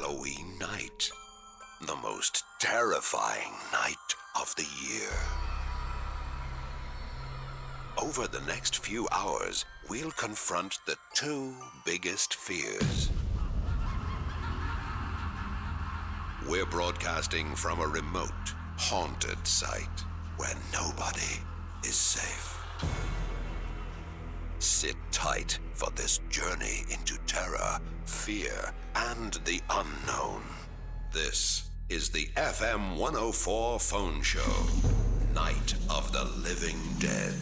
Halloween night. The most terrifying night of the year. Over the next few hours, we'll confront the two biggest fears. We're broadcasting from a remote, haunted site where nobody is safe. Sit tight for this journey into terror, fear, and the unknown. This is the FM104 Phone Show, Night of the Living Dead.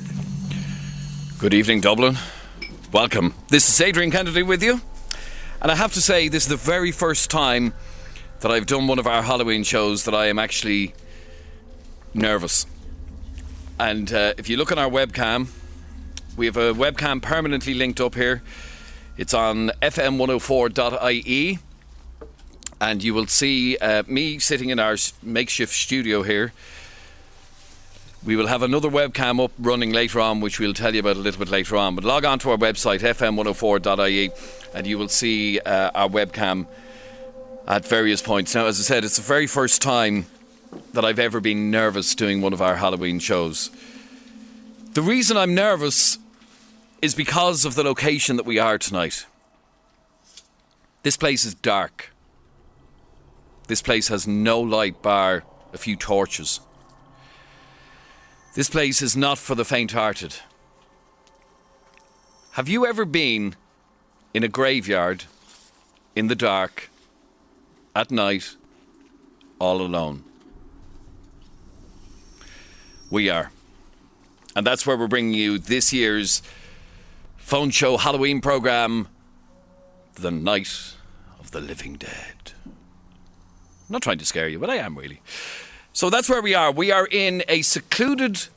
Good evening, Dublin. Welcome. This is Adrian Kennedy with you. And I have to say, this is the very first time that I've done one of our Halloween shows that I am actually nervous. And if you look on our webcam, we have a webcam permanently linked up here. It's on FM104.ie. And you will see me sitting in our makeshift studio here. We will have another webcam up running later on, which we'll tell you about a little bit later on. But log on to our website, fm104.ie, and you will see our webcam at various points. Now, as I said, it's the very first time that I've ever been nervous doing one of our Halloween shows. The reason I'm nervous is because of the location that we are tonight. This place is dark. This place has no light bar a few torches. This place is not for the faint-hearted. Have you ever been in a graveyard, in the dark, at night, all alone? We are. And that's where we're bringing you this year's phone show Halloween programme, The Night of the Living Dead. I'm not trying to scare you, but I am really. So that's where we are. We are in a secluded,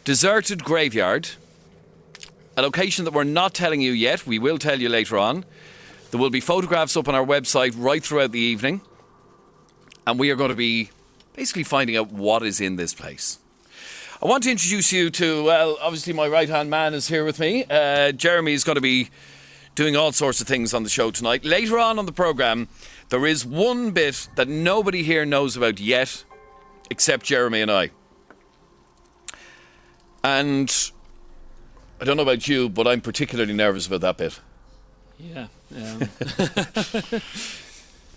deserted graveyard, a location that we're not telling you yet. We will tell you later on. There will be photographs up on our website right throughout the evening. And we are going to be basically finding out what is in this place. I want to introduce you to, well, obviously my right-hand man is here with me. Jeremy is going to be doing all sorts of things on the show tonight. Later on the programme, there is one bit that nobody here knows about yet, except Jeremy and I. And I don't know about you, but I'm particularly nervous about that bit. Yeah.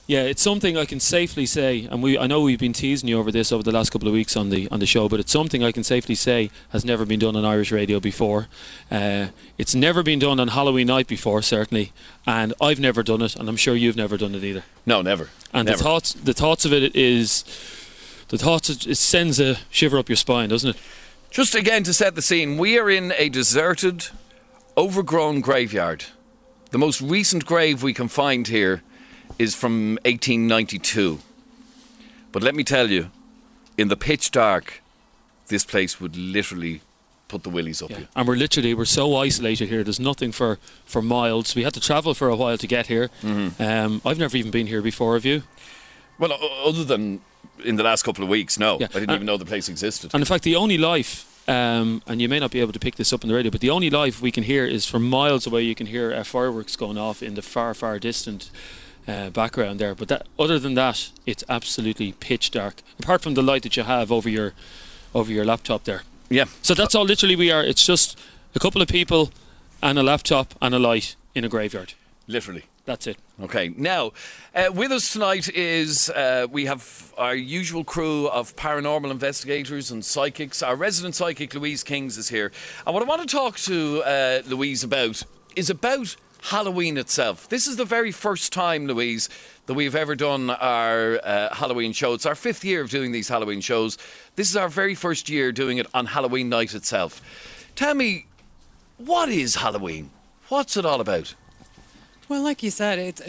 Yeah, it's something I can safely say, and I know we've been teasing you over this over the last couple of weeks on the show, but it's something I can safely say has never been done on Irish radio before. It's never been done on Halloween night before, certainly, and I've never done it, and I'm sure you've never done it either. No, never. And never. the thoughts of it sends a shiver up your spine, doesn't it? Just again to set the scene, we are in a deserted, overgrown graveyard. The most recent grave we can find here is from 1892. But let me tell you, in the pitch dark, this place would literally put the willies up you. And we're so isolated here. There's nothing for miles. We had to travel for a while to get here. Mm-hmm. I've never even been here before, have you? Well, other than in the last couple of weeks, no. Yeah. I didn't even know the place existed. And in fact, the only life, and you may not be able to pick this up on the radio, but the only life we can hear is from miles away. You can hear fireworks going off in the far, far distant background there. But other than that, it's absolutely pitch dark, apart from the light that you have over your laptop there. Yeah. So that's all literally we are. It's just a couple of people and a laptop and a light in a graveyard. Literally. That's it. Okay. Now, with us tonight is we have our usual crew of paranormal investigators and psychics. Our resident psychic, Louise Kings, is here. And what I want to talk to Louise about is about Halloween itself. This is the very first time, Louise, that we've ever done our Halloween show. It's our 5th year of doing these Halloween shows. This is our very first year doing it on Halloween night itself. Tell me, what is Halloween? What's it all about? Well, like you said,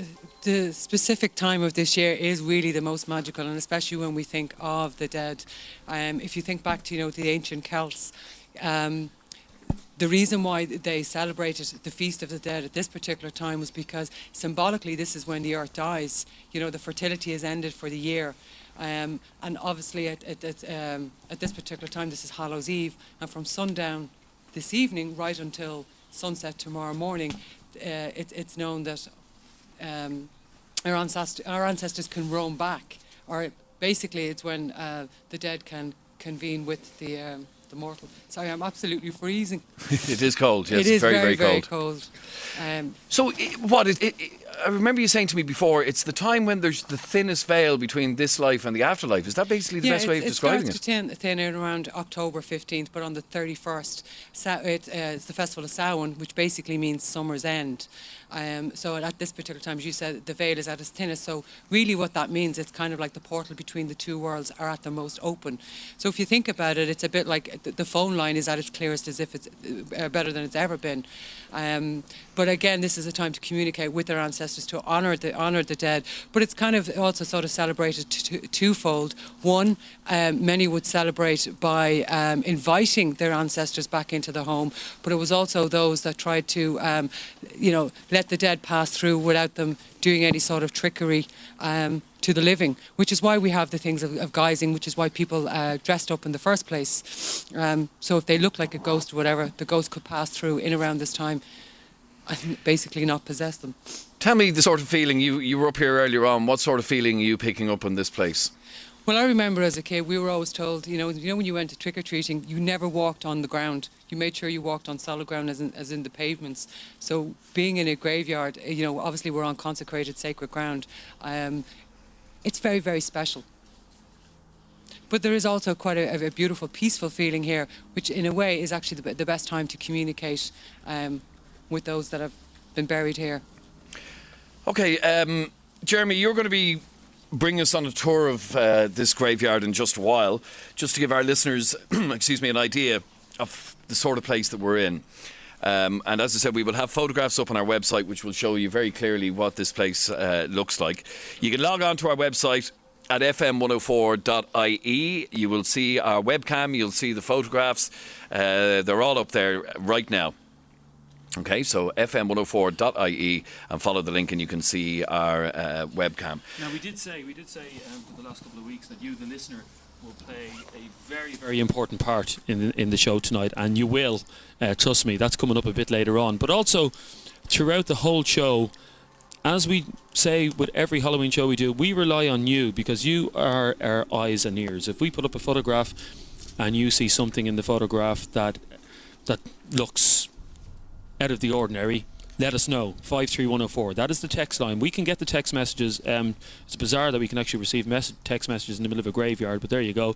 the specific time of this year is really the most magical, and especially when we think of the dead. If you think back to, the ancient Celts, the reason why they celebrated the Feast of the Dead at this particular time was because symbolically this is when the earth dies. The fertility is ended for the year. And obviously at this particular time, this is Hallows Eve, and from sundown this evening right until sunset tomorrow morning, it's known that our ancestors can roam back, or basically it's when the dead can convene with the mortal. Sorry, I'm absolutely freezing. It is cold. Yes, It is very, very cold. cold. So, I remember you saying to me before, it's the time when there's the thinnest veil between this life and the afterlife. Is that basically the best way of describing it? It starts to thin out around October 15th, but on the 31st, it's the Festival of Samhain, which basically means summer's end. So at this particular time, as you said, the veil is at its thinnest. So really what that means, it's kind of like the portal between the two worlds are at their most open. So if you think about it, it's a bit like the phone line is at its clearest, as if it's better than it's ever been. But again, this is a time to communicate with their ancestors, to honour the dead. But it's kind of also sort of celebrated twofold. One, many would celebrate by inviting their ancestors back into the home, but it was also those that tried to, let the dead pass through without them doing any sort of trickery to the living, which is why we have the things of guising, which is why people dressed up in the first place. So if they look like a ghost or whatever, the ghost could pass through in around this time and basically not possess them. Tell me the sort of feeling, you were up here earlier on, what sort of feeling are you picking up on this place? Well, I remember as a kid, we were always told, when you went to trick-or-treating, you never walked on the ground. You made sure you walked on solid ground, as in the pavements. So being in a graveyard, obviously we're on consecrated sacred ground. It's very, very special. But there is also quite a beautiful, peaceful feeling here, which in a way is actually the best time to communicate with those that have been buried here. Okay, Jeremy, you're going to be bringing us on a tour of this graveyard in just a while, just to give our listeners, an idea of the sort of place that we're in. And as I said, we will have photographs up on our website which will show you very clearly what this place looks like. You can log on to our website at FM104.ie. You will see our webcam, you'll see the photographs. They're all up there right now. Okay, so FM104.ie and follow the link and you can see our webcam. Now, we did say for the last couple of weeks that you, the listener, will play a very, very important part in the show tonight, and you will, trust me, that's coming up a bit later on. But also, throughout the whole show, as we say with every Halloween show we do, we rely on you because you are our eyes and ears. If we put up a photograph and you see something in the photograph that looks out of the ordinary, let us know. 53104. That is the text line. We can get the text messages. It's bizarre that we can actually receive text messages in the middle of a graveyard, but there you go.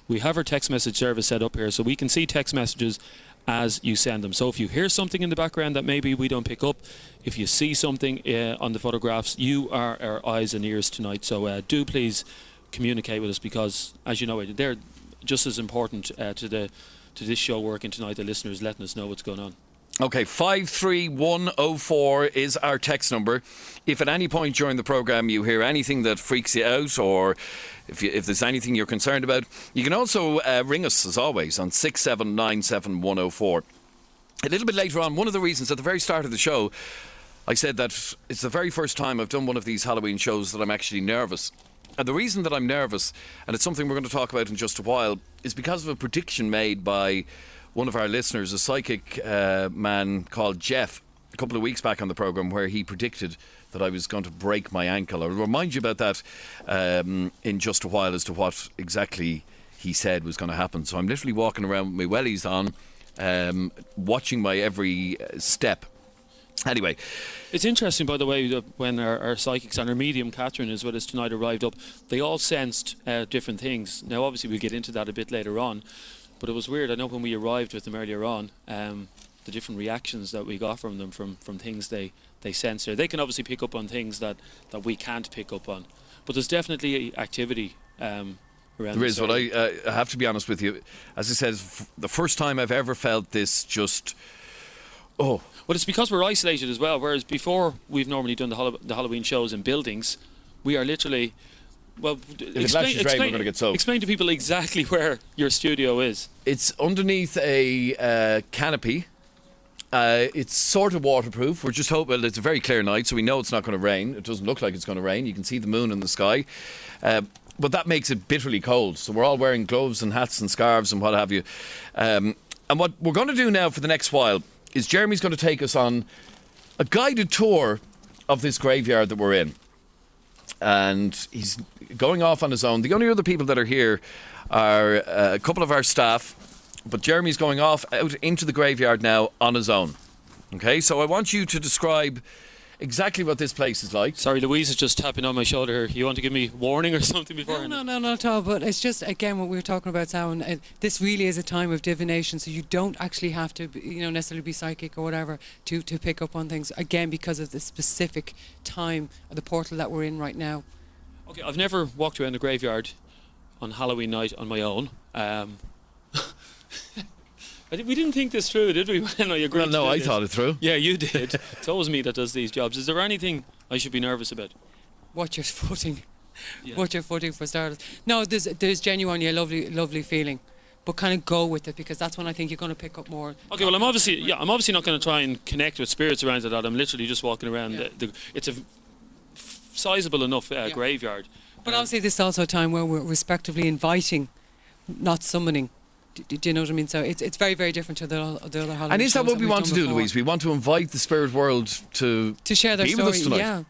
We have our text message service set up here, so we can see text messages as you send them. So if you hear something in the background that maybe we don't pick up, if you see something on the photographs, you are our eyes and ears tonight. So do please communicate with us because, as you know, they're just as important to this show working tonight. The listeners letting us know what's going on. Okay, 53104 is our text number. If at any point during the programme you hear anything that freaks you out or if there's anything you're concerned about, you can also ring us, as always, on 6797104. A little bit later on, one of the reasons at the very start of the show, I said that it's the very first time I've done one of these Halloween shows that I'm actually nervous. And the reason that I'm nervous, and it's something we're going to talk about in just a while, is because of a prediction made by one of our listeners, a psychic man called Jeff, a couple of weeks back on the programme, where he predicted that I was going to break my ankle. I'll remind you about that in just a while as to what exactly he said was going to happen. So I'm literally walking around with my wellies on, watching my every step. Anyway. It's interesting, by the way, that when our psychics and our medium, Catherine, as well as tonight, arrived up, they all sensed different things. Now, obviously, we'll get into that a bit later on. But it was weird. I know when we arrived with them earlier on, the different reactions that we got from them from things they sense there. They can obviously pick up on things that we can't pick up on. But there's definitely activity around. There is, but I have to be honest with you. As I said, the first time I've ever felt this just... Oh. Well, it's because we're isolated as well, whereas before we've normally done the Halloween shows in buildings, we are literally... Well, explain to people exactly where your studio is. It's underneath a canopy. It's sort of waterproof. We're just hoping it's a very clear night, so we know it's not going to rain. It doesn't look like it's going to rain. You can see the moon in the sky. But that makes it bitterly cold. So we're all wearing gloves and hats and scarves and what have you. And what we're going to do now for the next while is Jeremy's going to take us on a guided tour of this graveyard that we're in. and he's going off on his own. The only other people that are here are a couple of our staff, but Jeremy's going off out into the graveyard now on his own. Okay, so I want you to describe exactly what this place is like. Sorry, Louise is just tapping on my shoulder here. You want to give me warning or something before? No, not at all. But it's just, again, what we were talking about, Samhain, this really is a time of divination, so you don't actually have to, necessarily be psychic or whatever to pick up on things, again, because of the specific time, the portal that we're in right now. Okay, I've never walked around the graveyard on Halloween night on my own. We didn't think this through, did we? When I agreed to do I this? thought it through. Yeah, you did. It's always me that does these jobs. Is there anything I should be nervous about? Watch your footing. Yeah. Watch your footing for starters. No, there's genuinely a lovely feeling. But kind of go with it, because that's when I think you're going to pick up more. Okay, well, I'm obviously not going to try and connect with spirits around it. I'm literally just walking around. Yeah. It's a sizable enough graveyard. But obviously this is also a time where we're respectively inviting, not summoning. Do you know what I mean? So it's very, very different to the other Halloween. And is that shows what we we've want to done do, before. Louise? We want to invite the spirit world to share their be story. with us tonight. Yeah,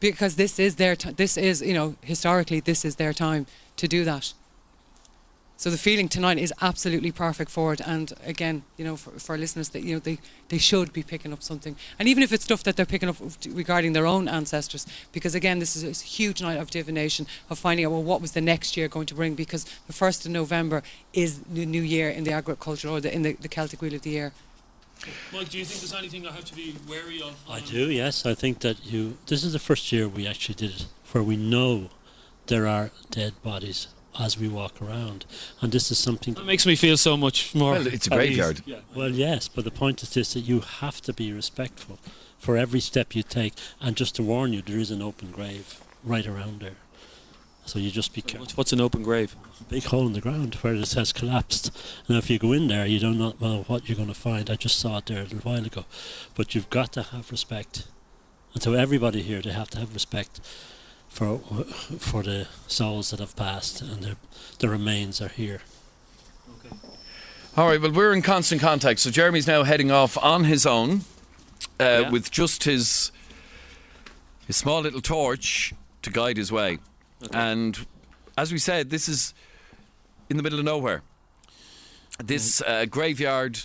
because this is their this is, historically this is their time to do that. So the feeling tonight is absolutely perfect for it. And again, for listeners, that they should be picking up something, and even if it's stuff that they're picking up regarding their own ancestors, because again, this is a huge night of divination, of finding out what was the next year going to bring, because the 1st of November is the new year in the agriculture, or in the Celtic wheel of the year. Mike, do you think there's anything I have to be wary of? I do, yes. I think that this is the first year we actually did it, where we know there are dead bodies as we walk around, and this is something That makes me feel so much more. Well, it's a at ease. graveyard. Yeah. well, yes, but the point is this, that you have to be respectful for every step you take, and just to warn you, there is an open grave right around there, so you just be careful. What's an open grave? Big hole in the ground where it has collapsed. Now if you go in there, you don't know what you're going to find. I just saw it there a little while ago, but you've got to have respect, and so everybody here, they have to have respect for the souls that have passed, and the remains are here. Okay. All right, well, we're in constant contact. So Jeremy's now heading off on his own with just his small little torch to guide his way. Okay. And as we said, this is in the middle of nowhere. This graveyard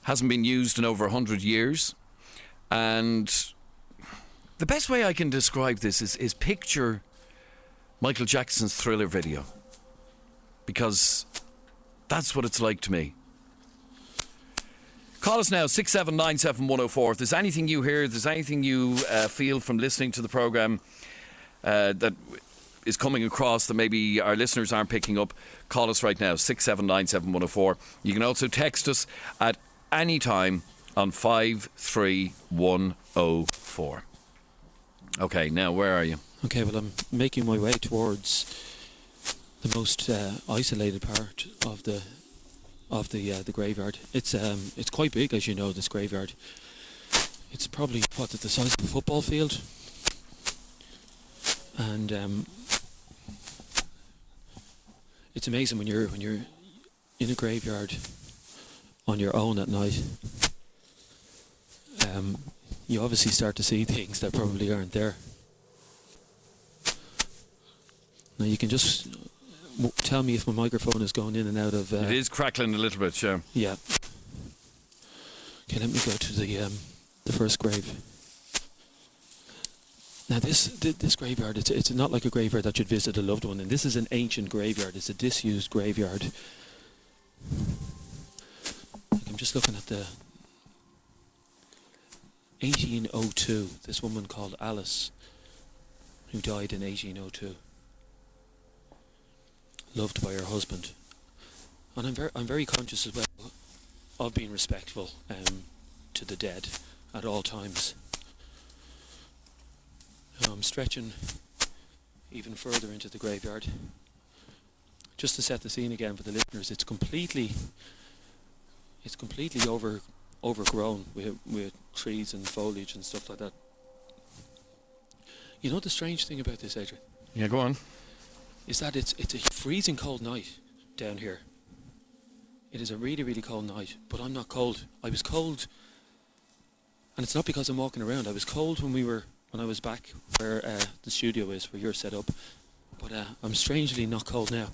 hasn't been used in over 100 years. And the best way I can describe this is picture Michael Jackson's Thriller video. Because that's what it's like to me. Call us now, 6797104. If there's anything you hear, if there's anything you feel from listening to the programme that is coming across that maybe our listeners aren't picking up, call us right now, 6797104. You can also text us at any time on 53104. Okay, now where are you? Okay, well, I'm making my way towards the most isolated part of the graveyard. It's quite big, as you know, this graveyard. It's probably the size of a football field, and it's amazing when you're in a graveyard on your own at night. You obviously start to see things that probably aren't there. Now you can just tell me if my microphone is going in and out of... It is crackling a little bit, yeah. Yeah. Okay, let me go to the first grave. Now this graveyard, it's not like a graveyard that you'd visit a loved one in. This is an ancient graveyard. It's a disused graveyard. I'm just looking at the 1802. This woman called Alice, who died in 1802, loved by her husband. And I'm very conscious as well of being respectful to the dead at all times. Now I'm stretching even further into the graveyard, just to set the scene again for the listeners. It's completely overgrown with trees and foliage and stuff like that. You know the strange thing about this, Adrian? Yeah, go on. Is that it's a freezing cold night down here. It is a really, really cold night, but I'm not cold. I was cold, and it's not because I'm walking around. I was cold when we were when I was back where the studio is, where you're set up. But I'm strangely not cold now.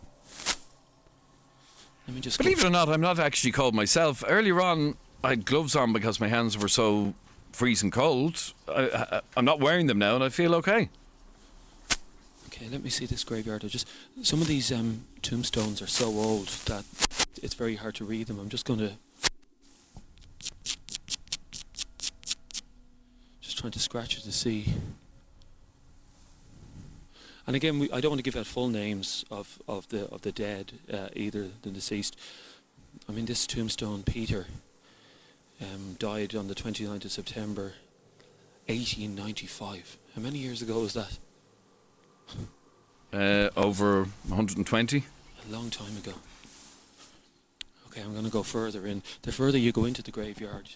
Let me just Believe it or not, I'm not actually cold myself. Earlier on, I had gloves on because my hands were so freezing cold. I'm not wearing them now, and I feel okay. Okay, let me see this graveyard. Some of these tombstones are so old that it's very hard to read them. I'm just going to trying to scratch it to see. And again, I don't want to give out full names of the dead, either the deceased. I mean, this tombstone, Peter, died on the 29th of September, 1895. How many years ago was that? Over 120. A long time ago. Okay, I'm going to go further in. The further you go into the graveyard,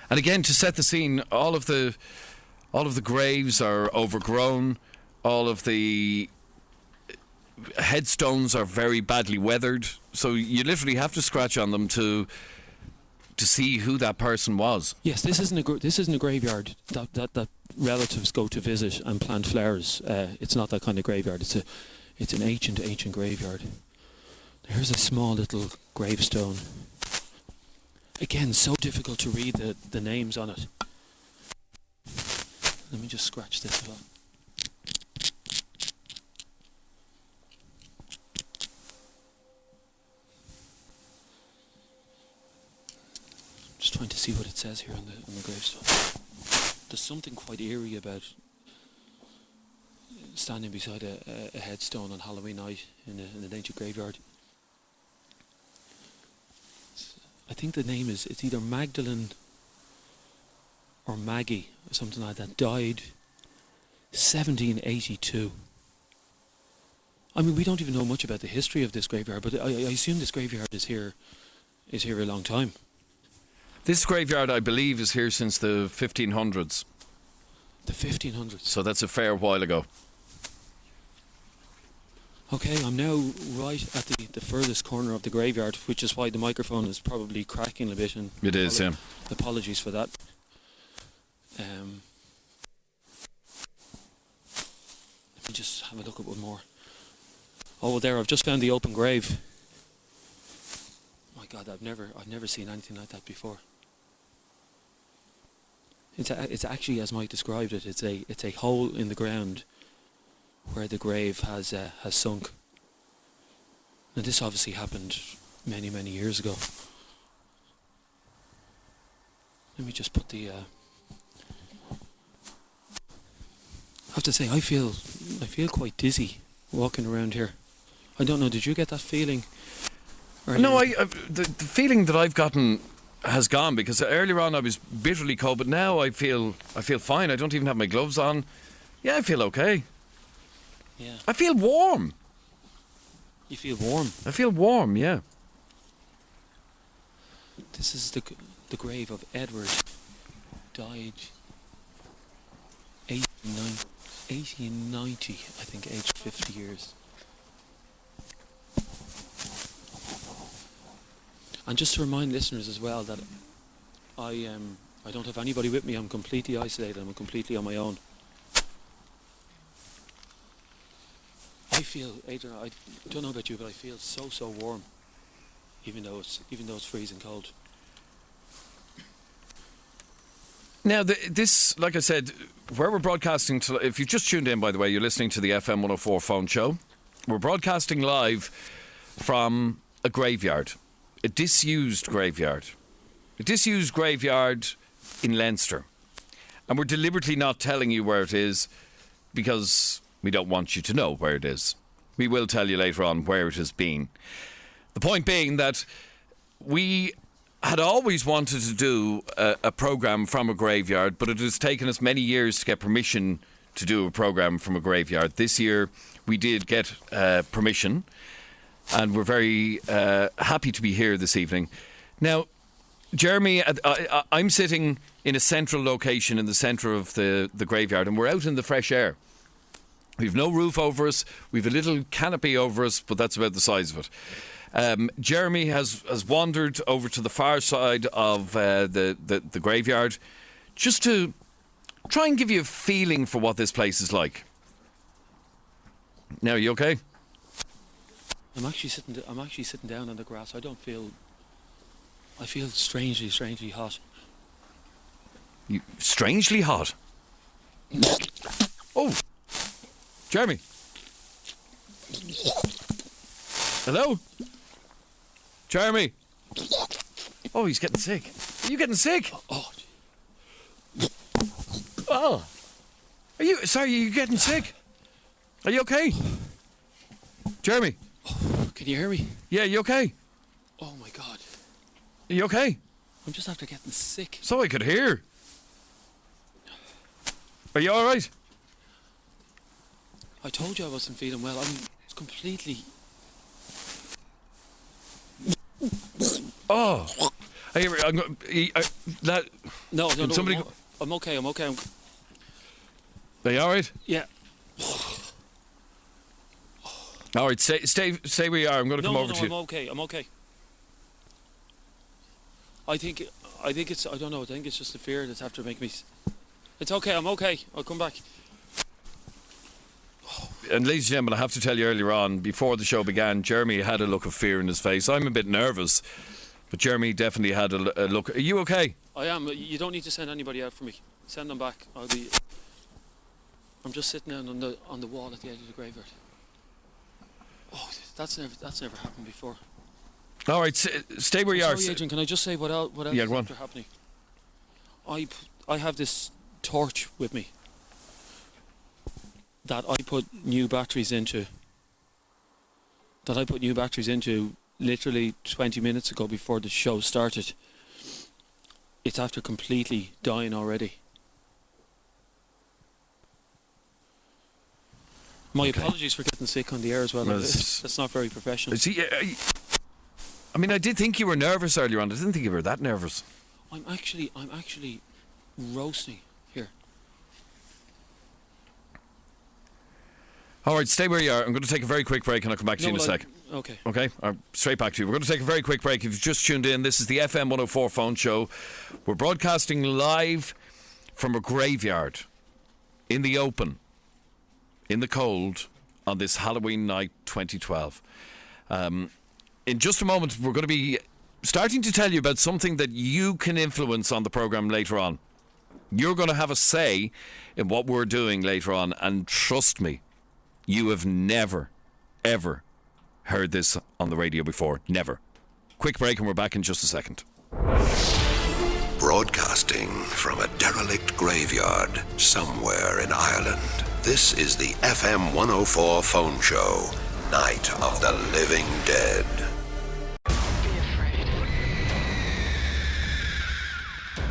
and again, to set the scene, all of the graves are overgrown. All of the headstones are very badly weathered. So you literally have to scratch on them to see who that person was. Yes, this isn't a graveyard that relatives go to visit and plant flowers. It's not that kind of graveyard. It's an ancient graveyard. There's a small little gravestone. Again, so difficult to read the names on it. Let me just scratch this a lot. Just trying to see what it says here on the gravestone. There's something quite eerie about standing beside a headstone on Halloween night in an ancient graveyard. I think the name it's either Magdalene or Maggie or something like that. Died 1782. I mean, we don't even know much about the history of this graveyard, but I assume this graveyard is here a long time. This graveyard, I believe, is here since the 1500s. The 1500s. So that's a fair while ago. Okay, I'm now right at the furthest corner of the graveyard, which is why the microphone is probably cracking a bit. And It is, yeah. Apologies for that. Let me just have a look at one more. Oh, there! I've just found the open grave. My God, I've never seen anything like that before. It's actually, as Mike described it, it's a hole in the ground where the grave has sunk. And this obviously happened many years ago. Let me just put the. I have to say, I feel quite dizzy walking around here. I don't know. Did you get that feeling? No, the feeling that I've gotten has gone, because earlier on I was bitterly cold, but now I feel fine. I don't even have my gloves on. Yeah, I feel okay. Yeah. I feel warm. You feel warm? I feel warm, yeah. This is the grave of Edward. Died 1890, I think, aged 50 years. And just to remind listeners as well that I don't have anybody with me. I'm completely isolated. I'm completely on my own. I feel, Adrian, I don't know about you, but I feel so warm, even though it's freezing cold. Now, this, like I said, where we're broadcasting, if you've just tuned in, by the way, you're listening to the FM104 Phone Show. We're broadcasting live from a graveyard, a disused graveyard in Leinster. And we're deliberately not telling you where it is because we don't want you to know where it is. We will tell you later on where it has been. The point being that we had always wanted to do a programme from a graveyard, but it has taken us many years to get permission to do a programme from a graveyard. This year we did get permission, and we're very happy to be here this evening. Now, Jeremy, I'm sitting in a central location in the centre of the graveyard, and we're out in the fresh air. We've no roof over us. We've a little canopy over us, but that's about the size of it. Jeremy has wandered over to the far side of the graveyard just to try and give you a feeling for what this place is like. Now, are you okay? I'm actually sitting down on the grass. I feel strangely hot. You strangely hot. Oh, Jeremy. Hello, Jeremy. Oh, he's getting sick. Are you getting sick? Oh, are you? Sorry, are you getting sick? Are you okay, Jeremy? Can you hear me? Yeah, you okay? Oh my God. Are you okay? I'm just after getting sick. So I could hear. Are you all right? I told you I wasn't feeling well. I'm completely... Oh. No, somebody... I'm okay. Are you all right? Yeah. All right, stay where you are. I'm going to come over to you. I'm okay. I think it's, I don't know, I think it's just the fear that's after making me... It's okay, I'm okay. I'll come back. And ladies and gentlemen, I have to tell you earlier on, before the show began, Jeremy had a look of fear in his face. I'm a bit nervous, but Jeremy definitely had a look. Are you okay? I am. You don't need to send anybody out for me. Send them back. I'm just sitting down on the wall at the edge of the graveyard. Oh, that's never happened before. All right, stay where you are. Sorry, Adrian, can I just say what else Yeah, is go on. after happening? I have this torch with me that I put new batteries into. Literally 20 minutes ago before the show started. It's after completely dying already. My apologies for getting sick on the air as well. That's not very professional. See, I mean, I did think you were nervous earlier on. I didn't think you were that nervous. I'm actually roasting here. All right, stay where you are. I'm going to take a very quick break and I'll come back to you in a sec. Okay. Okay, straight back to you. We're going to take a very quick break. If you've just tuned in, this is the FM104 Phone Show. We're broadcasting live from a graveyard in the open, in the cold, on this Halloween night 2012. In just a moment, we're going to be starting to tell you about something that you can influence on the programme later on. You're going to have a say in what we're doing later on, and trust me, you have never, ever heard this on the radio before. Never. Quick break and we're back in just a second. Broadcasting from a derelict graveyard somewhere in Ireland. This is the FM104 Phone Show, Night of the Living Dead.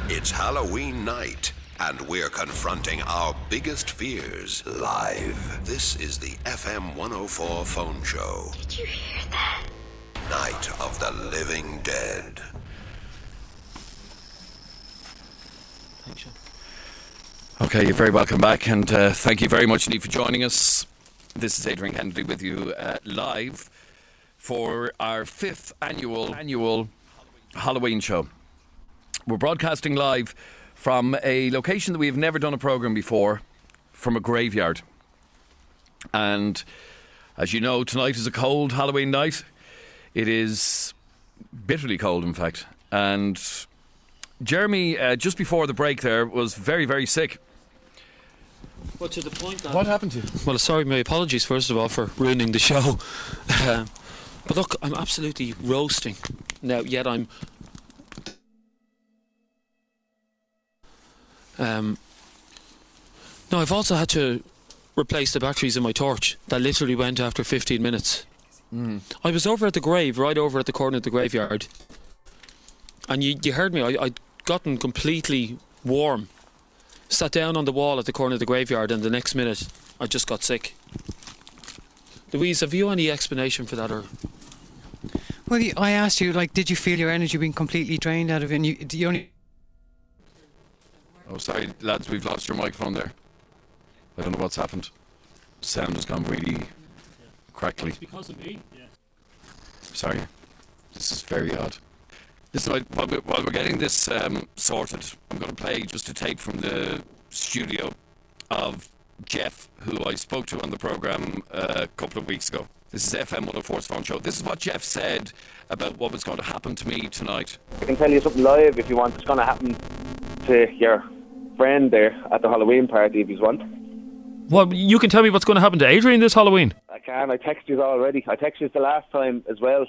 It's Halloween night, and we're confronting our biggest fears live. This is the FM104 Phone Show. Did you hear that? Night of the Living Dead. Thanks, Sean. Okay, you're very welcome back, and thank you very much indeed for joining us. This is Adrian Kennedy with you live for our 5th annual Halloween show. We're broadcasting live from a location that we have never done a programme before, from a graveyard. And as you know, tonight is a cold Halloween night. It is bitterly cold, in fact. And Jeremy, just before the break there, was very, very sick. Well, to the point that... What happened to you? Well, sorry, my apologies, first of all, for ruining the show. But look, I'm absolutely roasting. Now, yet I'm... No, I've also had to replace the batteries in my torch. That literally went after 15 minutes. I was over at the grave, right over at the corner of the graveyard. And you heard me, I'd gotten completely warm. Sat down on the wall at the corner of the graveyard, and the next minute, I just got sick. Louise, have you any explanation for that? Or? Well, I asked you, did you feel your energy being completely drained out of it? And you only... Oh, sorry, lads, we've lost your microphone there. I don't know what's happened. Sound has gone really crackly. It's because of me. Yeah. Sorry. This is very odd. Listen, while we're getting this sorted, I'm going to play just a tape from the studio of Jeff, who I spoke to on the programme a couple of weeks ago. This is FM104's phone show. This is what Jeff said about what was going to happen to me tonight. I can tell you something live if you want. It's going to happen to your friend there at the Halloween party if you want. Well, you can tell me what's going to happen to Adrian this Halloween. I can. I texted you already. I texted you the last time as well.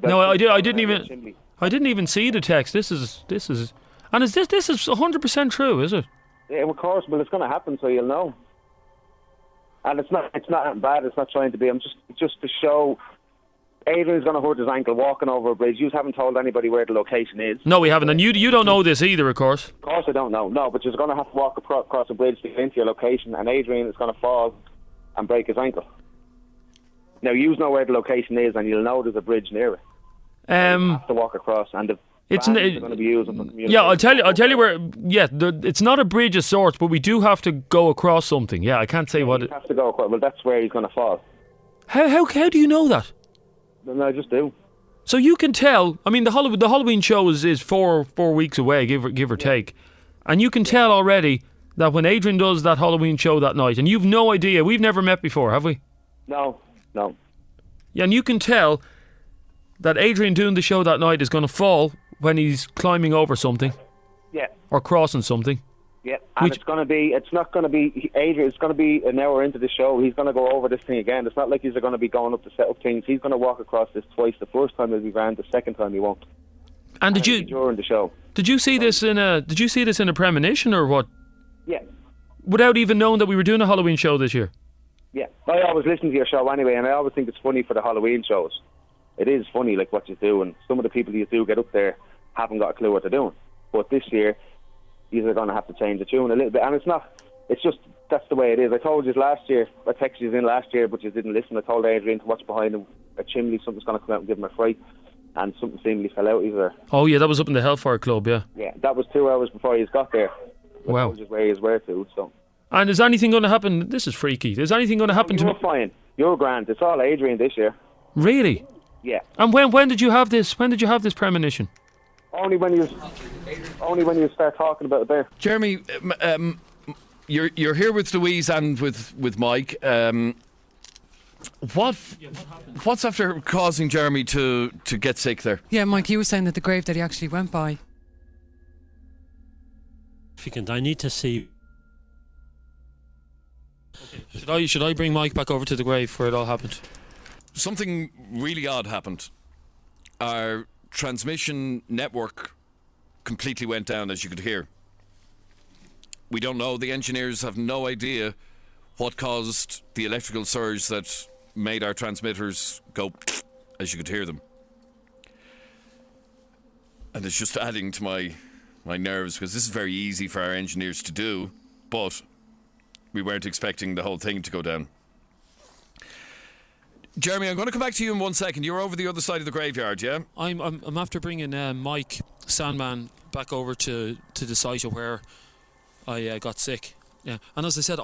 No, I didn't even see the text. This is, and is this is 100% true, is it? Yeah, of course. Well, it's going to happen, so you'll know. And it's not bad. It's not trying to be. I'm just to show. Adrian's going to hurt his ankle walking over a bridge. You haven't told anybody where the location is. No, we haven't, and you don't know this either, of course. Of course, I don't know. No, but you're going to have to walk across a bridge to get into your location, and Adrian is going to fall and break his ankle. Now, you know where the location is, and you'll know there's a bridge near it. You have to walk across, and the vans are going to be used for communication. Yeah, I'll tell you where. Yeah, it's not a bridge of sorts, but we do have to go across something. Yeah, I can't say what. You have to go across. Well, that's where he's going to fall. How do you know that? No, I just do. So you can tell. I mean, the Halloween show is 4 weeks away, give or take, and you can tell already that when Adrian does that Halloween show that night, and you've no idea, we've never met before, have we? No. Yeah, and you can tell that Adrian doing the show that night is going to fall when he's climbing over something. Yeah. Or crossing something. Yeah, and it's not going to be Adrian. It's going to be an hour into the show. He's going to go over this thing again. It's not like he's going to be going up to set up things. He's going to walk across this twice. The first time he'll be grand. The second time he won't. And during the show? Did you see this in a premonition or what? Yeah. Without even knowing that we were doing a Halloween show this year. Yeah, I always listen to your show anyway, and I always think it's funny for the Halloween shows. It is funny, like what you do, and some of the people you do get up there haven't got a clue what they're doing. But this year, you're going to have to change the tune a little bit, and it's just, that's the way it is. I told you last year, I texted you in last year, but you didn't listen. I told Adrian to watch behind a chimney, something's going to come out and give him a fright, and something seemingly fell out either. Oh yeah, that was up in the Hellfire Club, yeah. Yeah, that was 2 hours before he got there. Wow. I told you where he were to, so. And is anything going to happen? This is freaky. Is anything going to happen to me? You're fine. You're grand. It's all Adrian this year. Really? Yeah. And when did you have this? When did you have this premonition? Only when you start talking about it there. Jeremy, you're here with Louise and with Mike. What's after causing Jeremy to get sick there? Yeah, Mike, you were saying that the grave that he actually went by. I need to see. Should I bring Mike back over to the grave where it all happened? Something really odd happened. Our transmission network completely went down, as you could hear. We don't know. The engineers have no idea what caused the electrical surge that made our transmitters go, as you could hear them. And it's just adding to my nerves, because this is very easy for our engineers to do, but we weren't expecting the whole thing to go down. Jeremy, I'm going to come back to you in 1 second. You're over the other side of the graveyard, yeah? I'm after bringing Mike Sandman back over to the site of where I got sick. Yeah, and as I said,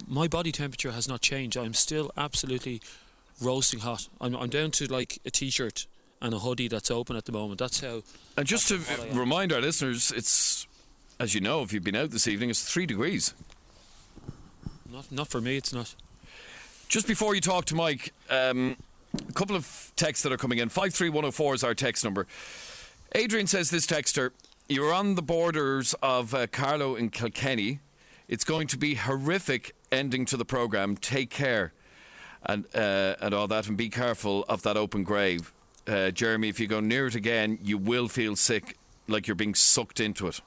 my body temperature has not changed. I'm still absolutely roasting hot. I'm down to like a t-shirt and a hoodie that's open at the moment. That's how. And just to remind our listeners, it's, as you know, if you've been out this evening, it's 3 degrees. Not for me, it's not. Just before you talk to Mike, a couple of texts that are coming in. 53104 is our text number. Adrian says, this texter, you're on the borders of Carlow and Kilkenny. It's going to be horrific ending to the programme. Take care and all that, and be careful of that open grave. Jeremy, if you go near it again, you will feel sick, like you're being sucked into it,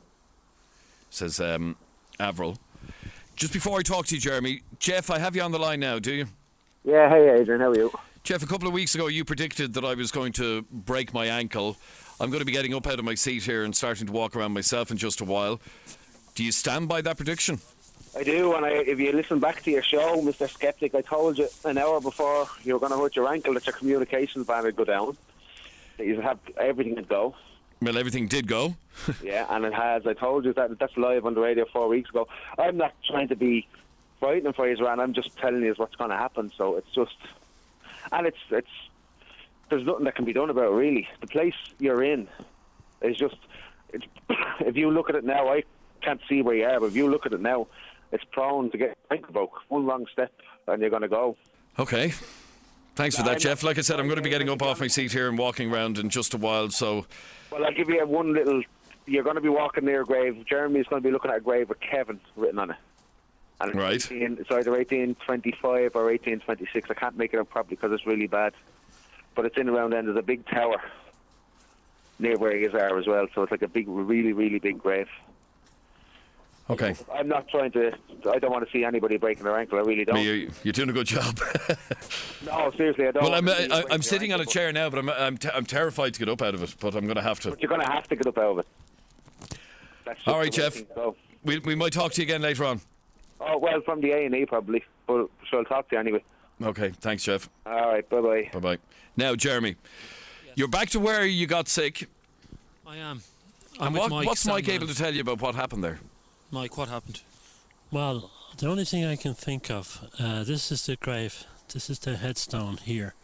says Avril. Just before I talk to you, Jeremy, Jeff, I have you on the line now, do you? Yeah, hey Adrian, how are you? Jeff, a couple of weeks ago you predicted that I was going to break my ankle. I'm going to be getting up out of my seat here and starting to walk around myself in just a while. Do you stand by that prediction? I do, and if you listen back to your show, Mr. Skeptic, I told you an hour before you were going to hurt your ankle that your communications ban would go down. That you'd have everything would go. Well, everything did go. Yeah, and it has. I told you that's live on the radio 4 weeks ago. I'm not trying to be frightening for you, Ran. I'm just telling you what's going to happen. So it's just, and it's there's nothing that can be done about it, really. The place you're in is just... if you look at it now, I can't see where you are, but if you look at it now, it's prone to get ankle broke. One wrong step and you're going to go. Okay. Thanks for that, Jeff. Like I said, I'm going to be getting up off my seat here and walking around in just a while, so... Well, I'll give you one little... You're going to be walking near a grave. Jeremy's going to be looking at a grave with Kevin written on it. And right. It's either 1825 or 1826. I can't make it up properly because it's really bad. But it's in around then. There's a big tower near where his are as well, so it's like a big, really, really big grave. Okay. I'm not trying to... I don't want to see anybody breaking their ankle. I really don't. You're doing a good job. No, seriously, I don't. Well, I'm sitting on a chair now, but I'm terrified to get up out of it. But I'm going to have to. But you're going to have to get up out of it. That's just all right, the way Jeff. things go. We might talk to you again later on. Oh, well, from the A&E probably. But so I'll talk to you anyway. Okay, thanks, Jeff. All right, bye-bye. Bye-bye. Now, Jeremy, you're back to where you got sick. I am. And what's Mike able to tell you about what happened there? Mike, what happened? Well, the only thing I can think of, this is the grave. This is the headstone here.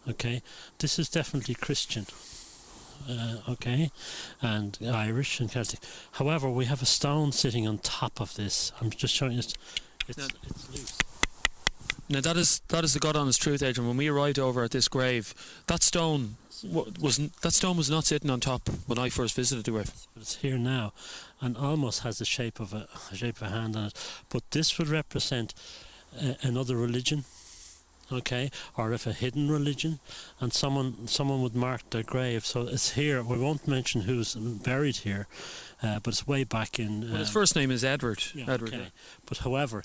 Okay, this is definitely Christian. Okay, and Irish and Celtic. However, we have a stone sitting on top of this. I'm just showing you. It's loose. Now that is the God honest truth, Adrian. When we arrived over at this grave, that stone was not sitting on top when I first visited the grave. But it's here now, and almost has the shape of a hand on it. But this would represent another religion, okay, or if a hidden religion, and someone would mark their grave. So it's here. We won't mention who's buried here, but it's way back in. Well, his first name is Edward. Yeah, Edward. okay. But however,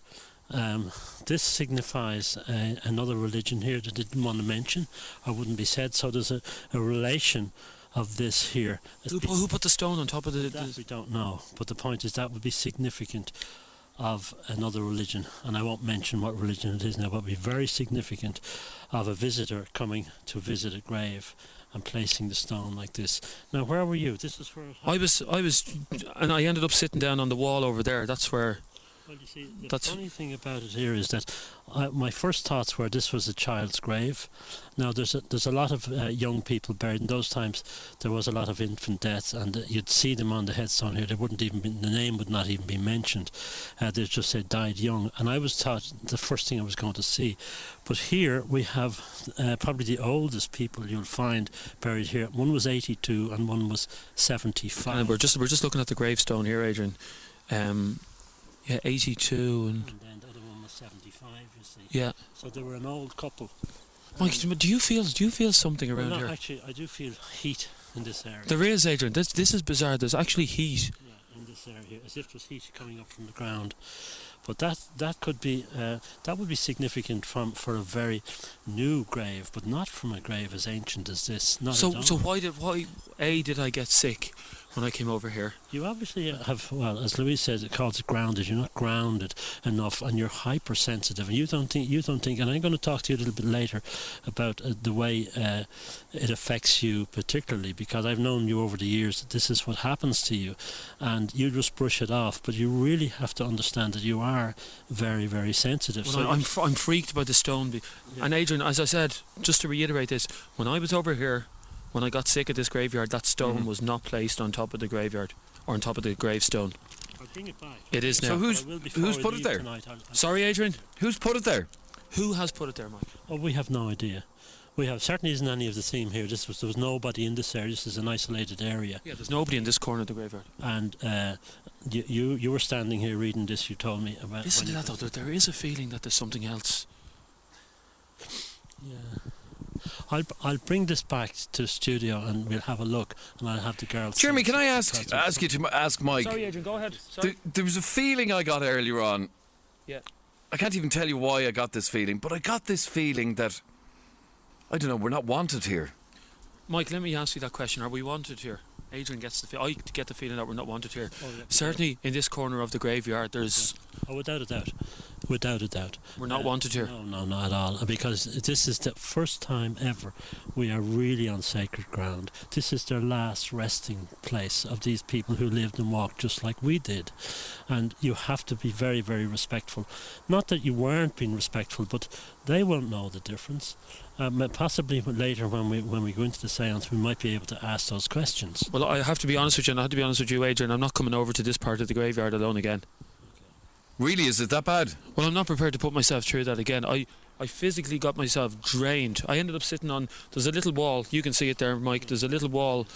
this signifies another religion here that I didn't want to mention. I wouldn't be said. So there's a relation of this here. Who put the stone on top of the... That we don't know. But the point is that would be significant of another religion. And I won't mention what religion it is now, but it would be very significant of a visitor coming to visit a grave and placing the stone like this. Now, where were you? This is where... I was, and I ended up sitting down on the wall over there. That's where... Well, you see, the funny thing about it here is that my first thoughts were this was a child's grave. Now, there's a lot of young people buried. In those times, there was a lot of infant deaths, and you'd see them on the headstone here. They wouldn't even be, the name would not even be mentioned. They just said died young, and I was taught the first thing I was going to see. But here we have probably the oldest people you'll find buried here. One was 82, and one was 75. And we're just looking at the gravestone here, Adrian. Yeah, 82 and then the other one was 75, you see. Yeah. So they were an old couple. Mike, do you feel something around here? Actually, I do feel heat in this area. There is, Adrian. This is bizarre. There's actually heat. Yeah, in this area here, as if there was heat coming up from the ground. But that could be that would be significant for a very new grave, but not from a grave as ancient as this. Not so at all. why did I get sick when I came over here? You obviously have, well, as Louise said, it calls it grounded. You're not grounded enough, and you're hypersensitive. And you don't think. And I'm going to talk to you a little bit later about the way it affects you particularly, because I've known you over the years. That this is what happens to you, and you just brush it off. But you really have to understand that you are very, very sensitive. Well, so I'm freaked by the stone. Yeah. And Adrian, as I said, just to reiterate this, when I was over here, when I got sick at this graveyard, that stone was not placed on top of the graveyard or on top of the gravestone. I'll bring it back. It is now. So who's put it there? Sorry, Adrian. Who's put it there? Who has put it there, Mike? Oh, we have no idea. We have certainly isn't any of the theme here. There was nobody in this area. This is an isolated area. Yeah, there's nobody in this corner of the graveyard. And you were standing here reading this. You told me about. Listen to that though. There is a feeling that there's something else. Yeah. I'll bring this back to the studio and we'll have a look, and I'll have the girls. Jeremy, can I ask you to ask Mike? Sorry, Adrian. Go ahead. Sorry. There was a feeling I got earlier on. Yeah. I can't even tell you why I got this feeling, but I got this feeling that, I don't know, we're not wanted here. Mike, let me ask you that question. Are we wanted here? Adrian gets the I get the feeling that we're not wanted here. Oh, yeah. Certainly in this corner of the graveyard there's... Oh, without a doubt. Without a doubt. We're not wanted here. No, not at all. Because this is the first time ever we are really on sacred ground. This is their last resting place of these people who lived and walked just like we did. And you have to be very, very respectful. Not that you weren't being respectful, but they won't know the difference. Possibly later when we go into the seance, we might be able to ask those questions. Well, I have to be honest with you, and I have to be honest with you, Adrian. I'm not coming over to this part of the graveyard alone again. Really, is it that bad? Well, I'm not prepared to put myself through that again. I physically got myself drained. I ended up sitting on... There's a little wall. You can see it there, Mike. There's a little wall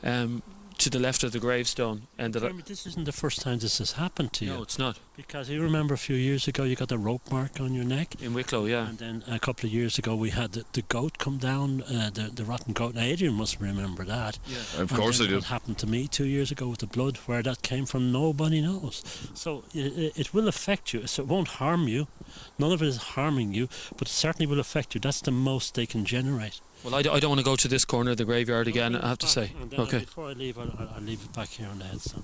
to the left of the gravestone. And Jeremy, this isn't the first time this has happened to you. No, it's not. Because you remember a few years ago you got a rope mark on your neck. In Wicklow, yeah. And then a couple of years ago we had the goat come down, the rotten goat. Now Adrian must remember that. Yeah. Of course I do. It happened to me 2 years ago with the blood. Where that came from, nobody knows. So it will affect you. So it won't harm you. None of it is harming you, but it certainly will affect you. That's the most they can generate. Well, I don't want to go to this corner of the graveyard again, I have to say. Okay. Before I leave, I'll leave it back here on the headstone.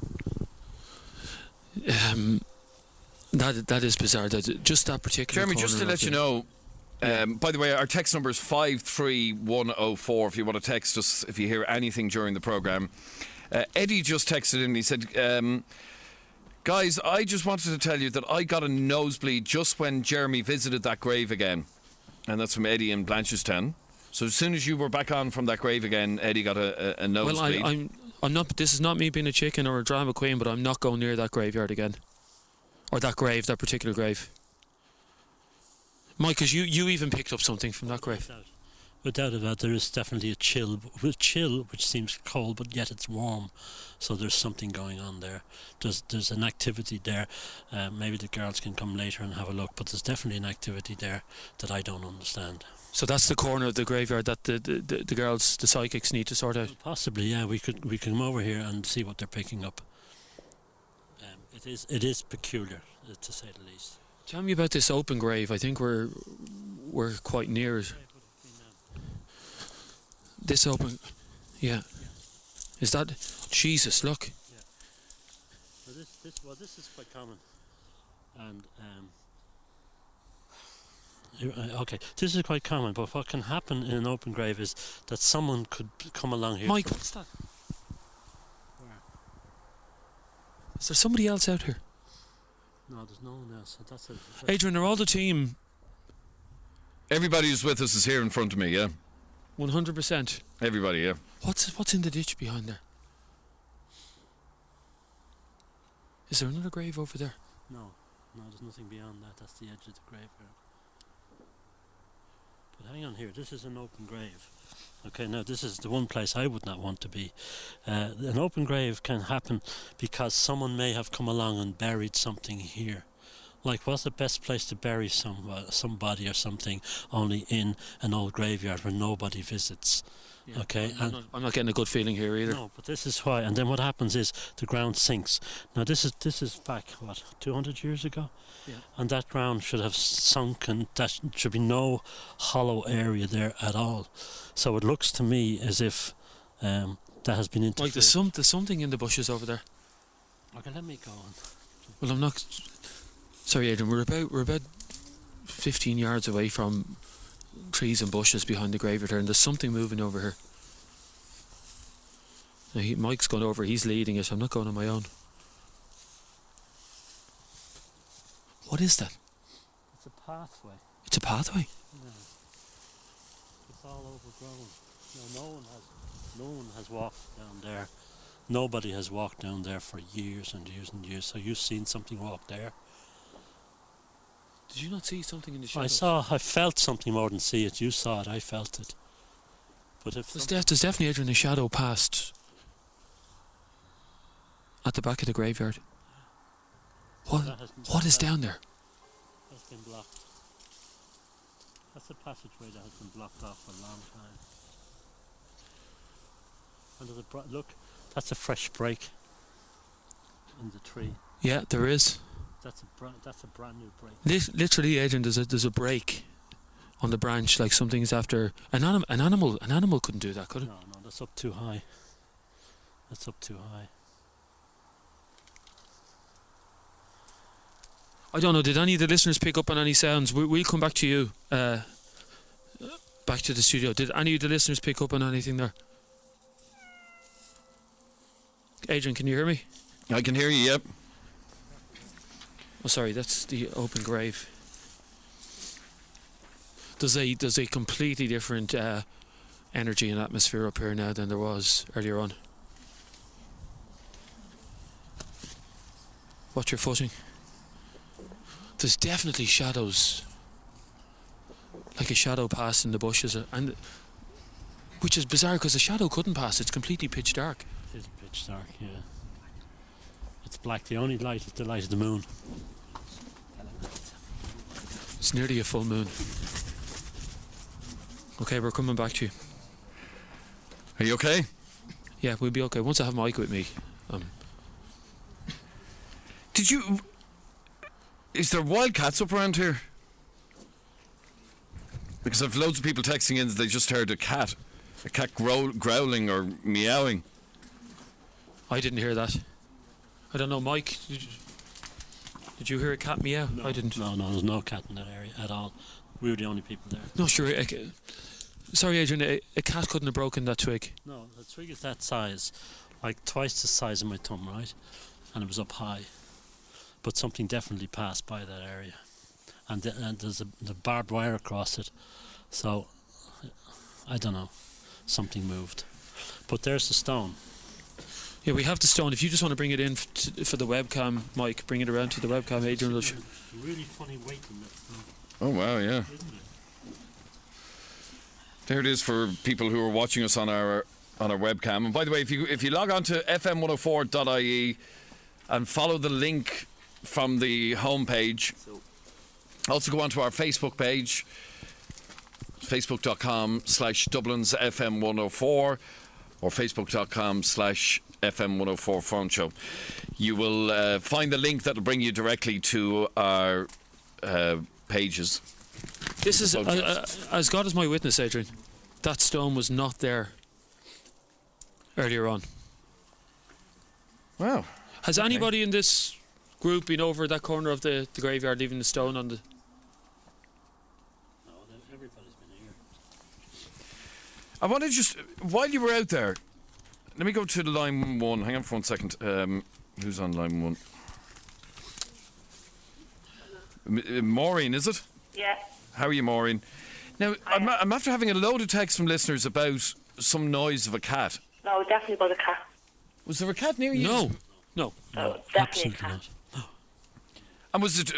That is bizarre. Just that particular Jeremy, corner just to of let the- you know, by the way, our text number is 53104 if you want to text us if you hear anything during the programme. Eddie just texted in, he said, guys, I just wanted to tell you that I got a nosebleed just when Jeremy visited that grave again. And that's from Eddie in Blanchardstown. So as soon as you were back on from that grave again, Eddie got a nosebleed. Well, I'm not. This is not me being a chicken or a drama queen, but I'm not going near that graveyard again, or that grave, that particular grave. Mike, because you even picked up something from that grave. Without a doubt, there is definitely a chill, which seems cold, but yet it's warm. So there's something going on there. There's an activity there. Maybe the girls can come later and have a look, but there's definitely an activity there that I don't understand. So that's the corner of the graveyard that the girls, the psychics, need to sort out. Possibly, yeah. We can come over here and see what they're picking up. It is peculiar, to say the least. Tell me about this open grave. I think we're quite near it. This open, yeah. Is that Jesus? Look. Yeah. This is quite common, and okay, this is quite common. But what can happen in an open grave is that someone could come along here. Mike, what's that? Where? Is there somebody else out here? No, there's no one else. That's Adrian, are all the team Everybody who's with us is here in front of me, yeah? 100%? Everybody, yeah. What's in the ditch behind there? Is there another grave over there? No, there's nothing beyond that. That's the edge of the graveyard. But hang on here, this is an open grave. Okay, now this is the one place I would not want to be. An open grave can happen because someone may have come along and buried something here. Like, what's the best place to bury somebody or something only in an old graveyard where nobody visits? Yeah, okay, I'm not getting a good feeling here either. No, but this is why. And then what happens is the ground sinks. Now this is back 200 years ago, yeah. And and that ground should have sunken. There should be no hollow area there at all. So it looks to me as if that has been interfered. Like there's something in the bushes over there. Okay, let me go on. Well, I'm not. Sorry, Adrian. We're about 15 yards away from trees and bushes behind the graveyard here, and there's something moving over here. Now Mike's gone over. He's leading it. I'm not going on my own. What is that? It's a pathway. It's a pathway. Yeah. It's all overgrown. No one has walked down there. Nobody has walked down there for years and years and years. So you've seen something walk there. Did you not see something in the shadows? I felt something more than see it. You saw it, I felt it. But if There's definitely, Adrian, a shadow past at the back of the graveyard. What is down there? That's been blocked. That's a passageway that has been blocked off for a long time. And there's look, that's a fresh break in the tree. Yeah, there is. That's a brand new break. Literally, Adrian, there's a break on the branch, like something's after an animal couldn't do that, could it? No, that's up too high. That's up too high. I don't know, did any of the listeners pick up on any sounds? We'll come back to you, back to the studio. Did any of the listeners pick up on anything there? Adrian, can you hear me? I can hear you, yep. Oh, sorry, that's the open grave. There's a completely different energy and atmosphere up here now than there was earlier on. Watch your footing. There's definitely shadows, like a shadow passed in the bushes, and which is bizarre because a shadow couldn't pass. It's completely pitch dark. It is pitch dark, yeah. It's black. The only light is the light of the moon. It's nearly a full moon. Okay, we're coming back to you. Are you okay? Yeah, we'll be okay. Once I have Mike with me. Did you... Is there wild cats up around here? Because I've loads of people texting in that they just heard a cat growling or meowing. I didn't hear that. I don't know, Mike. Did you hear a cat meow? No, I didn't. No, there's no cat in that area at all. We were the only people there. No, sure. Sorry, Adrian. A cat couldn't have broken that twig. No, the twig is that size, like twice the size of my thumb, right? And it was up high. But something definitely passed by that area. And there's the barbed wire across it. So, I don't know. Something moved. But there's the stone. Yeah, we have the stone. If you just want to bring it in for the webcam, Mike, bring it around to the webcam, Adrian. Really funny weight in that stone. Oh, wow, yeah. Isn't it? There it is for people who are watching us on our webcam. And by the way, if you log on to FM104.ie and follow the link from the homepage, also go onto our Facebook page, facebook.com/Dublin's FM104 or facebook.com/FM104 Phoneshow. You will find the link that will bring you directly to our pages. This is, as God is my witness, Adrian, that stone was not there earlier on. Wow. Has anybody in this group been over that corner of the graveyard leaving the stone on the... No, everybody's been here. I want to just, while you were out there, let me go to line 1. Hang on for 1 second. Who's on line 1? Maureen, is it? Yeah. How are you, Maureen? Now, I'm after having a load of texts from listeners about some noise of a cat. No, definitely was a cat. Was there a cat near you? No. No, definitely a Absolutely cat. not. And was it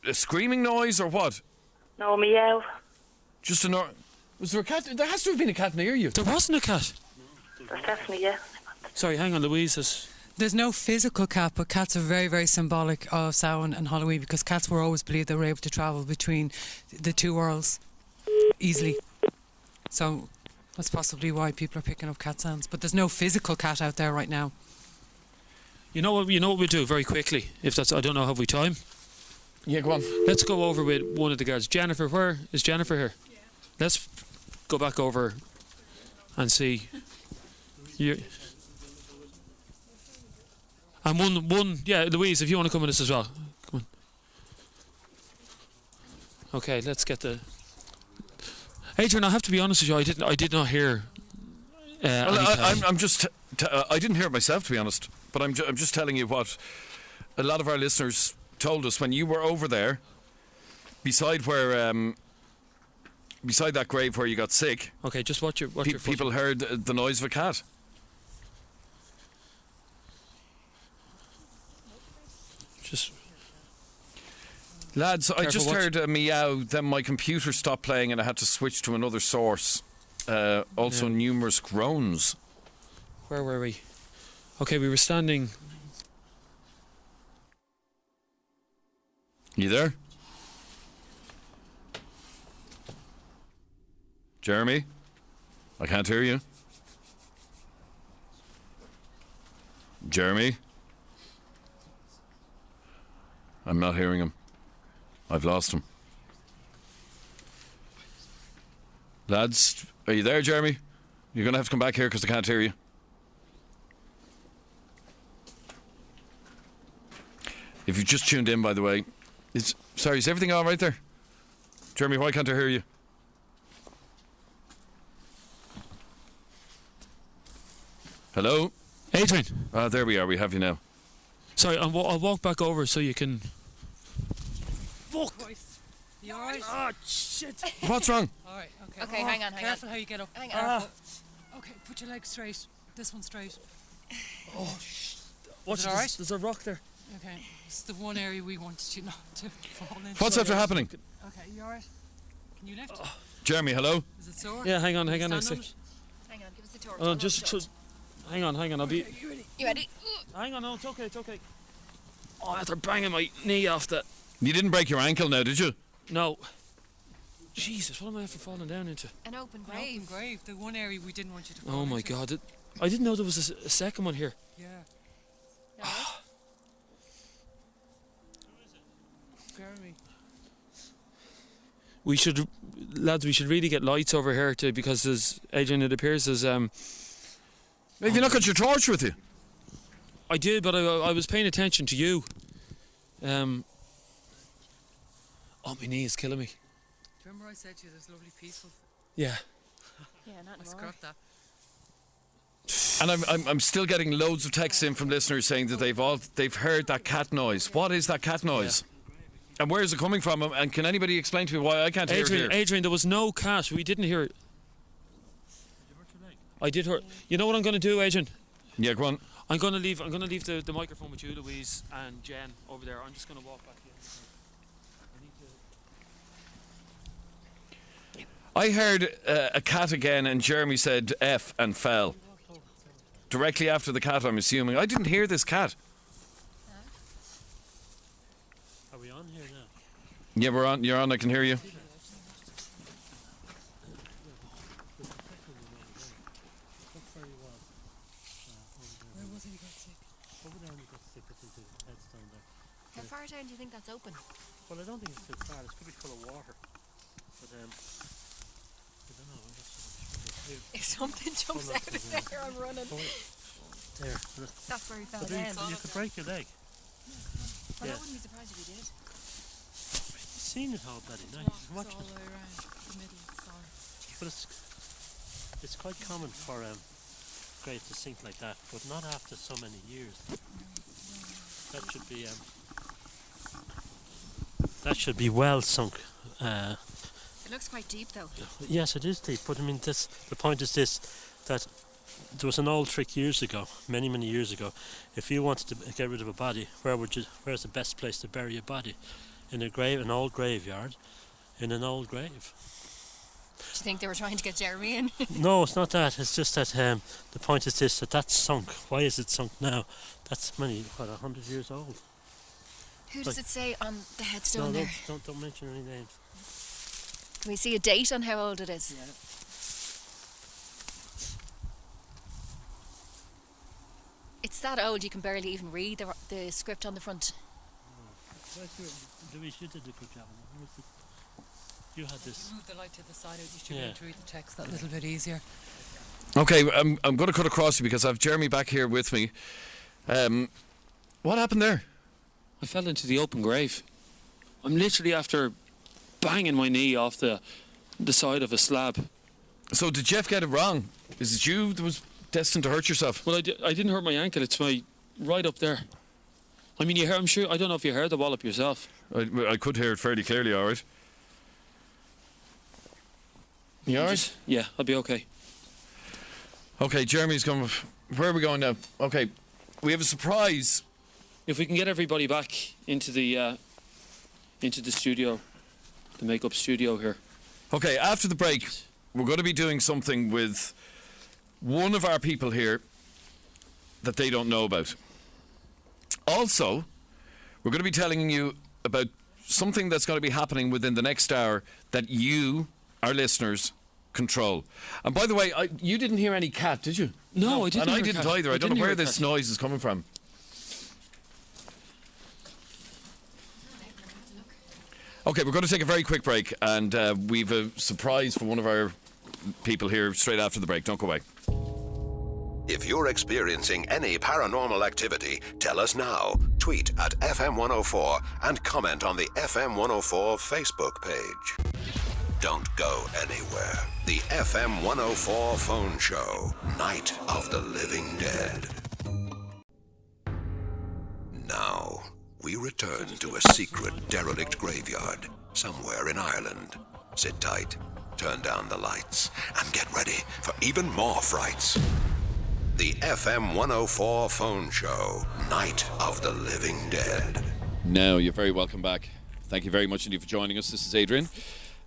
a screaming noise or what? No, meow. Just was there a cat? There has to have been a cat near you. There wasn't a cat. There's definitely, yeah. Sorry, hang on, Louise has... There's no physical cat, but cats are very, very symbolic of Samhain and Halloween because cats were always believed they were able to travel between the two worlds easily. So that's possibly why people are picking up cat sounds. But there's no physical cat out there right now. You know what we'll do very quickly, if that's... I don't know, have we time? Yeah, go on. Let's go over with one of the guards. Jennifer, where is Jennifer here? Yeah. Let's go back over and see. And one, yeah, Louise, if you want to come with us as well. Come on. Okay, let's get the... Adrian, I have to be honest with you, I did not hear... I'm just... I didn't hear it myself, to be honest. But I'm just telling you what a lot of our listeners told us when you were over there, beside that grave where you got sick. Okay, just watch your people heard the noise of a cat. Just... Lads, I just watch. heard a meow, then my computer stopped playing and I had to switch to another source. Also numerous groans. Where were we? Okay, we were standing... You there? Jeremy? I can't hear you. Jeremy? I'm not hearing him. I've lost him. Lads, are you there, Jeremy? You're going to have to come back here because I can't hear you. If you've just tuned in, by the way, sorry, is everything all right there? Jeremy, why can't I hear you? Hello? Adrian. There we are. We have you now. Sorry, I'll walk back over so you can. Fuck! You alright? Oh shit! What's wrong? Alright, okay. Okay, hang on. Careful how you get up. Hang on. Okay, put your legs straight. This one straight. What's it all right? There's a rock there. Okay, it's the one area we wanted you not to fall into. What's after happening? Okay, you alright? Can you lift? Jeremy, hello? Is it sore? Yeah, hang on a Stand sec. on it? Hang on, give us a tour. Hang on. I'll be. You ready? Hang on, no, it's okay. Oh, after banging my knee off the. You didn't break your ankle now, did you? No. Jesus, what am I after falling down into? An open Open grave. grave, the one area we didn't want you to fall Oh my into. god. I didn't know there was a second one here. Yeah. No. Jeremy. We should really get lights over here too, because there's, Adrian, it appears there's Have you not got your torch with you? I did, but I was paying attention to you. Oh, my knee is killing me. Do you remember I said to you there's lovely people? Yeah. Yeah, not I anymore. scrubbed that. And I'm still getting loads of texts in from listeners saying that they've heard that cat noise. What is that cat noise? And where is it coming from? And can anybody explain to me why I can't hear it here? Adrian, there was no cat. We didn't hear it. I did hurt. You know what I'm going to do, Adrian? Yeah, go on. I'm going to leave the microphone with you, Louise, and Jen over there. I'm just going to walk back here. I heard a cat again, and Jeremy said F and fell. Directly after the cat, I'm assuming. I didn't hear this cat. Are we on here now? Yeah, we're on. You're on. I can hear you. Where was he got sick? Over there, you got sick up into the headstone there. How far down do you think that's open? Well, I don't think it's too far. It's probably full of water. But I don't know. If something jumps out of there, I'm running. There. That's where he fell But down. you could break your leg. Well, I wouldn't be surprised if he did. You've seen it all bloody night. Watch It's all it. the way around. The middle, it's all. But it's quite common for graves to sink like that, but not after so many years. That should be well sunk. It looks quite deep, though. Yes, it is deep, but I mean, the point is this, that there was an old trick years ago, many years ago. If you wanted to get rid of a body, where's the best place to bury a body? In an old graveyard, in an old grave. Do you think they were trying to get Jeremy in? No, it's not that. It's just that the point is this, that's sunk. Why is it sunk now? That's 100 years old. Who does it say on the headstone No, there? don't mention any names. Can we see a date on how old it is? Yeah. It's that old you can barely even read the script on the front. Louise, you did a good job. You had this. Move the light to the side. You should be Yeah. able to read the text that little bit easier. Okay, I'm going to cut across you because I have Jeremy back here with me. What happened there? I fell into the open grave. I'm literally after banging my knee off the side of a slab. So did Jeff get it wrong? Is it you that was destined to hurt yourself? Well, I didn't hurt my ankle. It's right up there. I mean, I'm sure. I don't know if you heard the wallop yourself. I could hear it fairly clearly, all right. You all right? Yeah, I'll be okay. Okay, Jeremy's going. Where are we going now? Okay, we have a surprise. If we can get everybody back into the studio, the makeup studio here. Okay, after the break, we're going to be doing something with one of our people here that they don't know about. Also, we're going to be telling you about something that's going to be happening within the next hour that you, our listeners, control. And by the way, you didn't hear any cat, did you? No, I didn't. And I hear a didn't cat. either. I don't know didn't hear where a this cat. noise is coming from. Okay, we're going to take a very quick break, and we've a surprise for one of our people here straight after the break. Don't go away. If you're experiencing any paranormal activity, tell us now. tweet at FM104 and comment on the FM104 Facebook page. Don't go anywhere. The FM104 Phone Show, Night of the Living Dead. Now, we return to a secret derelict graveyard somewhere in Ireland. Sit tight, turn down the lights, and get ready for even more frights. The FM104 Phone Show, Night of the Living Dead. Now, you're very welcome back. Thank you very much indeed for joining us. This is Adrian.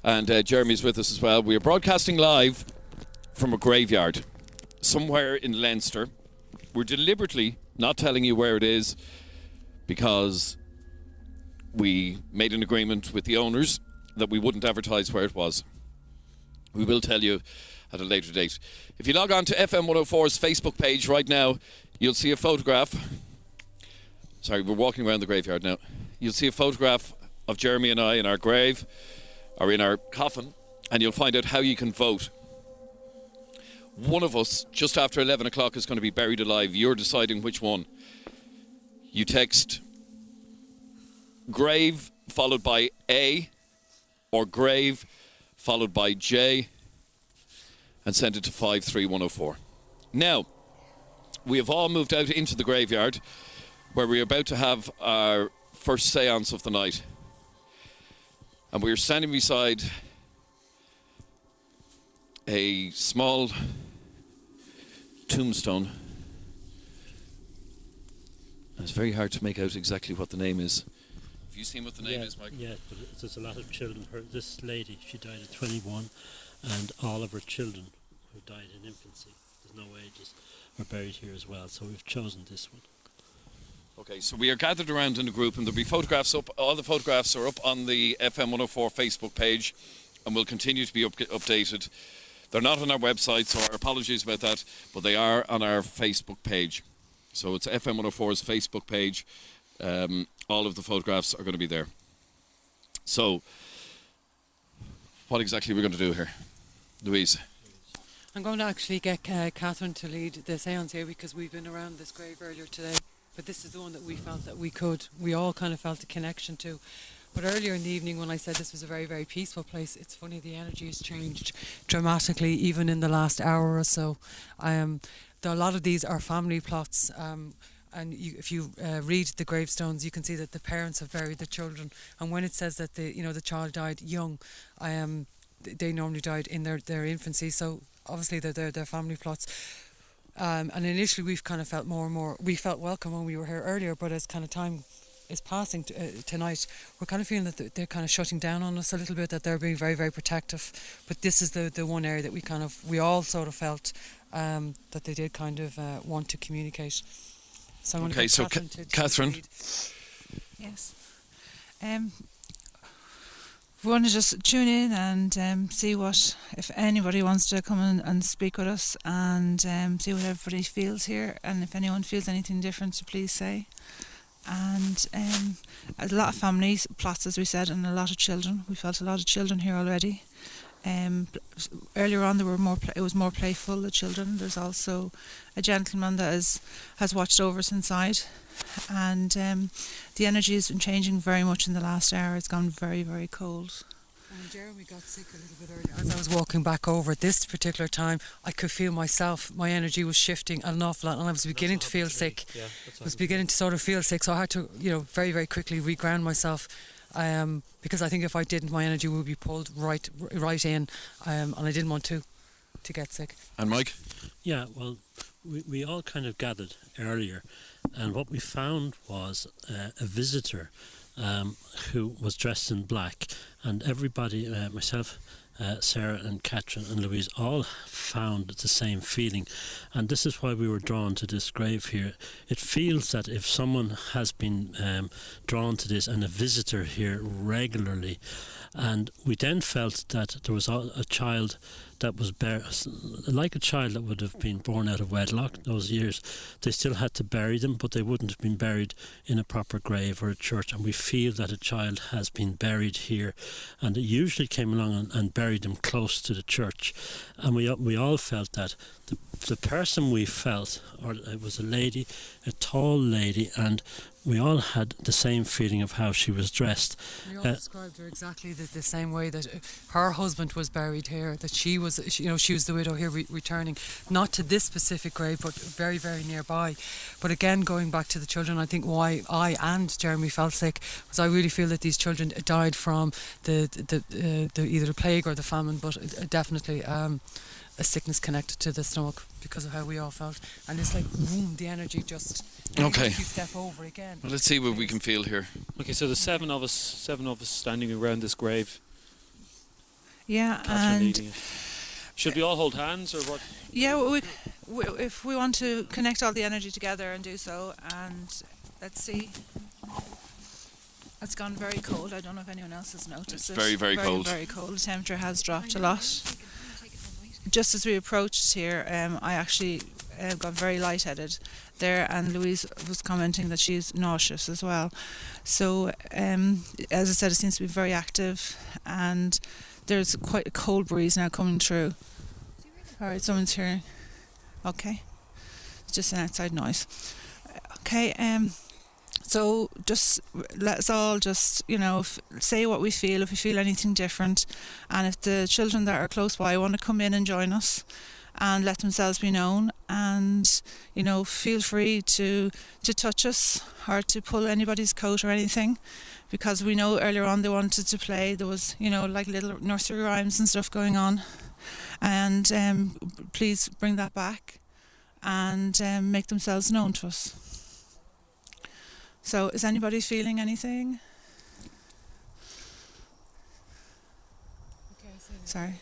And Jeremy's with us as well. We are broadcasting live from a graveyard somewhere in Leinster. We're deliberately not telling you where it is because we made an agreement with the owners that we wouldn't advertise where it was. We will tell you at a later date. If you log on to FM104's Facebook page right now, you'll see a photograph. Sorry, we're walking around the graveyard now. You'll see a photograph of Jeremy and I in our grave, or in our coffin, and you'll find out how you can vote. One of us, just after 11 o'clock, is going to be buried alive. You're deciding which one. You text grave followed by A, or grave followed by J, and send it to 53104. Now, we have all moved out into the graveyard where we're about to have our first seance of the night. And we're standing beside a small tombstone. And it's very hard to make out exactly what the name is. Have you seen what the name is, Mike? Yeah, but there's a lot of children. This lady, she died at 21, and all of her children who died in infancy, there's no ages, are buried here as well. So we've chosen this one. Okay, so we are gathered around in a group, and there'll be photographs up. All the photographs are up on the FM104 Facebook page, and will continue to be updated. They're not on our website, so our apologies about that, but they are on our Facebook page. So it's FM104's Facebook page. All of the photographs are going to be there. So, what exactly are we going to do here? Louise? I'm going to actually get Catherine to lead the seance here because we've been around this grave earlier today. But this is the one that we felt that we all kind of felt a connection to. But earlier in the evening when I said this was a very, very peaceful place, it's funny, the energy has changed dramatically even in the last hour or so. A lot of these are family plots, and if you read the gravestones, you can see that the parents have buried the children. And when it says that the child died young, they normally died in their infancy. So obviously they're family plots. And initially we've kind of felt more and more, we felt welcome when we were here earlier, but as kind of time is passing tonight, we're kind of feeling that they're kind of shutting down on us a little bit, that they're being very, very protective. But this is the one area that we all sort of felt that they did kind of want to communicate. So I'm okay, so Catherine. Yes. We want to just tune in and see if anybody wants to come and speak with us, and see what everybody feels here, and if anyone feels anything different, so please say. And a lot of families, plots as we said, and a lot of children. We felt a lot of children here already. Earlier on there were it was more playful, the children. There's also a gentleman that has watched over us inside, and the energy has been changing very much in the last hour. It's gone very, very cold. And Jeremy got sick a little bit earlier. As I was walking back over at this particular time, I could feel myself, my energy was shifting an awful lot, and I was beginning to feel sick. Yeah, I was beginning to sort of feel sick, so I had to, very, very quickly reground myself. Because I think if I didn't, my energy would be pulled right in, and I didn't want to get sick. And Mike? Yeah, well, we all kind of gathered earlier, and what we found was a visitor who was dressed in black, and everybody, myself, Sarah and Catherine and Louise, all found the same feeling, and this is why we were drawn to this grave here. It feels that if someone has been drawn to this and a visitor here regularly, and we then felt that there was a child that was like a child that would have been born out of wedlock those years. They still had to bury them, but they wouldn't have been buried in a proper grave or a church, and we feel that a child has been buried here, and it usually came along and buried them close to the church, and we all felt that the person we felt, or it was a lady, a tall lady, and we all had the same feeling of how she was dressed. We all described her exactly the same way that her husband was buried here, that she was the widow here returning, not to this specific grave, but very, very nearby. But again, going back to the children, I think why I and Jeremy felt sick was I really feel that these children died from the either the plague or the famine, but definitely a sickness connected to the stomach because of how we all felt. And it's like, boom, the energy just... Okay. You step over again. Well, let's see what we can feel here. Okay, so there's seven of us standing around this grave. Yeah, Catherine and leading it. Should we all hold hands or what? yeah, if we want to connect all the energy together and do so, and let's see. It's gone very cold. I don't know if anyone else has noticed. It's very, very cold. Very cold. The temperature has dropped a lot. Just as we approached here, I actually got very lightheaded there, and Louise was commenting that she's nauseous as well. So, as I said, it seems to be very active, and there's quite a cold breeze now coming through. All right, someone's hearing. Okay, it's just an outside noise. Okay, so just let's all just, say what we feel, if we feel anything different, and if the children that are close by want to come in and join us and let themselves be known, and feel free to touch us or to pull anybody's coat or anything, because we know earlier on they wanted to play. There was like little nursery rhymes and stuff going on, and please bring that back and make themselves known to us. So, is anybody feeling anything? Sorry.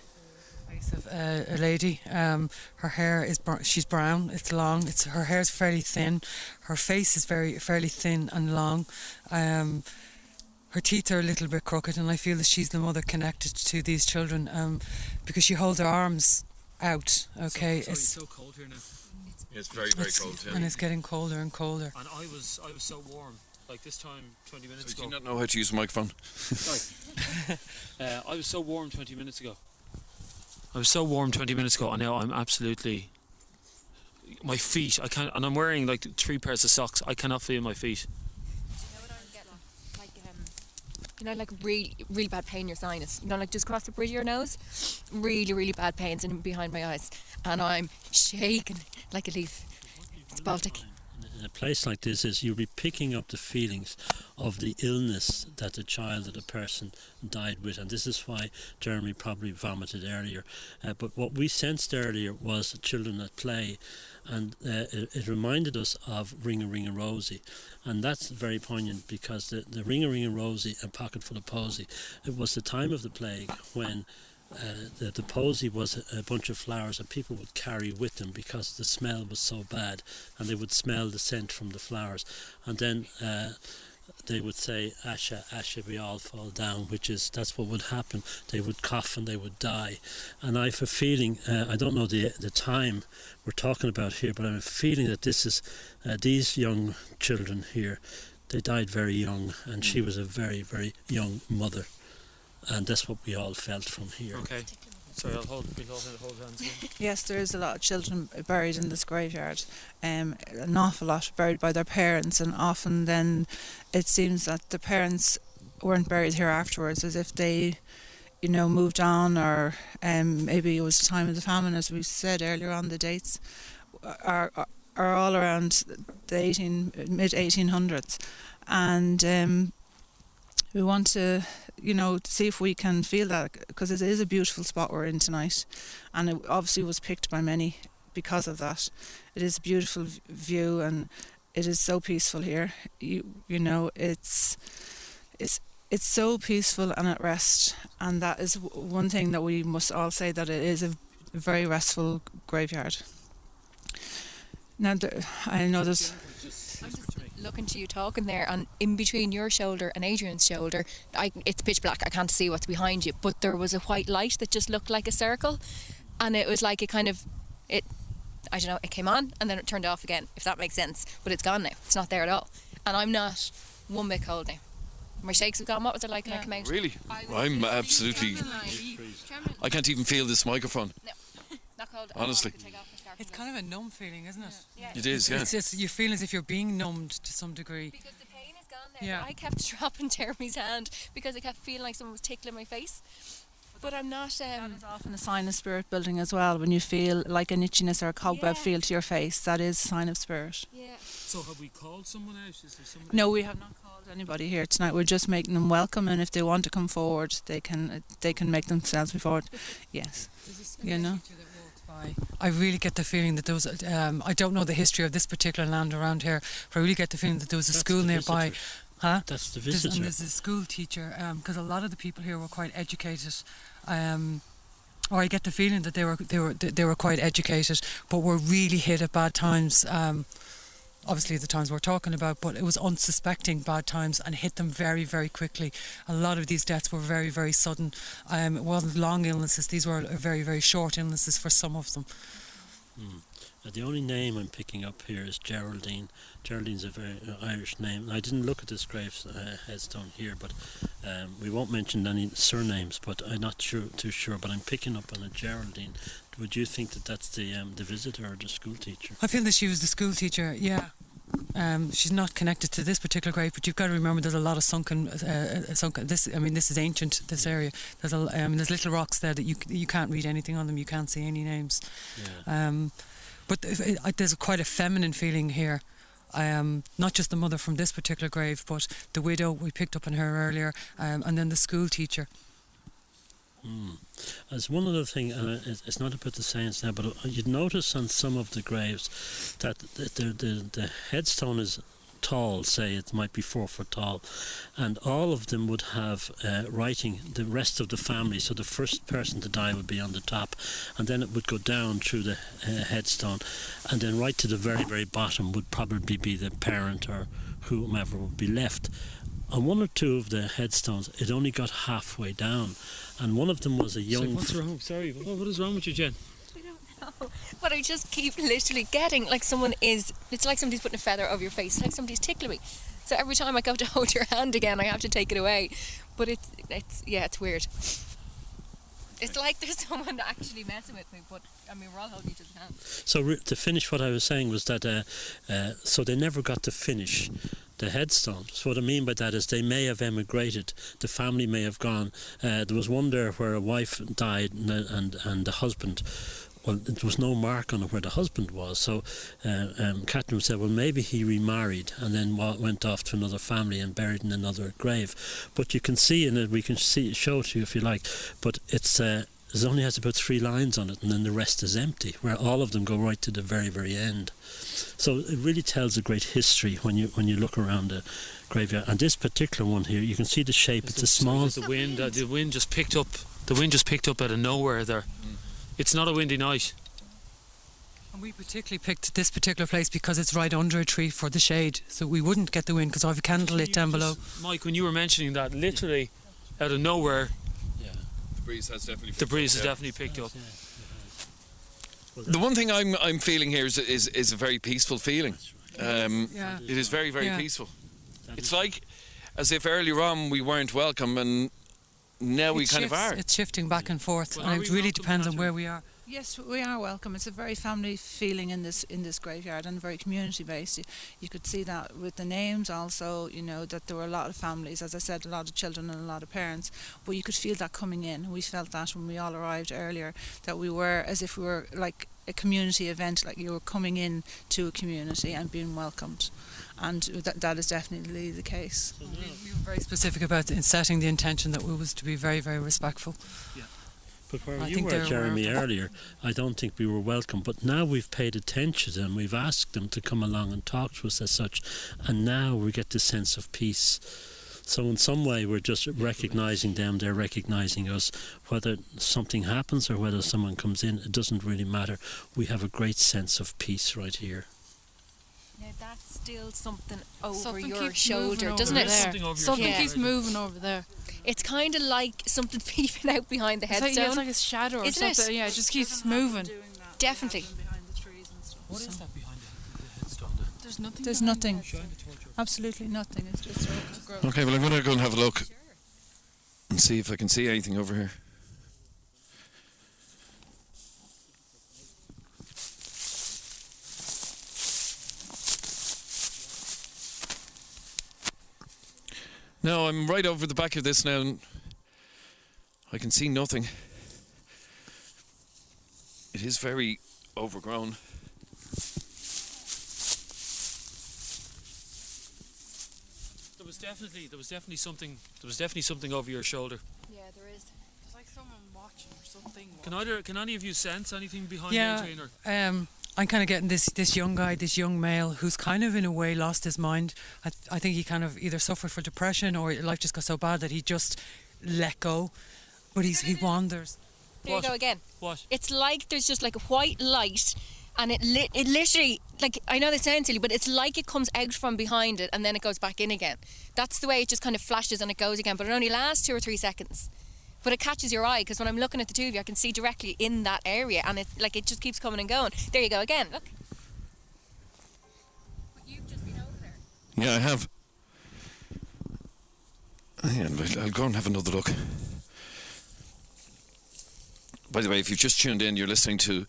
Of a lady, her hair is she's brown, it's long, her hair is fairly thin, her face is fairly thin and long, her teeth are a little bit crooked, and I feel that she's the mother connected to these children, because she holds her arms out. Okay, it's so cold here now. It's very, very cold, yeah. And it's getting colder and colder. And I was so warm. Like this time 20 minutes ago. Do you not know how to use a microphone? I was so warm 20 minutes ago. And now I'm absolutely... My feet, I can't... And I'm wearing like 3 pairs of socks. I cannot feel my feet. You know what I'm getting? Like really bad pain in your sinus. Like just across the bridge of your nose. Really, really bad pains in behind my eyes. And I'm shaking like a leaf. It's Baltic. In a place like this you'll be picking up the feelings of the illness that the child or the person died with, and this is why Jeremy probably vomited earlier. But what we sensed earlier was children at play, and it reminded us of Ring a Ring a Rosie, and that's very poignant because the Ring a Ring a Rosie and Pocket Full of Posy, it was the time of the plague when the posy was a bunch of flowers that people would carry with them because the smell was so bad, and they would smell the scent from the flowers, and then they would say, "Asha, Asha, we all fall down," that's what would happen. They would cough and they would die. And I have a feeling, I don't know the time we're talking about here, but I have a feeling that this is these young children here, they died very young, and she was a very, very young mother. And that's what we all felt from here. Okay. Sorry, we'll hold hands again. Yes, there is a lot of children buried in this graveyard. An awful lot buried by their parents, and often then it seems that the parents weren't buried here afterwards, as if they, moved on, or maybe it was the time of the famine, as we said earlier on. The dates are all around the mid 1800s, and we want to see if we can feel that, because it is a beautiful spot we're in tonight, and it obviously was picked by many because of that. It is a beautiful view, and it is so peaceful here. It's so peaceful and at rest, and that is one thing that we must all say, that it is a very restful graveyard. Now, I know there's... I'm just looking to you talking there, and in between your shoulder and Adrian's shoulder, it's pitch black, I can't see what's behind you, but there was a white light that just looked like a circle, and it was like it came on and then it turned off again, if that makes sense, but it's gone now, it's not there at all, and I'm not one bit cold now. My shakes have gone. What was it like when I came out? Really? I'm absolutely... I can't even feel this microphone. No, not cold. Honestly. It's kind of a numb feeling, isn't it? Yeah. It is, yeah. It's just, you feel as if you're being numbed to some degree. Because the pain now. Yeah. I kept dropping Jeremy's hand because I kept feeling like someone was tickling my face. But I'm not. That is often a sign of spirit building as well. When you feel like an itchiness or a cobweb Yeah. feel to your face, that is a sign of spirit. Yeah. So have we called someone out? Is there somebody? No, we have not called anybody here tonight. We're just making them welcome, and if they want to come forward, they can make themselves be forward. Yes, you know. I really get the feeling that there was, I don't know the history of this particular land around here, but I really get the feeling that there was a That's school the nearby. visitor. Huh? That's the There's, visitor. and there's a school teacher, because a lot of the people here were quite educated. Or I get the feeling that they were quite educated, but were really hit at bad times. Obviously the times we're talking about, but it was unsuspecting bad times and hit them very, very quickly. A lot of these deaths were very, very sudden. It wasn't long illnesses; these were very, very short illnesses for some of them. The only name I'm picking up here is Geraldine. Geraldine's a very Irish name. I didn't look at this grave headstone here, but we won't mention any surnames. But I'm not too sure. But I'm picking up on a Geraldine. Would you think that that's the visitor or the school teacher? I feel that she was the school teacher. Yeah. She's not connected to this particular grave, but you've got to remember there's a lot of sunken. This is ancient. This area. There's little rocks there that you can't read anything on them. You can't see any names. Yeah. But there's quite a feminine feeling here. Not just the mother from this particular grave, but the widow, we picked up on her earlier, and then the school teacher. As one other thing, and it's not about the science now, but you'd notice on some of the graves that the headstone is tall, say it might be 4 foot tall, and all of them would have writing the rest of the family. So the first person to die would be on the top, and then it would go down through the headstone, and then right to the very, very bottom would probably be the parent or whomever would be left. On one or two of the headstones, it only got halfway down, and one of them was a young. What's wrong? Sorry, what is wrong with you, Jen? I don't know. But I just keep literally getting like it's like somebody's putting a feather over your face, like somebody's tickling me. So every time I go to hold your hand again, I have to take it away. But it's weird. It's like there's someone actually messing with me, but I mean, we're all holding each other's hands. So to finish what I was saying was that so they never got to finish the headstone. So what I mean by that is they may have emigrated, the family may have gone. There was one there where a wife died and the husband, well, there was no mark on it where the husband was. So Catherine said, well, maybe he remarried and then went off to another family and buried in another grave. But you can see in it, we can show it to you if you like, but it's it only has about 3 lines on it, and then the rest is empty, where all of them go right to the very, very end. So it really tells a great history when you look around the graveyard. And this particular one here, you can see the shape. It's a small. The wind just picked up. The wind just picked up out of nowhere there. It's not a windy night. And we particularly picked this particular place because it's right under a tree for the shade, so we wouldn't get the wind because I have a candle lit down below. Mike, when you were mentioning that, literally out of nowhere, The breeze has definitely picked up. The one thing I'm feeling here is a very peaceful feeling. It is very, very peaceful. It's like as if earlier on we weren't welcome and now we kind of are. It's shifting back and forth, Well, and it really depends on where we are. Yes, we are welcome. It's a very family feeling in this graveyard and very community based. You could see that with the names also, you know, that there were a lot of families, as I said, a lot of children and a lot of parents, but you could feel that coming in. We felt that when we all arrived earlier, that we were as if we were like a community event, like you were coming in to a community and being welcomed, and that is definitely the case. We were very specific about in setting the intention that we was to be very, very respectful. But where I you think were, they're Jeremy, aware of earlier, I don't think we were welcome. But now we've paid attention to them, we've asked them to come along and talk to us as such, and now we get this sense of peace. So in some way we're just recognising them, they're recognising us. Whether something happens or whether someone comes in, it doesn't really matter. We have a great sense of peace right here. Now that's still something over Something your keeps shoulder, moving over doesn't it? there. Something shoulder. keeps moving over there. It's kind of like something peeping out behind the It's headstone. like a shadow or Isn't it? something. Yeah, it just keeps moving. Definitely. What is that behind the headstone there? There's nothing. There's behind nothing. the headstone. Absolutely nothing. It's just growth. Okay, well I'm going to go and have a look and see if I can see anything over here. No, I'm right over the back of this now and I can see nothing. It is very overgrown. There was definitely something over your shoulder. Yeah, there is. It's like someone watching or something. Can any of you sense anything behind Yeah, Adrian? Or? I'm kind of getting this young guy, this young male, who's kind of in a way lost his mind. I think he kind of either suffered for depression or life just got so bad that he just let go. But he wanders. There you go again. What? It's like there's just like a white light, and it literally, like, I know that sounds silly, but it's like it comes out from behind it and then it goes back in again. That's the way it just kind of flashes and it goes again, but it only lasts 2 or 3 seconds. But it catches your eye because when I'm looking at the two of you, I can see directly in that area, and it just keeps coming and going. There you go again. Look. But you've just been over there. Yeah, I have. Yeah, I'll go and have another look. By the way, if you've just tuned in, you're listening to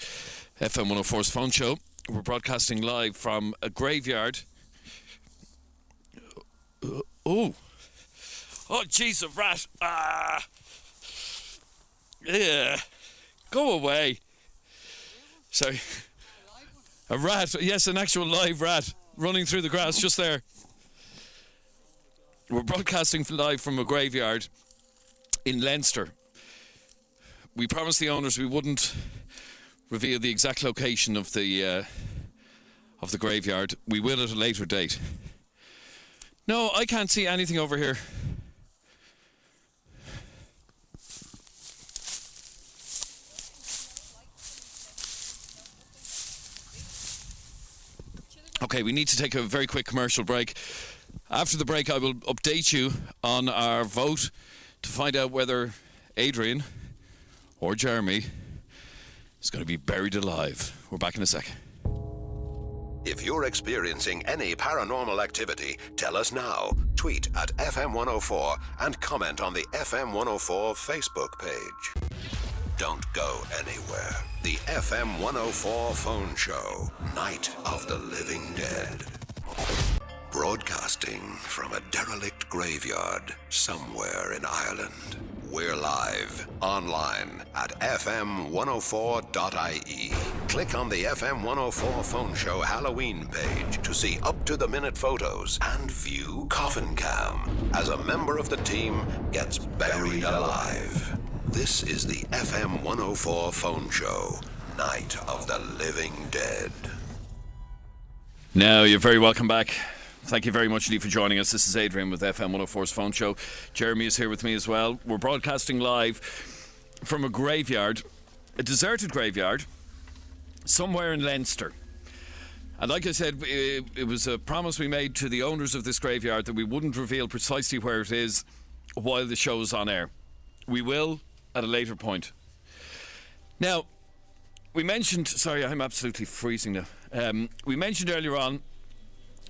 FM104's Phone Show. We're broadcasting live from a graveyard. Oh, jeez, a rat. Yeah. Go away. Sorry. A rat. Yes, an actual live rat running through the grass just there. We're broadcasting live from a graveyard in Leinster. We promised the owners we wouldn't reveal the exact location of the graveyard. We will at a later date. No, I can't see anything over here. Okay, we need to take a very quick commercial break. After the break, I will update you on our vote to find out whether Adrian or Jeremy is going to be buried alive. We're back in a sec. If you're experiencing any paranormal activity, tell us now. Tweet at FM104 and comment on the FM104 Facebook page. Don't go anywhere. The FM104 Phone Show, Night of the Living Dead. Broadcasting from a derelict graveyard somewhere in Ireland. We're live, online at fm104.ie. Click on the FM104 Phone Show Halloween page to see up-to-the-minute photos and view Coffin Cam as a member of the team gets buried alive. This is the FM104 Phone Show, Night of the Living Dead. Now, you're very welcome back. Thank you very much, Lee, for joining us. This is Adrian with FM104's Phone Show. Jeremy is here with me as well. We're broadcasting live from a graveyard, a deserted graveyard, somewhere in Leinster. And like I said, it was a promise we made to the owners of this graveyard that we wouldn't reveal precisely where it is while the show's on air. We will at a later point. Now, we mentioned... Sorry, I'm absolutely freezing now. We mentioned earlier on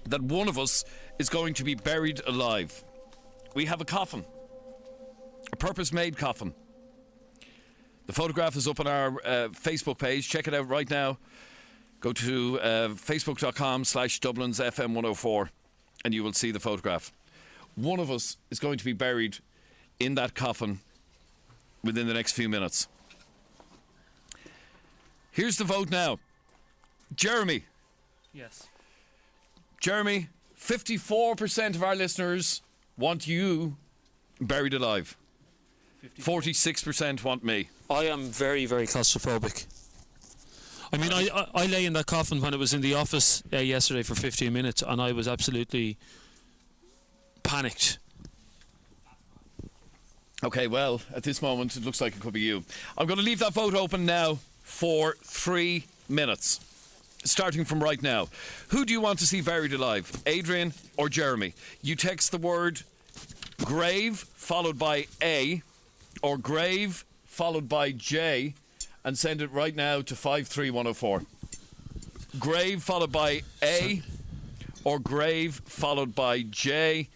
that one of us is going to be buried alive. We have a coffin, a purpose-made coffin. The photograph is up on our Facebook page. Check it out right now. Go to facebook.com/Dublin's FM104 and you will see the photograph. One of us is going to be buried in that coffin within the next few minutes. Here's the vote now. Jeremy. Yes. Jeremy, 54% of our listeners want you buried alive. 46% want me. I am very, very claustrophobic. I mean, I lay in that coffin when it was in the office yesterday for 15 minutes and I was absolutely panicked. Okay, well, at this moment, it looks like it could be you. I'm going to leave that vote open now for 3 minutes. Starting from right now. Who do you want to see buried alive? Adrian or Jeremy? You text the word grave followed by A or grave followed by J and send it right now to 53104. Grave followed by A or grave followed by J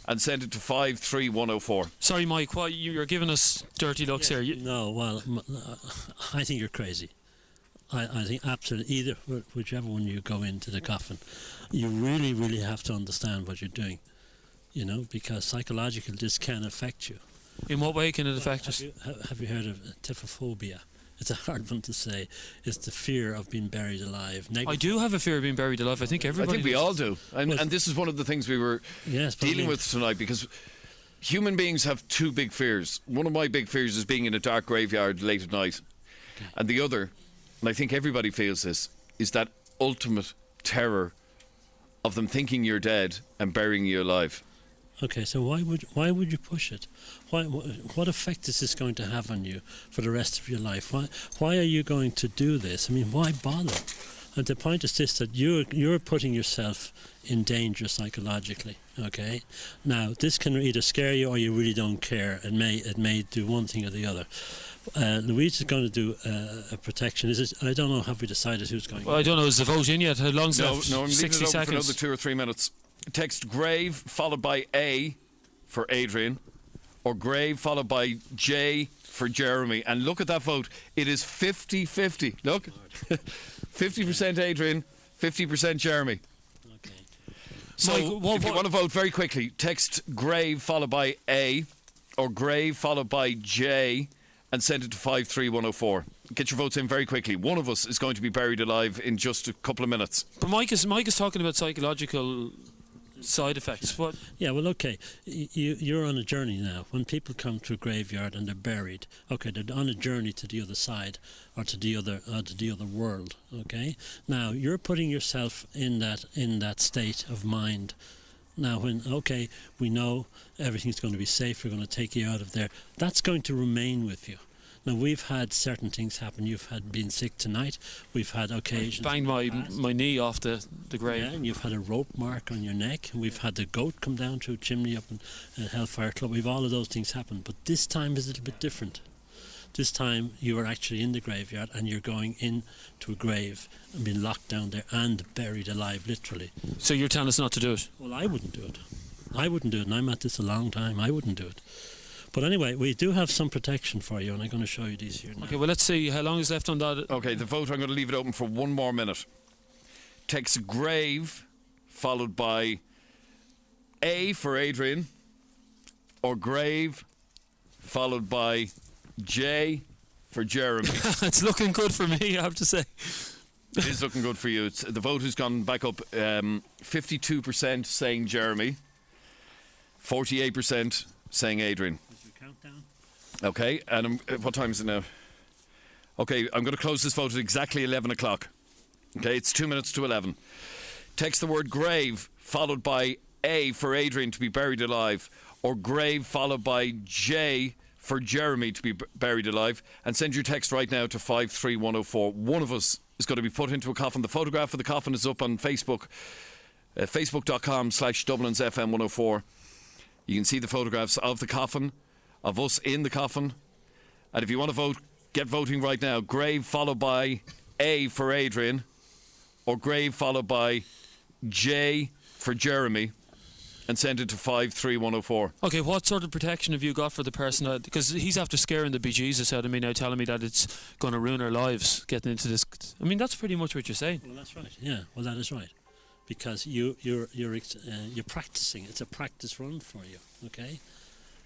and send it to 53104. Sorry, Mike, why you're giving us dirty looks here? No, well, I think you're crazy. I think absolutely whichever one you go into the coffin, you really, really have to understand what you're doing. you know, because psychological, this can affect you. In what way can it affect us? Have you heard of typhophobia? It's a hard one to say. It's the fear of being buried alive. I do have a fear of being buried alive. I think everybody. I think we does. all do, and this is one of the things we were dealing with tonight, because human beings have two big fears. One of my big fears is being in a dark graveyard late at night, and the other, and I think everybody feels this, is that ultimate terror of them thinking you're dead and burying you alive. Okay, so why would you push it? What effect is this going to have on you for the rest of your life? Why are you going to do this? I mean, why bother? And the point is this, that you're putting yourself in danger psychologically. Okay, now this can either scare you or you really don't care. It may do one thing or the other. Louise is going to do a protection. Is it? I don't know. Have we decided who's going? Well, I don't know. Is the vote in yet? How long's left? No, I'm leaving 60 it open seconds. for another 2 or 3 minutes. Text grave followed by A for Adrian, or grave followed by J for Jeremy. And look at that vote. It is 50-50. Look. 50% Adrian, 50% Jeremy. Okay. So if you want to vote very quickly, text grave followed by A or grave followed by J and send it to 53104. Get your votes in very quickly. One of us is going to be buried alive in just a couple of minutes. But Mike is talking about psychological side effects. What? Yeah, well, okay. You're on a journey now. When people come to a graveyard and they're buried, okay, they're on a journey to the other side or to the other world. Okay. Now you're putting yourself in that state of mind. Now, we know everything's going to be safe. We're going to take you out of there. That's going to remain with you. Now, we've had certain things happen. You've been sick tonight. We've had occasions. Banged my knee off the grave. Yeah, and you've had a rope mark on your neck. We've had the goat come down through a chimney up in Hellfire Club. We've all of those things happen. But this time is a little bit different. This time you are actually in the graveyard and you're going into a grave and being locked down there and buried alive, literally. So you're telling us not to do it? Well, I wouldn't do it. And I'm at this a long time. I wouldn't do it. But anyway, we do have some protection for you, and I'm going to show you these here now. Okay, well, let's see how long is left on that. Okay, the vote, I'm going to leave it open for 1 more minute. Text grave followed by A for Adrian, or grave followed by J for Jeremy. It's looking good for me, I have to say. It is looking good for you. The vote has gone back up 52% saying Jeremy, 48% saying Adrian. Countdown. Okay, and what time is it now? Okay, I'm going to close this vote at exactly 11 o'clock. Okay, it's 2 minutes to 11. Text the word grave followed by A for Adrian to be buried alive, or grave followed by J for Jeremy to be buried alive, and send your text right now to 53104. One of us is going to be put into a coffin. The photograph of the coffin is up on Facebook, facebook.com/Dublin's FM104. You can see the photographs of the coffin, of us in the coffin. And if you want to vote, get voting right now. Grave followed by A for Adrian, or grave followed by J for Jeremy, and send it to 53104. Okay, what sort of protection have you got for the person? Because he's after scaring the bejesus out of me now, telling me that it's going to ruin our lives getting into this. I mean, that's pretty much what you're saying. Well, that's right. Yeah, well, that is right. Because you're practicing. It's a practice run for you, okay?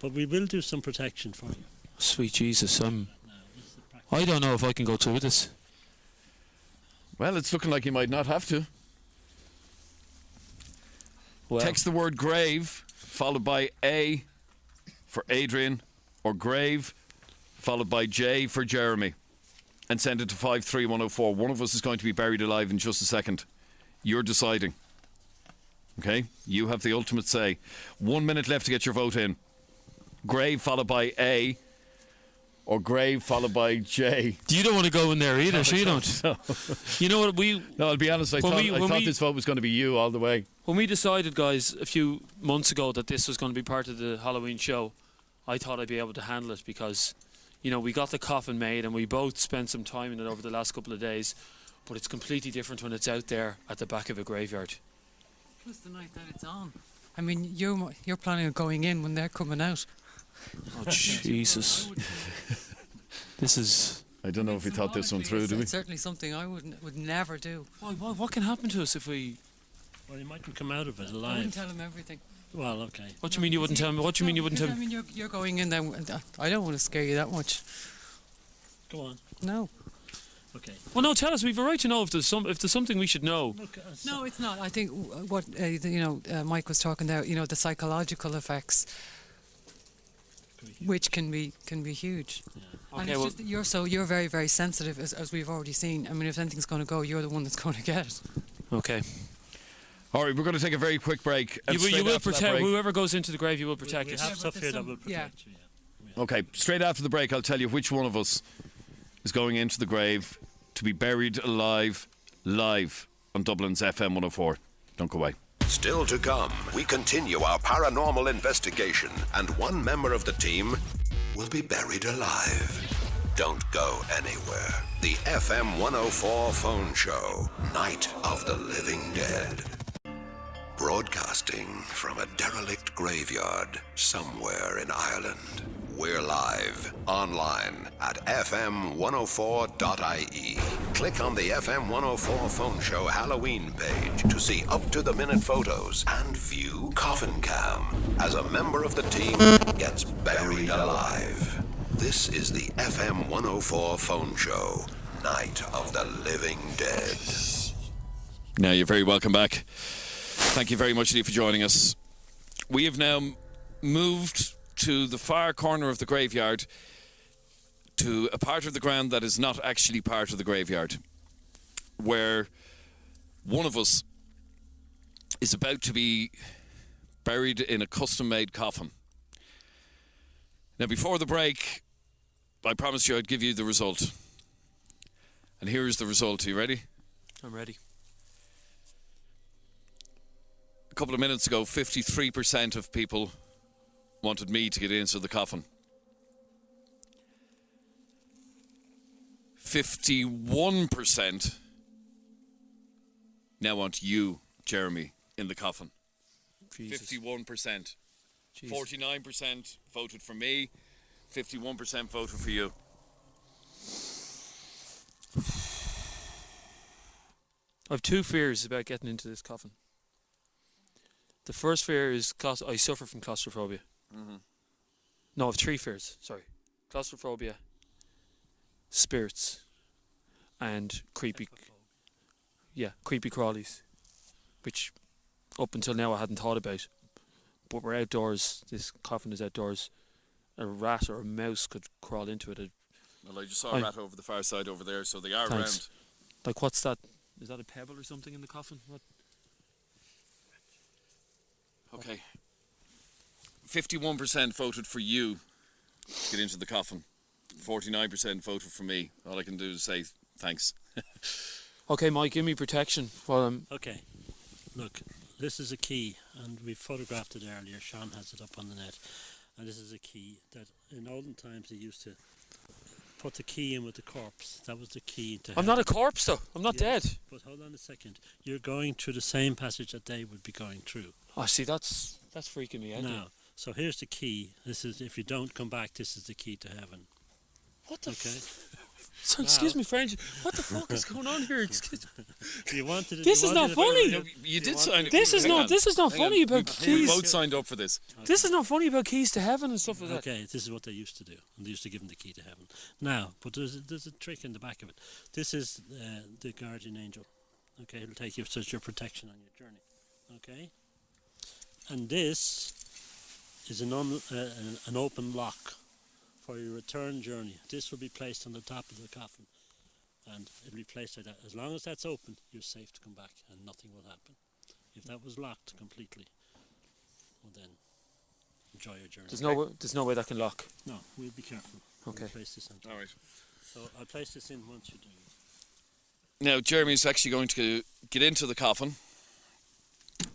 But we will do some protection for you. Sweet Jesus, I don't know if I can go through with this. Well, it's looking like you might not have to. Well, text the word grave followed by A for Adrian, or grave followed by J for Jeremy, and send it to 53104. One of us is going to be buried alive in just a second. You're deciding. Okay? You have the ultimate say. 1 minute left to get your vote in. Grave followed by A, or grave followed by J. You don't want to go in there either, so you don't. No. You know what, No, I'll be honest, I thought this vote was going to be you all the way. When we decided, guys, a few months ago that this was going to be part of the Halloween show, I thought I'd be able to handle it because, you know, we got the coffin made and we both spent some time in it over the last couple of days, but it's completely different when it's out there at the back of a graveyard. Plus the night that it's on. I mean, you're planning on going in when they're coming out. Oh, Jesus. This is... I don't know if we thought this one through, do we? It's certainly something I would never do. What can happen to us if we... Well, you mightn't come out of it I alive. wouldn't tell him everything. Well, okay. What do you mean you wouldn't tell me? What do you mean you wouldn't tell I me? mean, you're going in there. I don't want to scare you that much. Go on. No. Okay. Well, no, tell us. We've a right to know if there's something we should know. Look, No, it's not. I think what Mike was talking about, the psychological effects, which can be huge. Yeah. And Okay, it's well- just that you're very, very sensitive, as we've already seen. I mean, if anything's going to go, you're the one that's going to get it. Okay. All right, we're going to take a very quick break. And You straight will after that protect break- whoever goes into the grave. You will protect We us. have stuff there's here that some- will protect you. Yeah. Okay, straight after the break, I'll tell you which one of us is going into the grave to be buried alive, live on Dublin's FM104. Don't go away. Still to come, we continue our paranormal investigation, and one member of the team will be buried alive. Don't go anywhere. The FM104 Phone Show, Night of the Living Dead. Broadcasting from a derelict graveyard somewhere in Ireland. We're live, online at fm104.ie. Click on the FM104 Phone Show Halloween page to see up-to-the-minute photos and view Coffin Cam as a member of the team gets buried alive. This is the FM104 Phone Show, Night of the Living Dead. Now, you're very welcome back. Thank you very much indeed for joining us. We have now moved to the far corner of the graveyard, to a part of the ground that is not actually part of the graveyard, where one of us is about to be buried in a custom-made coffin. Now, before the break, I promised you I'd give you the result. And here is the result. Are you ready? I'm ready. A couple of minutes ago, 53% of people wanted me to get into the coffin. 51% now want you, Jeremy, in the coffin. Jesus. 51%. Jeez. 49% voted for me. 51% voted for you. I have two fears about getting into this coffin. The first fear is I suffer from claustrophobia. Mm-hmm. No, I have three fears. Sorry. Claustrophobia, spirits, and creepy crawlies, which up until now I hadn't thought about. But we're outdoors. This coffin is outdoors. A rat or a mouse could crawl into it. Well, I just saw a rat over the far side over there, so they are Thanks. Like, what's that? Is that a pebble or something in the coffin? What? around. Okay. 51% voted for you to get into the coffin. 49% voted for me. All I can do is say thanks. Okay, Mike, give me protection while I'm... Okay. Look, this is a key, and we photographed it earlier. Sean has it up on the net. And this is a key that in olden times they used to put the key in with the corpse. That was the key to... I'm not a corpse, though. I'm not dead. But hold on a second. You're going through the same passage that they would be going through. Oh, see, that's freaking me out. Now, so here's the key. This is, if you don't come back, this is the key to heaven. What the Okay. So, excuse me, French. What the fuck is going on here? Excuse me. You wanted it, This you is wanted not it funny. earlier. You did sign. This is hang not. on, This is not hang funny on. about We keys. both signed up for this. This is not funny about keys to heaven and stuff like that. Okay, this is what they used to do. And they used to give them the key to heaven. Now, but there's a trick in the back of it. This is the guardian angel. Okay, it'll take you such your protection on your journey. Okay, and this is an open lock for your return journey. This will be placed on the top of the coffin, and it'll be placed like that. As long as that's open, you're safe to come back, and nothing will happen. If that was locked completely, well then, enjoy your journey. There's no way that can lock. No, we'll be careful. Okay. We'll place this on top. All right. So I'll place this in once you're doing it. Now, Jeremy's actually going to get into the coffin.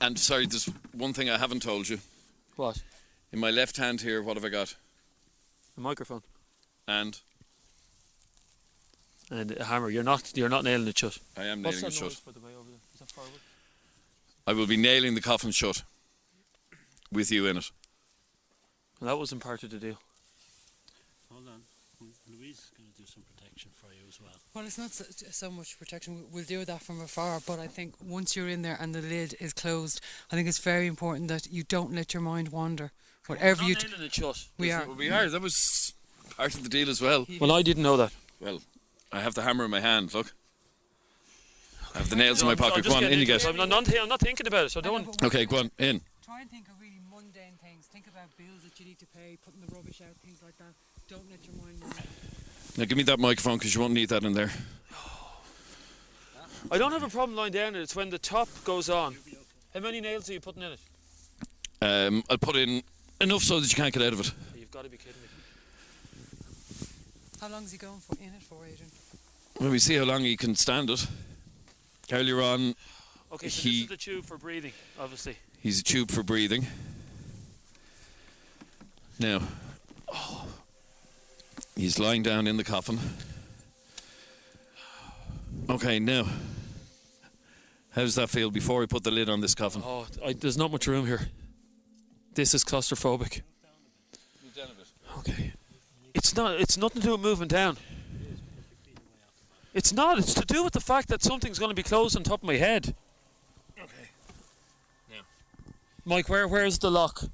And sorry, there's one thing I haven't told you. What? In my left hand here, what have I got? A microphone And and a hammer. You're not nailing it shut. I am What's nailing it that shut. noise, by the way, over there? Is that firewood? I will be nailing the coffin shut with you in it. Well, that wasn't part of the deal. Hold on. Louise is going to do some protection for you as well. Well, it's not so much protection. We'll do that from afar, but I think once you're in there and the lid is closed, I think it's very important that you don't let your mind wander. Whatever you nailing it shut. we are. We are. That was part of the deal as well. Well, I didn't know that. Well, I have the hammer in my hand. Look, I have the nails in my I'm pocket. just Go on, getting in you into get. it. I'm not thinking about it, so don't. Okay, go on, in. Try and think of really mundane things. Think about bills that you need to pay, putting the rubbish out, things like that. Don't let your mind wander. Now give me that microphone because you won't need that in there. I don't have a problem lying down. It's when the top goes on. How many nails are you putting in it? I'll put in enough so that you can't get out of it. You've got to be kidding me. How long is he going for in it for, Adrian? Well, we see how long he can stand it. Earlier on, Okay, so this is the tube for breathing, obviously. he's a tube for breathing. Now, he's lying down in the coffin. Okay, now, how does that feel before we put the lid on this coffin? Oh, there's not much room here. This is claustrophobic. Move down a bit. Okay. It's nothing to do with moving down. It's not. It's to do with the fact that something's going to be closed on top of my head. Okay. Now. Mike, where's the lock? The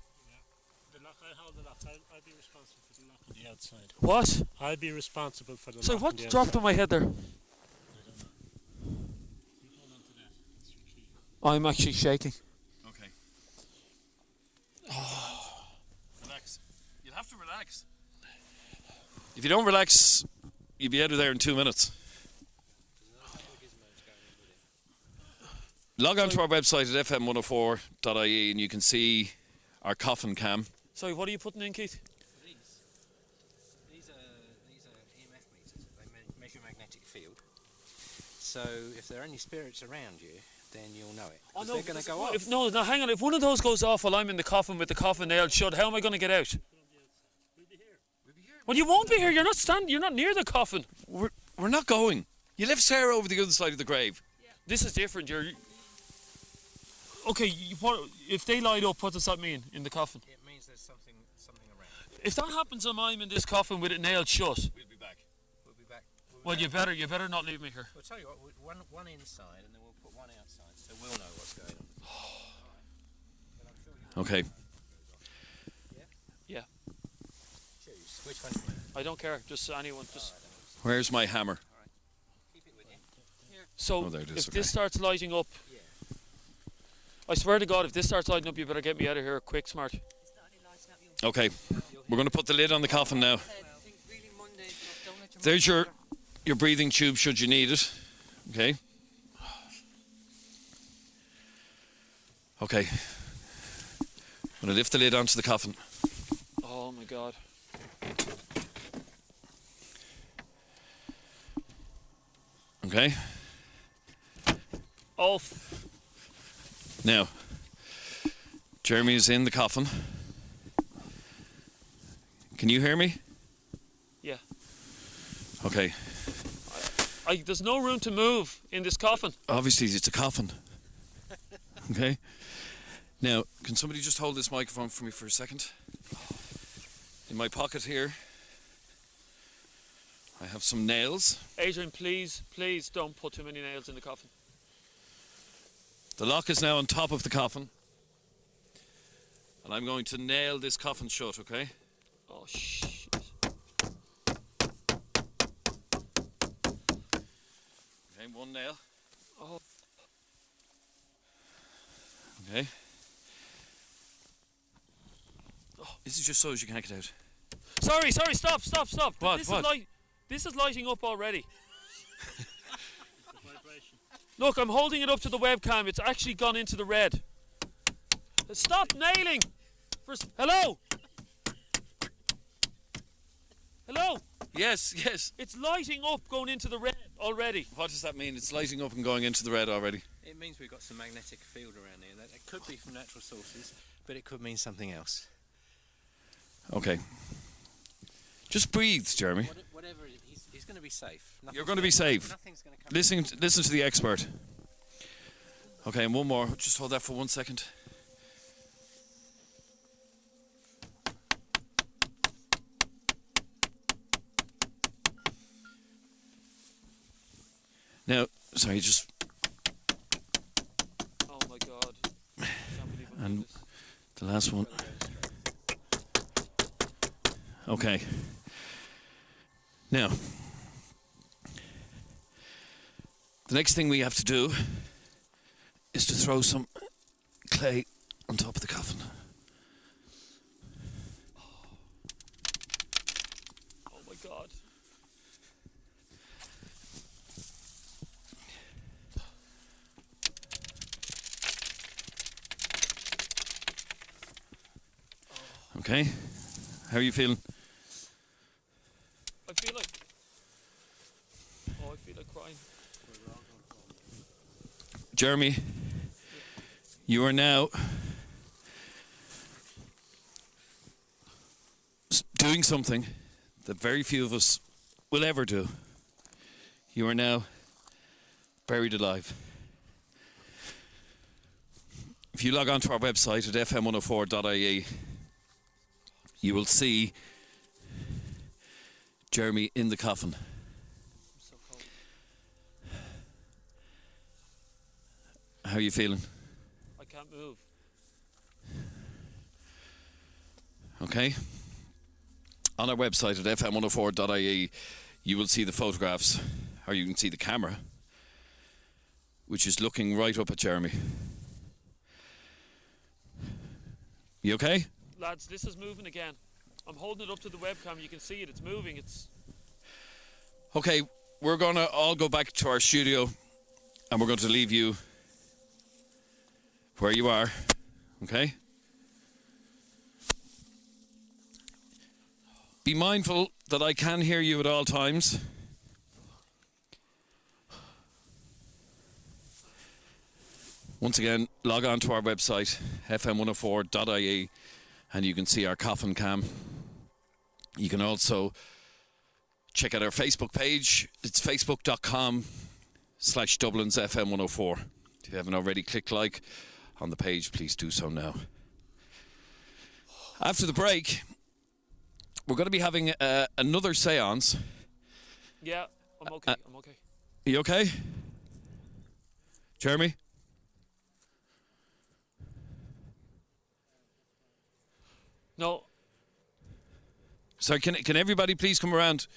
lock, I hold the lock. I'll be responsible for the lock on the outside. What? I'll be responsible for the So lock what's on the dropped outside. on my head there? You hold on to that. That's your key. I'm actually shaking. Okay. Relax. You'll have to relax. If you don't relax, you'll be out of there in 2 minutes. Log on to our website at FM104.ie and you can see our coffin cam. Sorry, what are you putting in, Keith? These are EMF meters. They measure magnetic field. So if there are any spirits around you, then you'll know it. Oh, 'Cause no, they're going to go off. No, hang on. If one of those goes off while I'm in the coffin with the coffin nailed shut, how am I going to get out? Well, you won't be here. You're not standing. You're not near the coffin. We're not going. You left Sarah over the other side of the grave. This is different. Okay. If they light up? What does that mean in the coffin? It means there's something around. If that happens and I'm in this coffin with it nailed shut, We'll be back. We'll be back. well, you better not leave me here. We'll tell you what. One inside, and then we'll put one outside, so we'll know what's going on. Okay. Yeah. Choose which one. I don't care. Just anyone. Just. Where's my hammer? Keep it with you. So Oh, there it is, if okay. this starts lighting up, I swear to God, if this starts lighting up, you better get me out of here quick, smart. Okay. We're going to put the lid on the coffin now. There's your breathing tube should you need it. Okay. Okay. I'm going to lift the lid onto the coffin. Oh my God. Okay. Oh. Now, Jeremy is in the coffin. Can you hear me? Yeah. Okay. There's no room to move in this coffin. Obviously, it's a coffin. Okay. Now, can somebody just hold this microphone for me for a second? In my pocket here, I have some nails. Adrian, please don't put too many nails in the coffin. The lock is now on top of the coffin. And I'm going to nail this coffin shut, okay? Oh, shit. Okay, one nail. Oh. Okay. Oh, this is just so as you can't get out. Sorry, stop. What, This what? This is lighting up already. Look, I'm holding it up to the webcam. It's actually gone into the red. Stop nailing! Hello? Hello? Yes. It's lighting up going into the red already. What does that mean? It's lighting up and going into the red already. It means we've got some magnetic field around here. That it could be from natural sources, but it could mean something else. Okay. Just breathe, Jeremy. Whatever it is, he's going to be safe. You're going to be safe. Nothing's going to come. Listen to the expert. Okay, and one more. Just hold that for 1 second. Now, sorry, just... Oh my God. Can't believe I'm doing And this. the last one. Okay. Now, the next thing we have to do is to throw some clay on top of the coffin. Oh my God. Okay? How are you feeling? I feel like... Oh, I feel like crying. Jeremy, you are now doing something that very few of us will ever do. You are now buried alive. If you log on to our website at FM104.ie, you will see Jeremy in the coffin. So cold. How are you feeling? I can't move. Okay. On our website at FM104.ie, you will see the photographs, or you can see the camera, which is looking right up at Jeremy. You okay? Lads, this is moving again. I'm holding it up to the webcam. You can see it. It's moving. It's... Okay, we're going to all go back to our studio, and we're going to leave you where you are, okay? Be mindful that I can hear you at all times. Once again, log on to our website, fm104.ie, and you can see our coffin cam. You can also check out our Facebook page. It's facebook.com/Dublin's FM104. If you haven't already clicked like on the page, please do so now. After the break, we're going to be having another seance. Yeah, I'm okay. I'm okay. Are you okay? Jeremy? No. Sorry, can everybody please come around?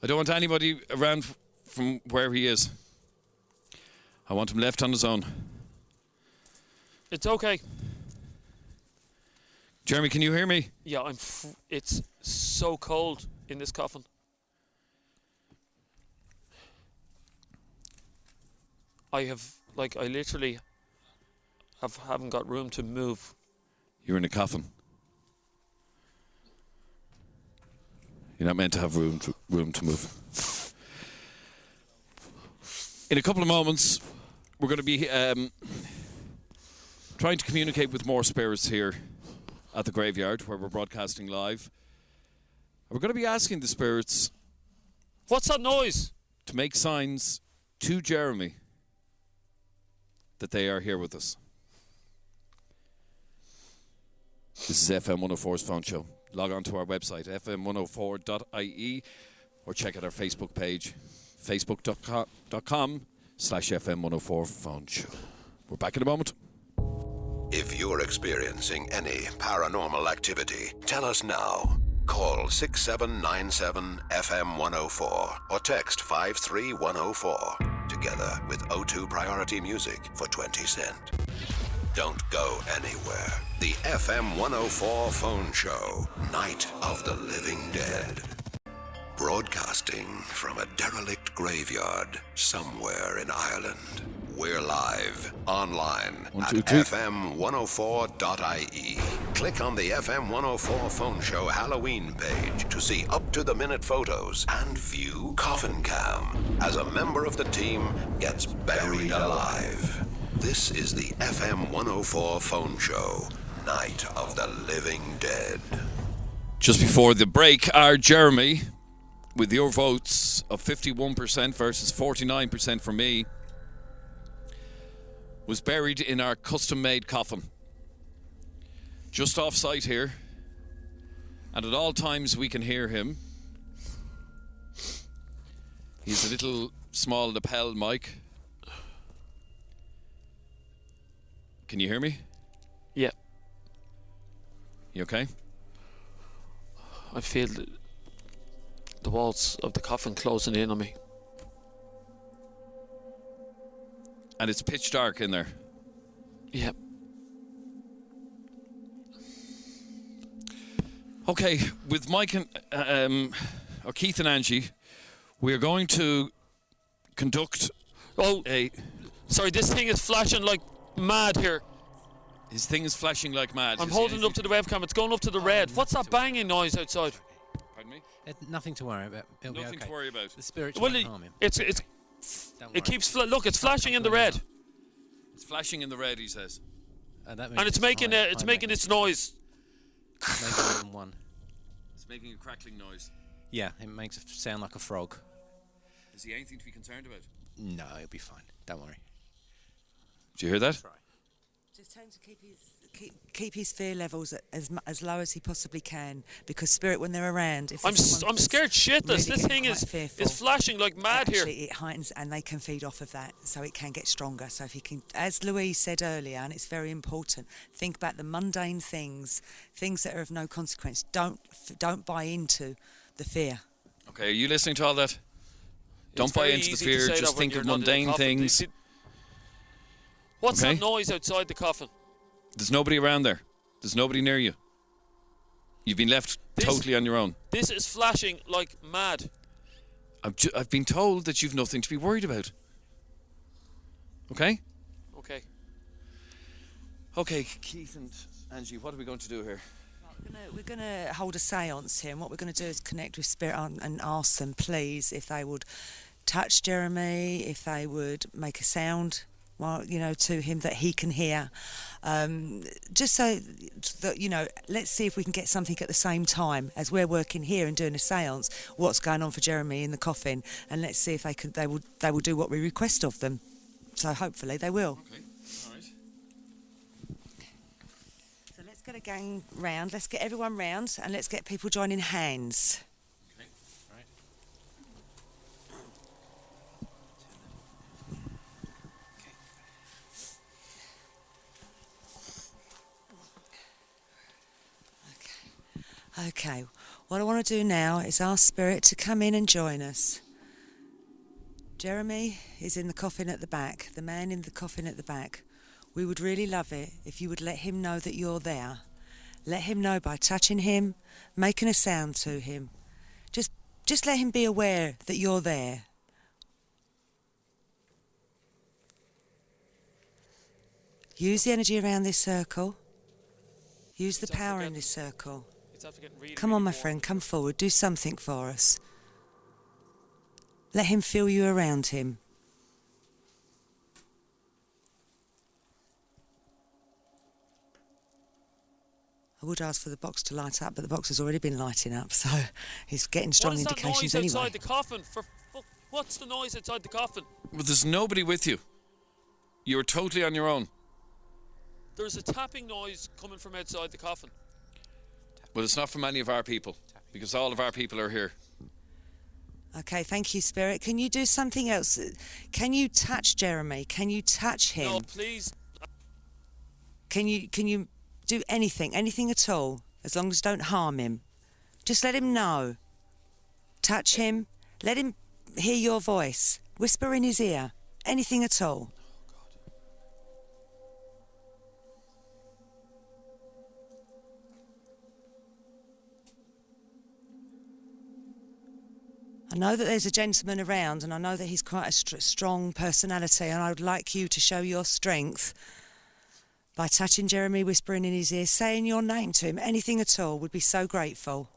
I don't want anybody around from where he is. I want him left on his own. It's okay. Jeremy, can you hear me? Yeah, it's so cold in this coffin. I literally haven't got room to move. You're in a coffin. You're not meant to have room to move. In a couple of moments, we're going to be trying to communicate with more spirits here at the graveyard where we're broadcasting live. We're going to be asking the spirits... What's that noise? ...to make signs to Jeremy that they are here with us. This is FM104's phone show. Log on to our website, fm104.ie, or check out our Facebook page, facebook.com/FM104 phone show. We're back in a moment. If you're experiencing any paranormal activity, tell us now. Call 6797 FM104 or text 53104 together with O2 Priority Music for 20 cents. Don't go anywhere. The FM104 Phone Show, Night of the Living Dead. Broadcasting from a derelict graveyard somewhere in Ireland. We're live, online at FM104.ie. Click on the FM104 Phone Show Halloween page to see up-to-the-minute photos and view Coffin Cam as a member of the team gets buried alive. This is the FM104 Phone Show, Night of the Living Dead. Just before the break, our Jeremy, with your votes of 51% versus 49% for me, was buried in our custom-made coffin. Just off-site here. And at all times we can hear him. He's a little small lapel mic. Can you hear me? Yeah. You okay? I feel the walls of the coffin closing in on me. And it's pitch dark in there. Yeah. Okay, with Mike and or Keith and Angie, we are going to conduct a. Sorry, this thing is flashing like mad here. His thing is flashing like mad. I'm holding it up to the webcam. It's going up to the red. What's that banging noise outside? Pardon me? Nothing to worry about. It'll be Nothing okay. to worry about. The spirits Well, won't harm him. it Don't keeps worry. look. It's flashing in the red, It's flashing in the red, he says. That means and it's making high it's making its magnetic. noise. Maybe more than one. It's making a crackling noise. Yeah, it makes it sound like a frog. Is he anything to be concerned about? No, it'll be fine. Don't worry. Did you hear that? Just tell him to keep his fear levels as low as he possibly can, because spirit, when they're around, if I'm scared shitless. really This thing is flashing like mad here. It heightens, and they can feed off of that, so it can get stronger. So if you can, as Louise said earlier, and it's very important, think about the mundane things that are of no consequence. Don't buy into the fear. Okay, are you listening to all that? Don't buy very into the easy to fear, say that just when think you're of not in the mundane coffin. things. What's Okay. that noise outside the coffin? There's nobody around there. There's nobody near you. You've been left totally on your own. This is flashing like mad. I've been told that you've nothing to be worried about. Okay? Okay. Okay, Keith and Angie, what are we going to do here? We're going to hold a séance here, and what we're going to do is connect with spirit and ask them, please, if they would touch Jeremy, if they would make a sound, well, to him that he can hear, just so that, let's see if we can get something at the same time as we're working here and doing a séance. What's going on for Jeremy in the coffin, and let's see if they will do what we request of them. So hopefully they will. Okay, all right. So let's get a gang round. Let's get everyone round, and let's get people joining hands. Okay, right. Okay, what I want to do now is ask Spirit to come in and join us. Jeremy is in the coffin at the back, the man in the coffin at the back. We would really love it if you would let him know that you're there. Let him know by touching him, making a sound to him. Just let him be aware that you're there. Use the energy around this circle. Use the power in this circle. It's after getting really, Come on, really my warm. friend, come forward. Do something for us. Let him feel you around him. I would ask for the box to light up, but the box has already been lighting up, so he's getting strong What is indications that noise anyway. outside the coffin? What's the noise outside the coffin? Well, there's nobody with you. You're totally on your own. There's a tapping noise coming from outside the coffin. Well, it's not from any of our people, because all of our people are here. Okay, thank you, Spirit. Can you do something else? Can you touch Jeremy? Can you touch him? No, please. Can you do anything at all, as long as you don't harm him? Just let him know. Touch him. Let him hear your voice. Whisper in his ear. Anything at all. I know that there's a gentleman around, and I know that he's quite a strong personality, and I would like you to show your strength by touching Jeremy, whispering in his ear, saying your name to him. Anything at all, would be so grateful.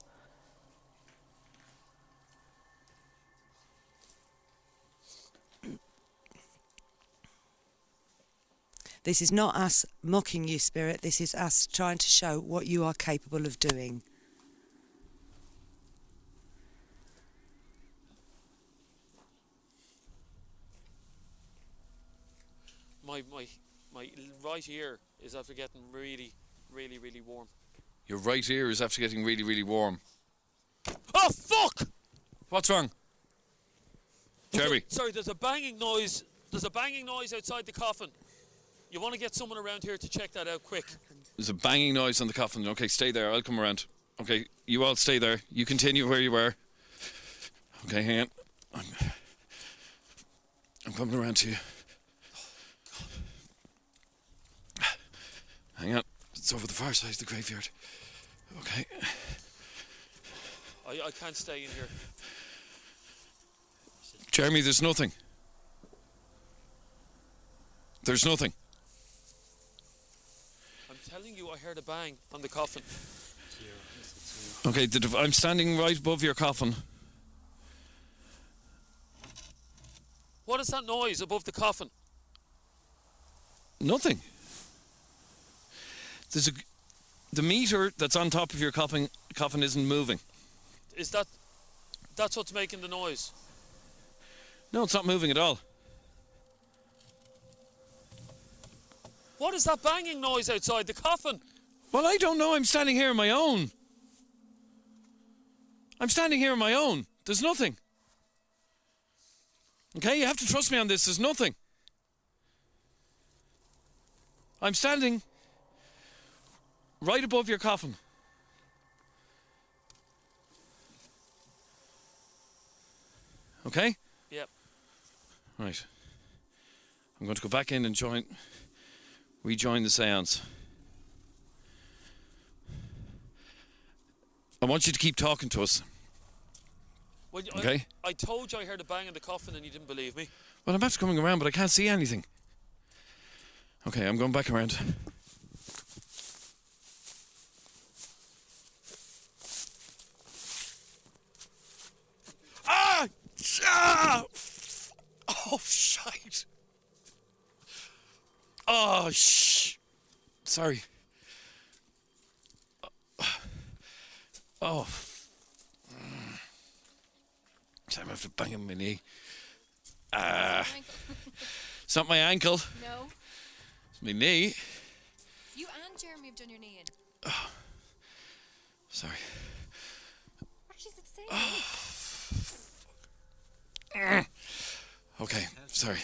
This is not us mocking you, Spirit. This is us trying to show what you are capable of doing. My right ear is after getting really, really, really warm. Your right ear is after getting really, really warm. Oh, fuck! What's wrong? Jeremy. Sorry, there's a banging noise. There's a banging noise outside the coffin. You want to get someone around here to check that out quick. There's a banging noise on the coffin. Okay, stay there. I'll come around. Okay, you all stay there. You continue where you were. Okay, hang on. I'm coming around to you. Hang on. It's over the far side of the graveyard. Okay. I can't stay in here. Jeremy, there's nothing. There's nothing. I'm telling you, I heard a bang on the coffin. Okay, I'm standing right above your coffin. What is that noise above the coffin? Nothing. The meter that's on top of your coffin isn't moving. Is that's what's making the noise? No, it's not moving at all. What is that banging noise outside the coffin? Well, I don't know. I'm standing here on my own. I'm standing here on my own. There's nothing. Okay, you have to trust me on this. There's nothing. I'm standing right above your coffin. Okay? Yep. Right. I'm going to go back in and rejoin the seance. I want you to keep talking to us. Well, Okay. I told you I heard a bang in the coffin and you didn't believe me. Well, I'm after coming around, but I can't see anything. Okay, I'm going back around. Ah! Ah! Oh, shite. Oh, sorry. Oh. I'm after banging my knee. It's not my ankle. No. It's my knee. You and Jeremy have done your knee in. Oh. Sorry. Actually, it's the same. Okay, sorry.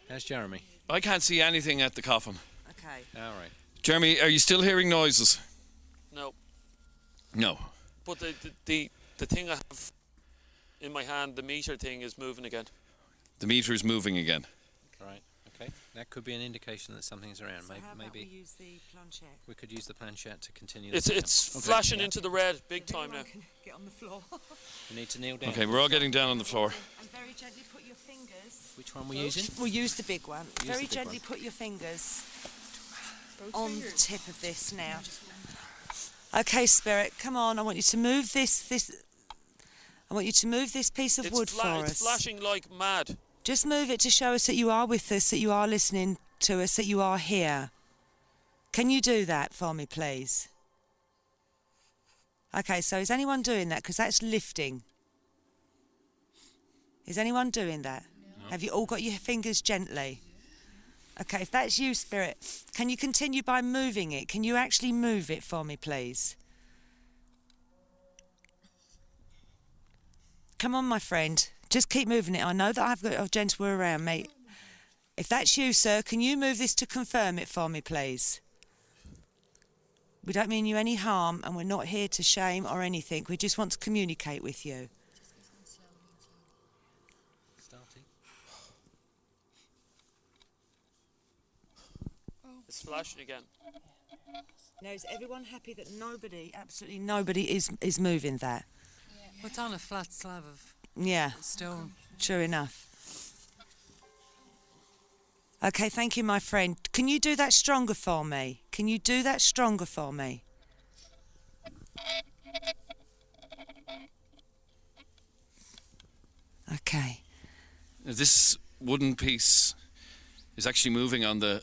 How's Jeremy? I can't see anything at the coffin. Okay. All right. Jeremy, are you still hearing noises? No. No. But the thing I have in my hand, the meter thing, is moving again. The meter is moving again. Right. Okay. That could be an indication that something's around. So how about Maybe we use the planchette? we could use the planchette to continue. It's flashing into the red big time now. Get on the floor. We need to kneel down. Okay, we're all getting down on the floor. And very gently put your fingers. Which one we're using? We'll use the big one. Use Very the big gently one. put your fingers on the tip of this now. Okay, Spirit, come on. I want you to move this. I want you to move this piece of wood for us. It's flashing like mad. Just move it to show us that you are with us, that you are listening to us, that you are here. Can you do that for me, please? Okay, so is anyone doing that? Because that's lifting. Is anyone doing that? No. Have you all got your fingers gently? Okay, if that's you, Spirit, can you continue by moving it? Can you actually move it for me, please? Come on, my friend. Just keep moving it. I know that I've got a gentleman around me. If that's you, sir, can you move this to confirm it for me, please? We don't mean you any harm, and we're not here to shame or anything. We just want to communicate with you. Starting. It's flashing again. Now, is everyone happy that nobody, absolutely nobody, is moving that? It's on a flat slab of stone. True enough. Okay, thank you, my friend. Can you do that stronger for me? Can you do that stronger for me? Okay. This wooden piece is actually moving on the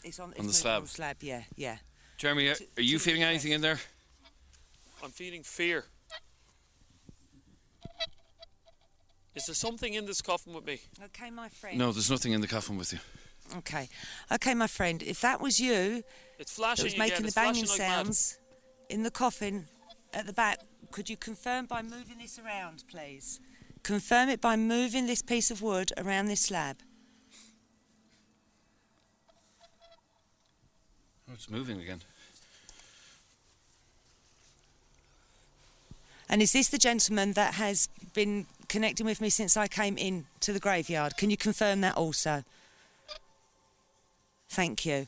It's the moving slab. On the slab, yeah. Jeremy, are you feeling anything in there? I'm feeling fear. Is there something in this coffin with me? Okay, my friend. No, there's nothing in the coffin with you. Okay, my friend. If that was you, It's flashing that was again. making the It's banging flashing like mad. sounds in the coffin at the back, could you confirm by moving this around, please? confirm it by moving this piece of wood around this slab. Oh, it's moving again. And is this the gentleman that has been connecting with me since I came in to the graveyard? Can you confirm that also? Thank you.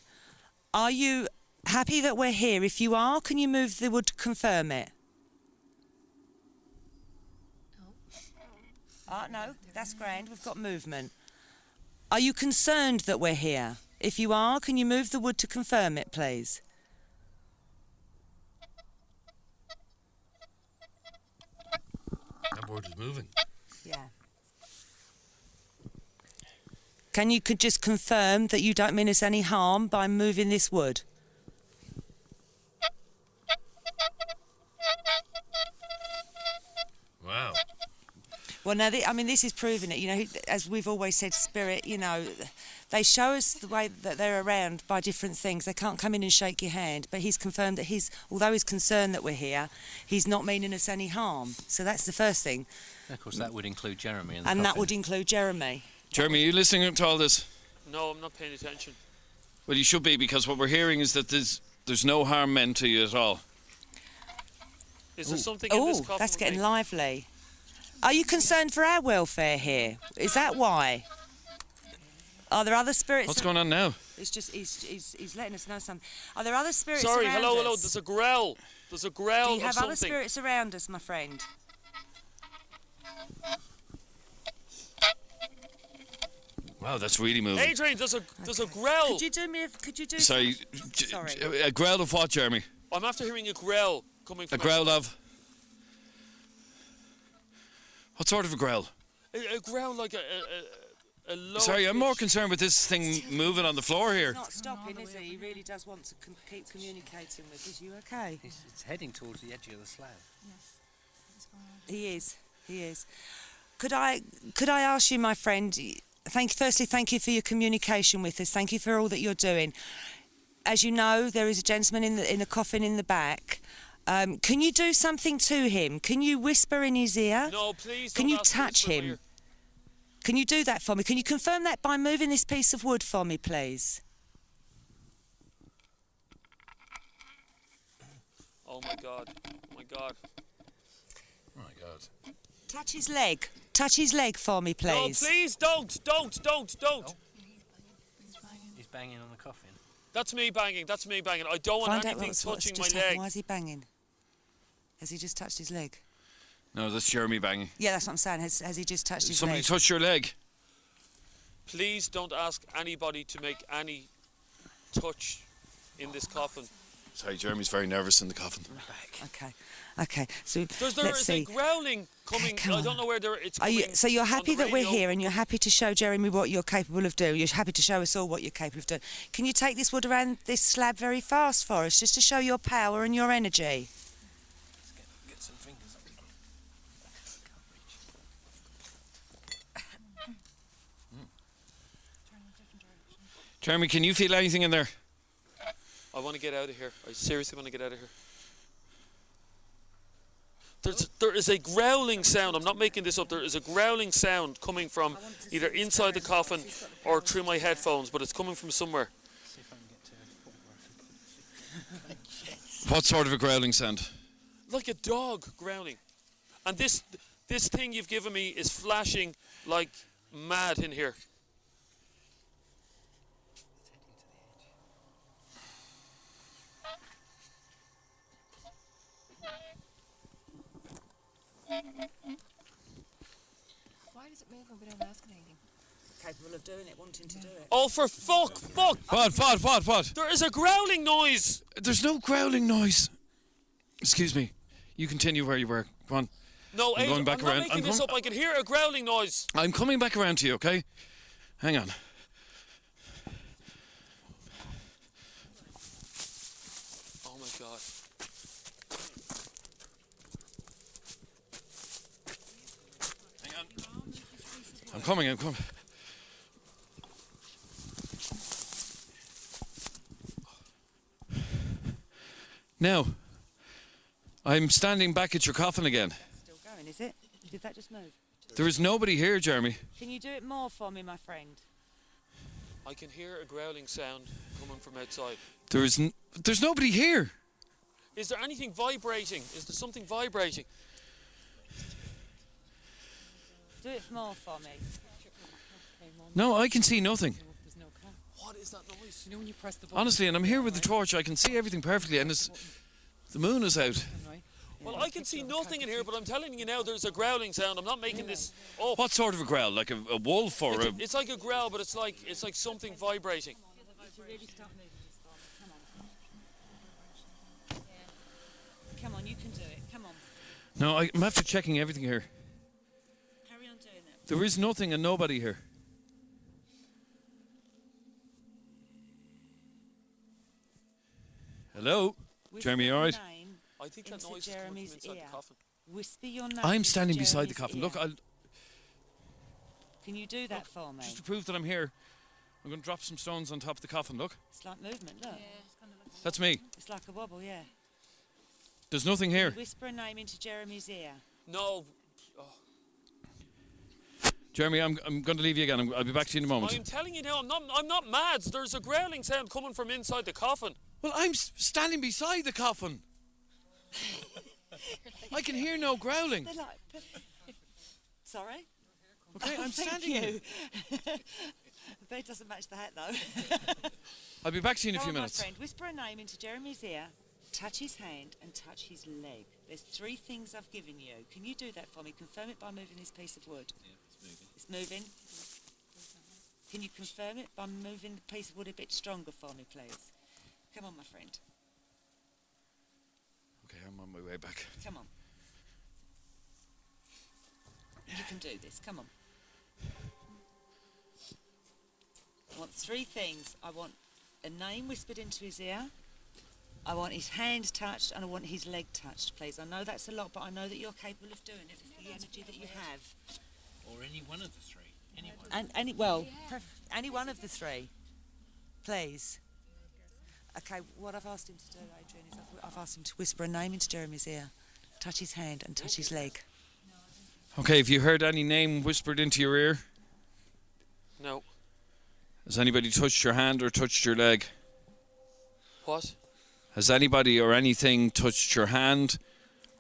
Are you happy that we're here? If you are, can you move the wood to confirm it? No, that's grand. We've got movement. Are you concerned that we're here? If you are, can you move the wood to confirm it, please? That board is moving. Yeah. Can you could just confirm that you don't mean us any harm by moving this wood? Wow. Well, now, this is proving it. You know, as we've always said, spirit, you know, they show us the way that they're around by different things. They can't come in and shake your hand, but he's confirmed that although he's concerned that we're here, he's not meaning us any harm. So that's the first thing. Of course, that would include Jeremy. And that would include Jeremy. Jeremy, are you listening to all this? No, I'm not paying attention. Well, you should be, because what we're hearing is that there's no harm meant to you at all. Is there something in this coffin? That's getting lively. Are you concerned for our welfare here? Is that why? Are there other spirits? What's going on now? It's just he's letting us know something. Are there other spirits Sorry, around hello. us? There's a growl. There's a growl. Do you have of other something. spirits around us, my friend? Wow, that's really moving. Adrian, there's a growl. Could you do? Sorry, Sorry. A growl of what, Jeremy? I'm after hearing a growl coming from A growl of? What sort of a growl? a growl like a low. Sorry, I'm more concerned with this thing moving on the floor here. He's not stopping, is he? He really does want to keep communicating with us. You okay? It's heading towards the edge of the slab. He is. Could I ask you, my friend? Thank you for your communication with us. Thank you for all that you're doing. As you know, there is a gentleman in the coffin in the back. Can you do something to him? Can you whisper in his ear? No, please. Can you touch him? Can you do that for me? Can you confirm that by moving this piece of wood for me, please? Oh my God! Oh my God! Oh my God! Touch his leg. Touch his leg for me, please. No, please don't. He's banging on the coffin. That's me banging. I don't want anything touching my leg. Why is he banging? Has he just touched his leg? No, that's Jeremy banging. Yeah, that's what I'm saying. Has he just touched his Somebody leg? touched your leg. Please don't ask anybody to make any touch in this coffin. Sorry, Jeremy's very nervous in the coffin. Okay. So There let's is see. a growling coming. I don't know where it's Are coming. you, so you're happy on the that we're radio. here and you're happy to show Jeremy what you're capable of doing. You're happy to show us all what you're capable of doing. Can you take this wood around this slab very fast for us, just to show your power and your energy? Get some fingers up. Jeremy, can you feel anything in there? I want to get out of here. I seriously want to get out of here. There is a growling sound. I'm not making this up. There is a growling sound coming from either inside the coffin or through my headphones, but it's coming from somewhere. What sort of a growling sound? Like a dog growling. And this thing you've given me is flashing like mad in here. Why does it move when we don't ask anything? Capable of doing it, wanting to do it. Oh, for fuck! What? There is a growling noise! There's no growling noise. Excuse me. You continue where you were. Go on. No, I'm going back I'm around. not making this up. I can hear a growling noise. I'm coming back around to you, okay? Hang on. Oh my God. Hang on. I'm coming. Now, I'm standing back at your coffin again. Still going, is it? Did that just move? There is nobody here, Jeremy. Can you do it more for me, my friend? I can hear a growling sound coming from outside. There's nobody here. Is there anything vibrating? Is there something vibrating? Do it more for me. No, I can see nothing. What is that noise? You know when you press the button. Honestly, and I'm here with the torch. I can see everything perfectly, and the moon is out. Well, I can see nothing in here, but I'm telling you now, there's a growling sound. I'm not making this up. What sort of a growl? Like a wolf or a... It's like a growl, but it's like something vibrating. Come on, you can do it. Come on. No, I'm after checking everything here. Carry on doing it. There is nothing and nobody here. Hello? Jeremy, you alright? I think that noise is coming from inside the coffin. Whisper your name. I'm standing into beside the Jeremy's coffin. ear. Look, I'll... Can you do that for me? Just to prove that I'm here, I'm going to drop some stones on top of the coffin. Look. It's like movement, look. That's me. It's like a wobble, yeah. There's nothing here. Whisper a name into Jeremy's ear. No. Jeremy, I'm going to leave you again. I'll be back to you in a moment. I'm telling you now, I'm not mad. There's a growling sound coming from inside the coffin. Well, I'm standing beside the coffin. I can hear no growling. They're like... Sorry? Okay, I'm Thank standing here. you. But it doesn't match the hat, though. I'll be back to you in a Go few on, minutes. My friend, whisper a name into Jeremy's ear, touch his hand and touch his leg. There's 3 things I've given you. Can you do that for me? Confirm it by moving this piece of wood. Yeah, it's moving. Can you confirm it by moving the piece of wood a bit stronger for me, please? Come on, my friend. Okay, I'm on my way back. Come on. You can do this. Come on. I want 3 things. I want a name whispered into his ear. I want his hand touched and I want his leg touched, please. I know that's a lot, but I know that you're capable of doing it with the energy that you have. Or any one of the 3. Anyone. And any one of the 3, please. Okay, what I've asked him to do, Adrian, is I've asked him to whisper a name into Jeremy's ear, touch his hand and touch his leg. Okay, have you heard any name whispered into your ear? No. Has anybody touched your hand or touched your leg? What? Has anybody or anything touched your hand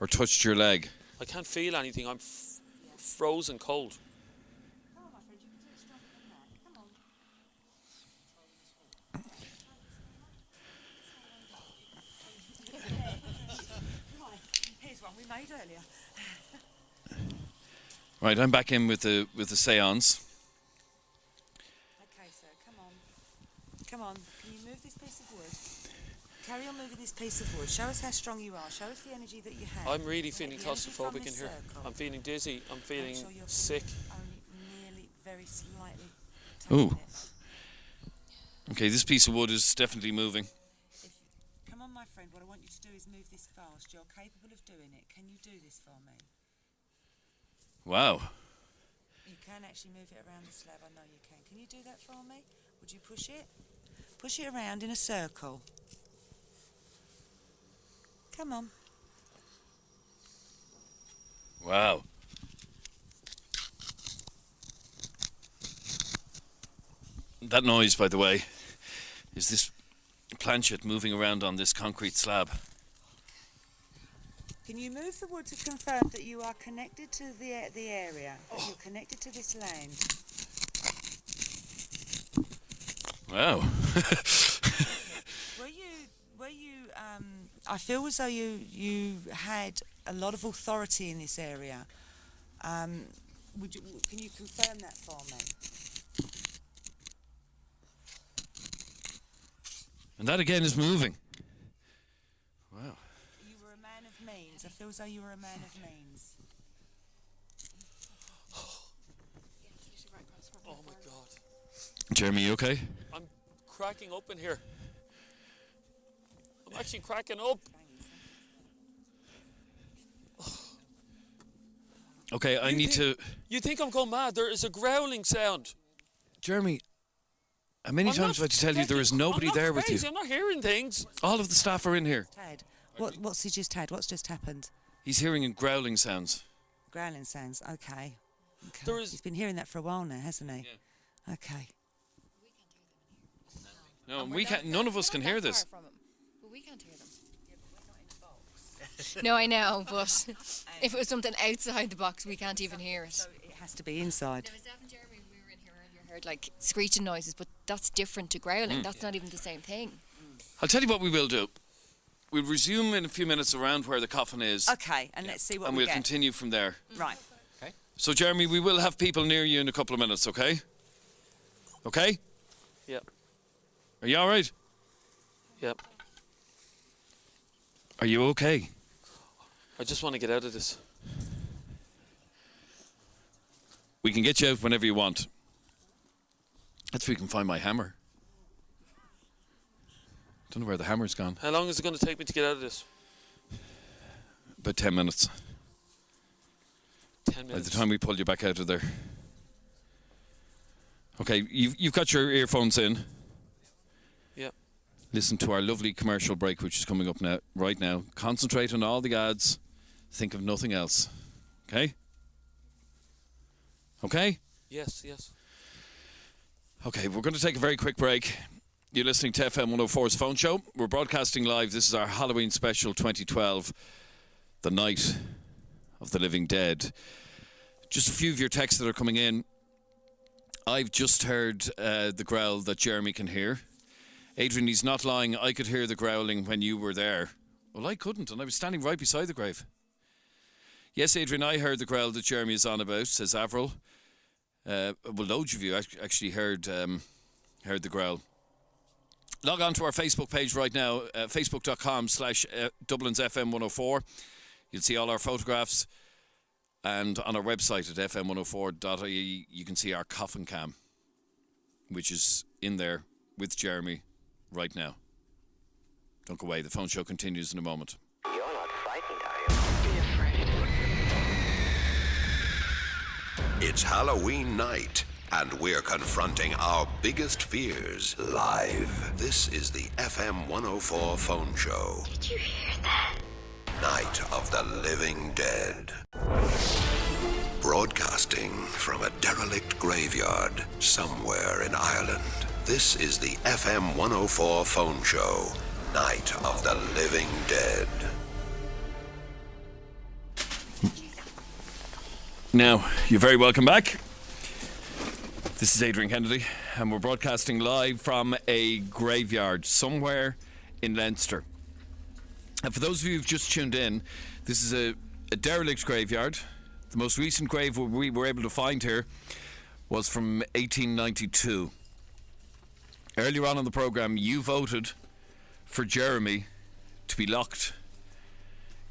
or touched your leg? I can't feel anything. I'm frozen cold. Here's one we made earlier. Right, I'm back in with the seance. Okay, sir, come on. Come on, can you move this piece of wood? Carry on moving this piece of wood. Show us how strong you are. Show us the energy that you have. I'm really feeling The energy from claustrophobic in this here. circle. I'm feeling dizzy. I'm feeling Make sure you're sick. Only nearly, very slightly. Ooh. touching it. Okay, this piece of wood is definitely moving. Come on, my friend. What I want you to do is move this fast. You're capable of doing it. Can you do this for me? Wow. You can actually move it around the slab. I know you can. Can you do that for me? Would you push it? Push it around in a circle. Come on. Wow. That noise, by the way, is this planchet moving around on this concrete slab. Can you move the wood to confirm that you are connected to the area, that you're connected to this land? Wow. Were you? I feel as though you had a lot of authority in this area. Can you confirm that for me? And that again is moving. Wow. You were a man of means. I feel as though you were a man of means. Oh my God. Jeremy, you okay? I'm cracking up in here. I'm actually cracking up. Okay, I need to... You think I'm going mad? There is a growling sound. Jeremy, how many times have I to tell you there is nobody there with you? I'm not hearing things. All of the staff are in here. Tad, what's he just had? What's just happened? He's hearing growling sounds. Growling sounds. Okay. There is. He's been hearing that for a while now, hasn't he? Yeah. Okay. No, we can't. None of us can hear this. But we can't hear them. No, I know, but if it was something outside the box, we can't even hear it. So it has to be inside. Now, Steph and Jeremy, we were in here earlier, heard like screeching noises, but that's different to growling. That's not even the same thing. I'll tell you what we will do. We'll resume in a few minutes around where the coffin is. Okay, and let's see what and we we'll get. continue from there. Right. Okay. So, Jeremy, we will have people near you in a couple of minutes, okay? Okay? Yep. Are you all right? Yep. Are you okay? I just want to get out of this. We can get you out whenever you want. That's where we can find my hammer. Don't know where the hammer's gone. How long is it going to take me to get out of this? About 10 minutes. 10 By minutes. the time we pull you back out of there. Okay, you've got your earphones in. Yep. Listen to our lovely commercial break, which is coming up now. Right now. Concentrate on all the ads. Think of nothing else. Okay? Okay? Yes, yes. Okay, we're going to take a very quick break. You're listening to FM104's Phone Show. We're broadcasting live. This is our Halloween special 2012, The Night of the Living Dead. Just a few of your texts that are coming in. I've just heard the growl that Jeremy can hear. Adrian, he's not lying. I could hear the growling when you were there. Well, I couldn't, and I was standing right beside the grave. Yes, Adrian, I heard the growl that Jeremy is on about, says Avril. Well, loads of you actually heard the growl. Log on to our Facebook page right now, facebook.com/Dublin's FM104. You'll see all our photographs. And on our website at fm104.ie, you can see our coffin cam, which is in there with Jeremy right now. Don't go away. The phone show continues in a moment. You're not frightened, are you? Be afraid. It's Halloween night, and we're confronting our biggest fears live. This is the FM104 Phone Show. Did you hear that? Night of the Living Dead. Broadcasting from a derelict graveyard somewhere in Ireland. This is the FM104 Phone Show. Night of the Living Dead. Now, you're very welcome back. This is Adrian Kennedy, and we're broadcasting live from a graveyard somewhere in Leinster. And for those of you who've just tuned in, this is a derelict graveyard. The most recent grave we were able to find here was from 1892. Earlier on in the programme, you voted for Jeremy to be locked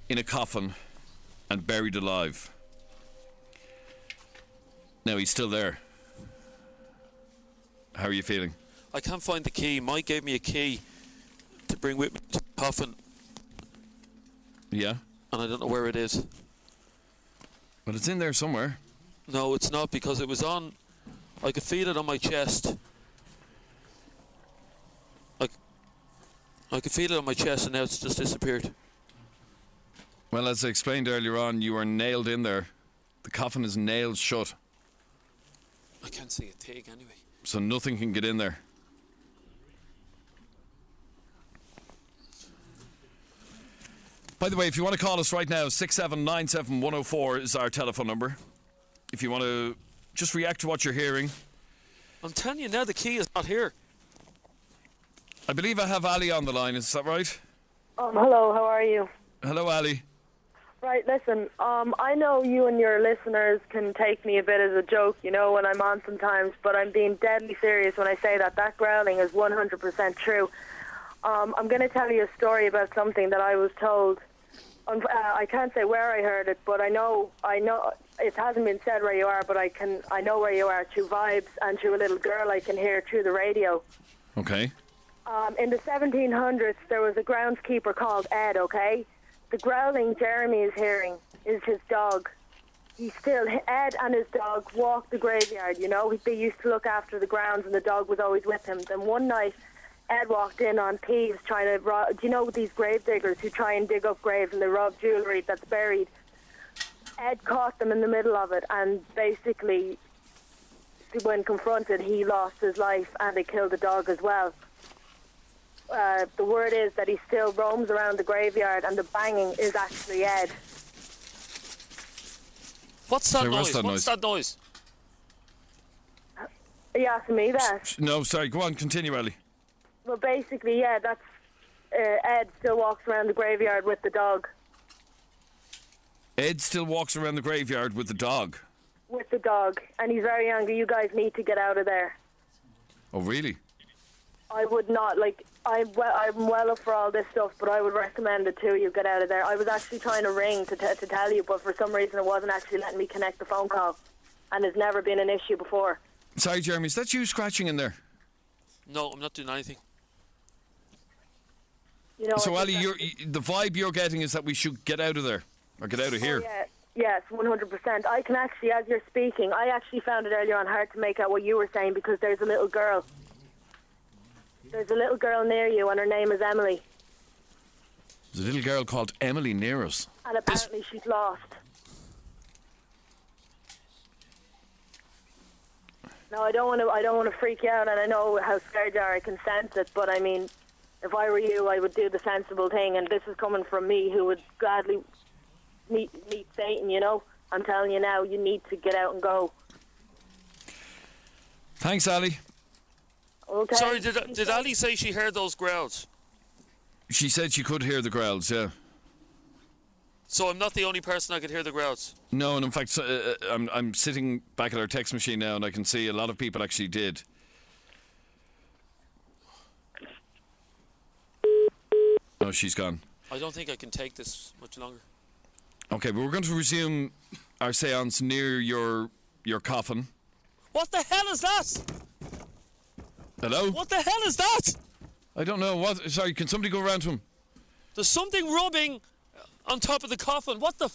in a coffin and buried alive. Now he's still there. How are you feeling? I can't find the key. Mike gave me a key to bring with me to the coffin. Yeah? And I don't know where it is. Well, it's in there somewhere. No, it's not, because it was on. I could feel it on my chest. I could feel it on my chest, and now it's just disappeared. Well, as I explained earlier on, you are nailed in there. The coffin is nailed shut. I can't see a thing anyway. So nothing can get in there. By the way, if you want to call us right now, 6797104 is our telephone number. If you want to just react to what you're hearing. I'm telling you now, the key is not here. I believe I have Ali on the line, is that right? Hello, how are you? Hello, Ali. Right, listen, I know you and your listeners can take me a bit as a joke, you know, when I'm on sometimes, but I'm being deadly serious when I say that growling is 100% true. I'm going to tell you a story about something that I was told. I can't say where I heard it, but I know it hasn't been said where you are, but I know where you are through vibes and through a little girl I can hear through the radio. Okay. In the 1700s, there was a groundskeeper called Ed, okay? The growling Jeremy is hearing is his dog. Ed and his dog walked the graveyard, you know? They used to look after the grounds and the dog was always with him. Then one night, Ed walked in on thieves trying to rob. Do you know these grave diggers who try and dig up graves and they rob jewellery that's buried? Ed caught them in the middle of it, and basically, when confronted, he lost his life, and they killed the dog as well. The word is that he still roams around the graveyard, and the banging is actually Ed. What's that Sorry, noise? what's that What's noise? that noise? Are you asking me that? No, sorry, go on, continue, Ali. Well, basically, yeah, that's Ed still walks around the graveyard with the dog. Ed still walks around the graveyard with the dog. With the dog, and he's very angry. You guys need to get out of there. Oh, really? I would not, like, I'm well up for all this stuff, but I would recommend the two of you get out of there. I was actually trying to ring to tell you, but for some reason it wasn't actually letting me connect the phone call, and it's never been an issue before. Sorry, Jeremy, is that you scratching in there? No, I'm not doing anything. You know, So, I Ali, think the vibe you're getting is that we should get out of there, or get out of here. yeah, yes, 100%. I can actually, as you're speaking, I actually found it earlier on hard to make out what you were saying because there's a little girl. There's a little girl near you, and her name is Emily. There's a little girl called Emily near us. And apparently she's lost. No, I don't want to freak you out, and I know how scared you are. I can sense it, but I mean, if I were you, I would do the sensible thing. And this is coming from me, who would gladly meet Satan. You know, I'm telling you now, you need to get out and go. Thanks, Ali. Okay. Sorry, did Ali say she heard those growls? She said she could hear the growls, yeah. So I'm not the only person that could hear the growls? No, and in fact, I'm sitting back at our text machine now, and I can see a lot of people actually did. Oh, she's gone. I don't think I can take this much longer. Okay, but we're going to resume our séance near your coffin. What the hell is that? Hello? What the hell is that? I don't know. What? Sorry, can somebody go around to him? There's something rubbing on top of the coffin. What the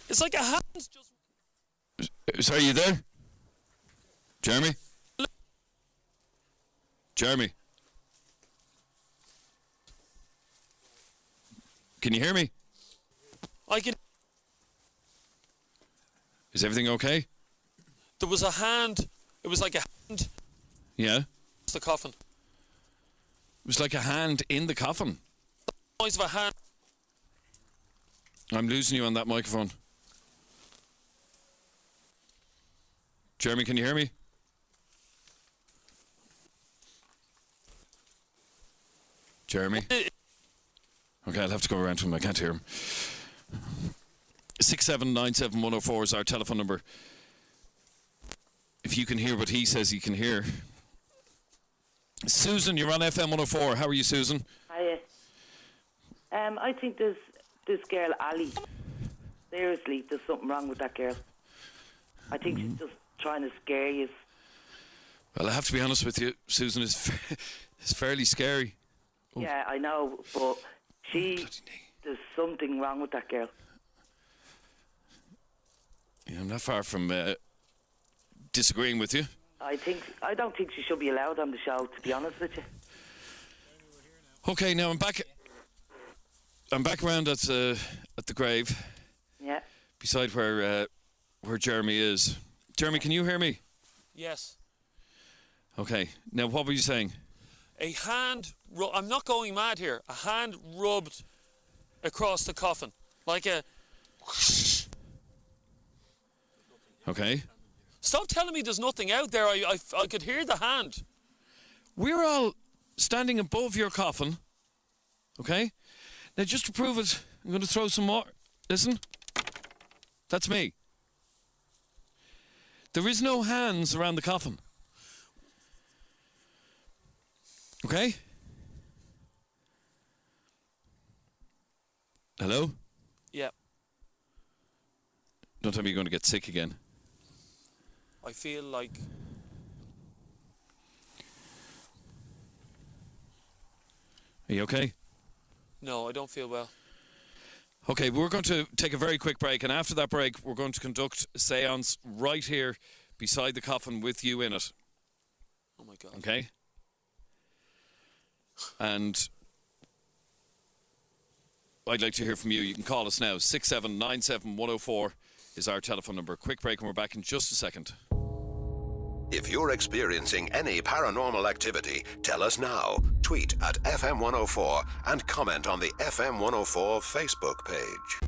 It's like a hand just... Sorry, you there? Jeremy? Jeremy? Can you hear me? I can... Is everything okay? There was a hand. It was like a hand. Yeah? It's the coffin. It was like a hand in the coffin. The noise of a hand. I'm losing you on that microphone. Jeremy, can you hear me? Jeremy? Okay, I'll have to go around to him. I can't hear him. 6797104 is our telephone number. If you can hear what he says he can hear. Susan, you're on FM104. How are you, Susan? Hiya. I think there's this girl, Ali. Seriously, there's something wrong with that girl. I think she's just trying to scare you. Well, I have to be honest with you, Susan. It's fairly scary. Oh. Yeah, I know, but there's something wrong with that girl. Yeah, I'm not far from disagreeing with you. I don't think she should be allowed on the show, to be honest with you. Okay, now I'm back around at the grave. Yeah. Beside where Jeremy is. Jeremy, can you hear me? Yes. Okay. Now, what were you saying? A hand... I'm not going mad here. A hand rubbed across the coffin. Like a... Okay. Stop telling me there's nothing out there. I could hear the hand. We're all standing above your coffin. Okay? Now, just to prove it, I'm going to throw some more. Listen. That's me. There is no hands around the coffin. Okay? Hello? Yeah. Don't tell me you're going to get sick again. I feel like... Are you okay? No, I don't feel well. Okay, we're going to take a very quick break, and after that break, we're going to conduct a séance right here beside the coffin with you in it. Oh my God. Okay? And I'd like to hear from you. You can call us now. 6797104 is our telephone number. Quick break and we're back in just a second. If you're experiencing any paranormal activity, tell us now. Tweet at FM104 and comment on the FM104 Facebook page.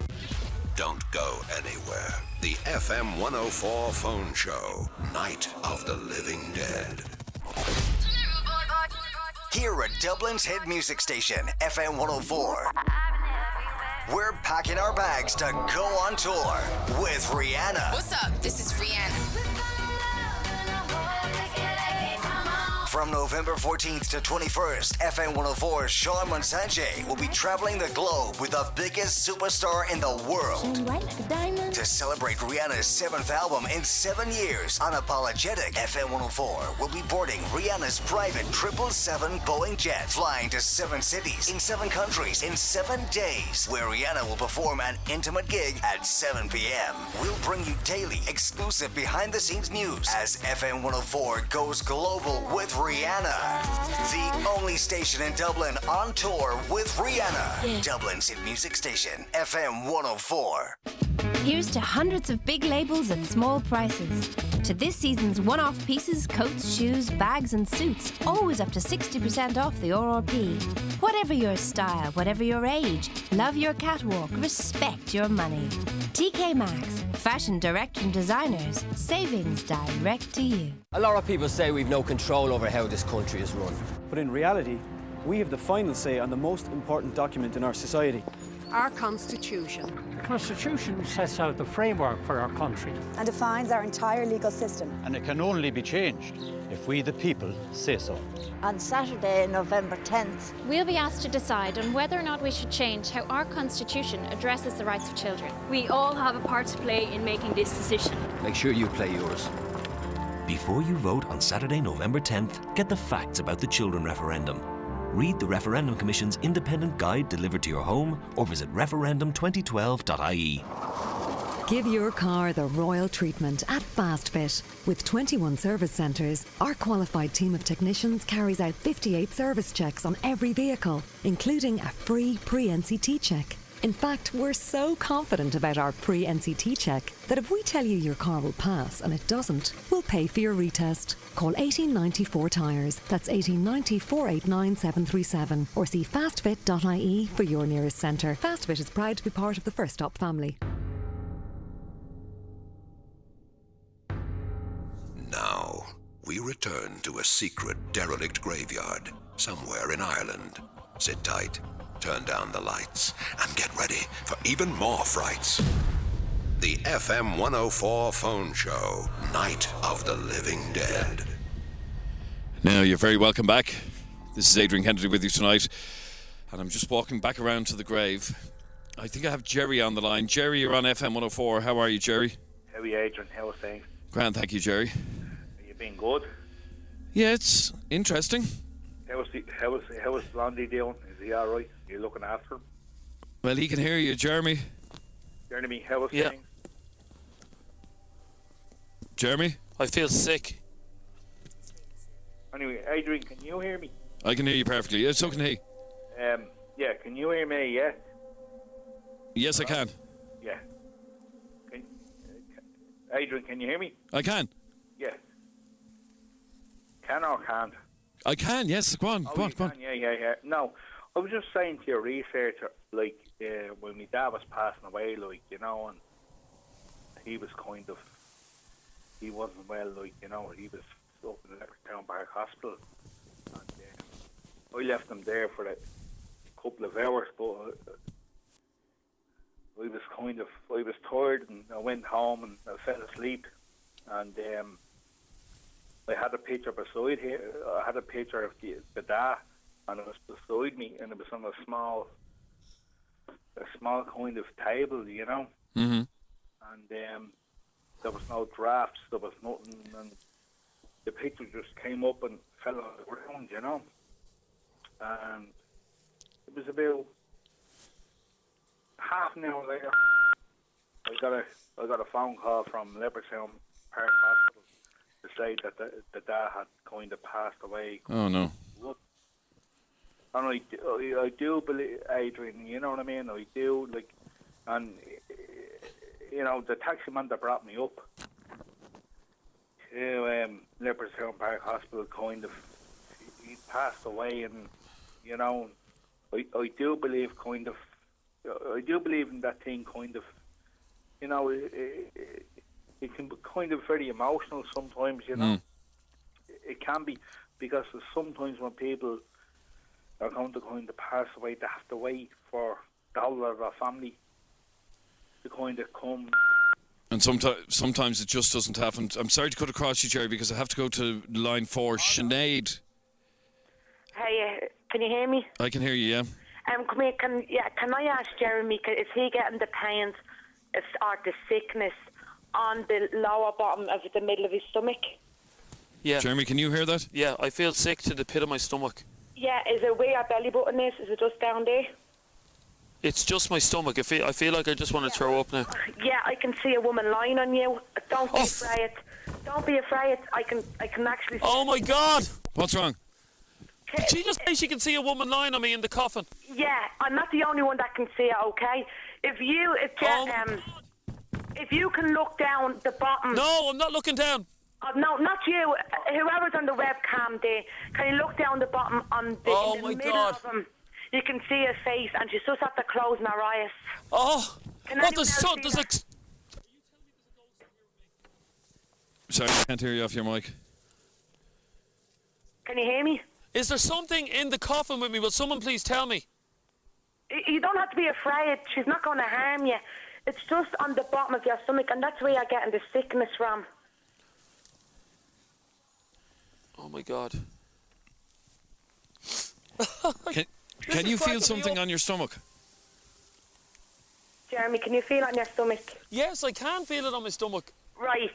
Don't go anywhere. The FM104 Phone Show. Night of the Living Dead. Here at Dublin's hit music station, FM104. We're packing our bags to go on tour with Rihanna. What's up? This is Rihanna. From November 14th to 21st, FM104's Sean Monsanche will be traveling the globe with the biggest superstar in the world. To celebrate Rihanna's 7th album in 7 years, Unapologetic, FM104 will be boarding Rihanna's private 777 Boeing jet, flying to 7 cities in 7 countries in 7 days, where Rihanna will perform an intimate gig at 7 p.m. We'll bring you daily, exclusive behind-the-scenes news as FM104 goes global with Rihanna. The only station in Dublin on tour with Rihanna. Yeah. Dublin's hit music station, FM104. Here's to hundreds of big labels at small prices. To this season's one-off pieces, coats, shoes, bags and suits, always up to 60% off the RRP. Whatever your style, whatever your age, love your catwalk, respect your money. TK Maxx, fashion direct from designers, savings direct to you. A lot of people say we've no control over how this country is run. But in reality, we have the final say on the most important document in our society. Our Constitution. The Constitution sets out the framework for our country. And defines our entire legal system. And it can only be changed if we, the people, say so. On Saturday, November 10th, we'll be asked to decide on whether or not we should change how our Constitution addresses the rights of children. We all have a part to play in making this decision. Make sure you play yours. Before you vote on Saturday, November 10th, get the facts about the children referendum. Read the Referendum Commission's independent guide delivered to your home or visit referendum2012.ie. Give your car the royal treatment at FastFit. With 21 service centres, our qualified team of technicians carries out 58 service checks on every vehicle, including a free pre-NCT check. In fact, we're so confident about our pre-NCT check that if we tell you your car will pass and it doesn't, we'll pay for your retest. Call 1894 Tyres, that's 1890 489 737, or see fastfit.ie for your nearest centre. FastFit is proud to be part of the First Stop family. Now, we return to a secret derelict graveyard somewhere in Ireland. Sit tight, turn down the lights, and get ready for even more frights. The FM104 Phone Show, Night of the Living Dead. Now, you're very welcome back. This is Adrian Kennedy with you tonight, and I'm just walking back around to the grave. I think I have Jerry on the line. Jerry, you're on FM104. How are you, Jerry? How are you, Adrian? How are things? Grand, thank you, Jerry. Are you been good? Yeah, it's interesting. How is Blondie doing? Is he all right? Are you looking after him? Well, he can hear you, Jeremy. Jeremy, how is Yeah. things? Jeremy? I feel sick. Anyway, Adrian, can you hear me? I can hear you perfectly. Yeah, so can he. Yeah, can you hear me? Yeah. Yes, I can. Yeah. Adrian, can you hear me? I can. Yeah. Can or can't? I can, yes. Go on, go on, go on. Yeah. No, I was just saying to your researcher, like, when my dad was passing away, like, you know, and he was kind of, he wasn't well, like, you know, he was up in Leopardstown Park Hospital, and I left him there for a couple of hours, but I was tired, and I went home and I fell asleep, and I had a picture beside here. I had a picture of the dad, and it was beside me, and it was on a small kind of table, you know. Mm-hmm. And there was no drafts, there was nothing, and the picture just came up and fell on the ground, you know. And it was about half an hour later, I got a phone call from Leopardstown Park Hospital to say that the dad had kind of passed away. Oh, no. And I do believe, Adrian, you know what I mean? I do, like, and, you know, the taxi man that brought me up to Leopardstown Park Hospital, kind of, he passed away, and, you know, I do believe kind of, I do believe in that thing kind of, you know, it can be kind of very emotional sometimes, you know. It can be, because sometimes when people are going to kind of pass away, they have to wait for the whole of their family to kind of come. And sometimes it just doesn't happen. I'm sorry to cut across you, Jerry, because I have to go to line 4. Sinead. Hey, can you hear me? I can hear you, yeah. Come here, can I ask Jeremy, is he getting the pains or the sickness on the lower bottom of the middle of his stomach? Yeah. Jeremy, can you hear that? Yeah, I feel sick to the pit of my stomach. Yeah, is it where your belly button is? Is it just down there? It's just my stomach. I feel like I just want to throw up now. Yeah, I can see a woman lying on you. Don't be afraid. Don't be afraid. I can actually. Oh my God! What's wrong? Did she just say she can see a woman lying on me in the coffin? Yeah, I'm not the only one that can see it. Okay, if you can look down the bottom. No, I'm not looking down. No, not you. Whoever's on the webcam there, can you look down the bottom on the, in the middle of them? You can see her face, and she's just at the closing her eyes. Oh, what the sun? There's a. Sorry, I can't hear you off your mic. Can you hear me? Is there something in the coffin with me? Will someone please tell me? You don't have to be afraid. She's not going to harm you. It's just on the bottom of your stomach, and that's where you're getting the sickness from. Oh my God. Can you feel something on your stomach? Jeremy, can you feel it on your stomach? Yes, I can feel it on my stomach. Right.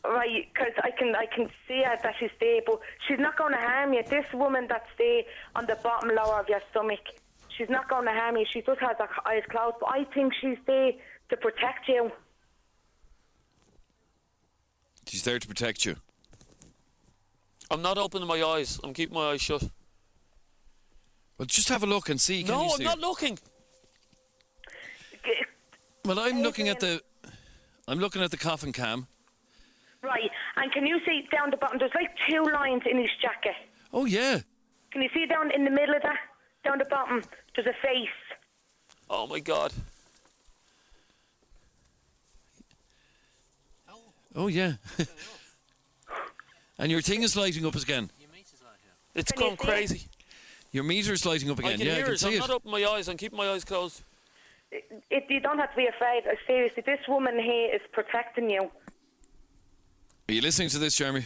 Right, because I can see her that she's there, but she's not going to harm you. This woman that's there on the bottom lower of your stomach, she's not going to harm you. She just has her eyes closed, but I think she's there to protect you. She's there to protect you. I'm not opening my eyes. I'm keeping my eyes shut. Well, just have a look and see. No, I'm not looking. Well, I'm looking at the coffin cam. Right, and can you see down the bottom? There's like 2 lines in his jacket. Oh yeah. Can you see down in the middle of that? Down the bottom, there's a face. Oh my God. Oh yeah. And your thing is lighting up again. It's gone crazy. Your meter's lighting up again. I can hear it. I'm not opening my eyes. I'm keeping my eyes closed. You don't have to be afraid. Seriously, this woman here is protecting you. Are you listening to this, Jeremy?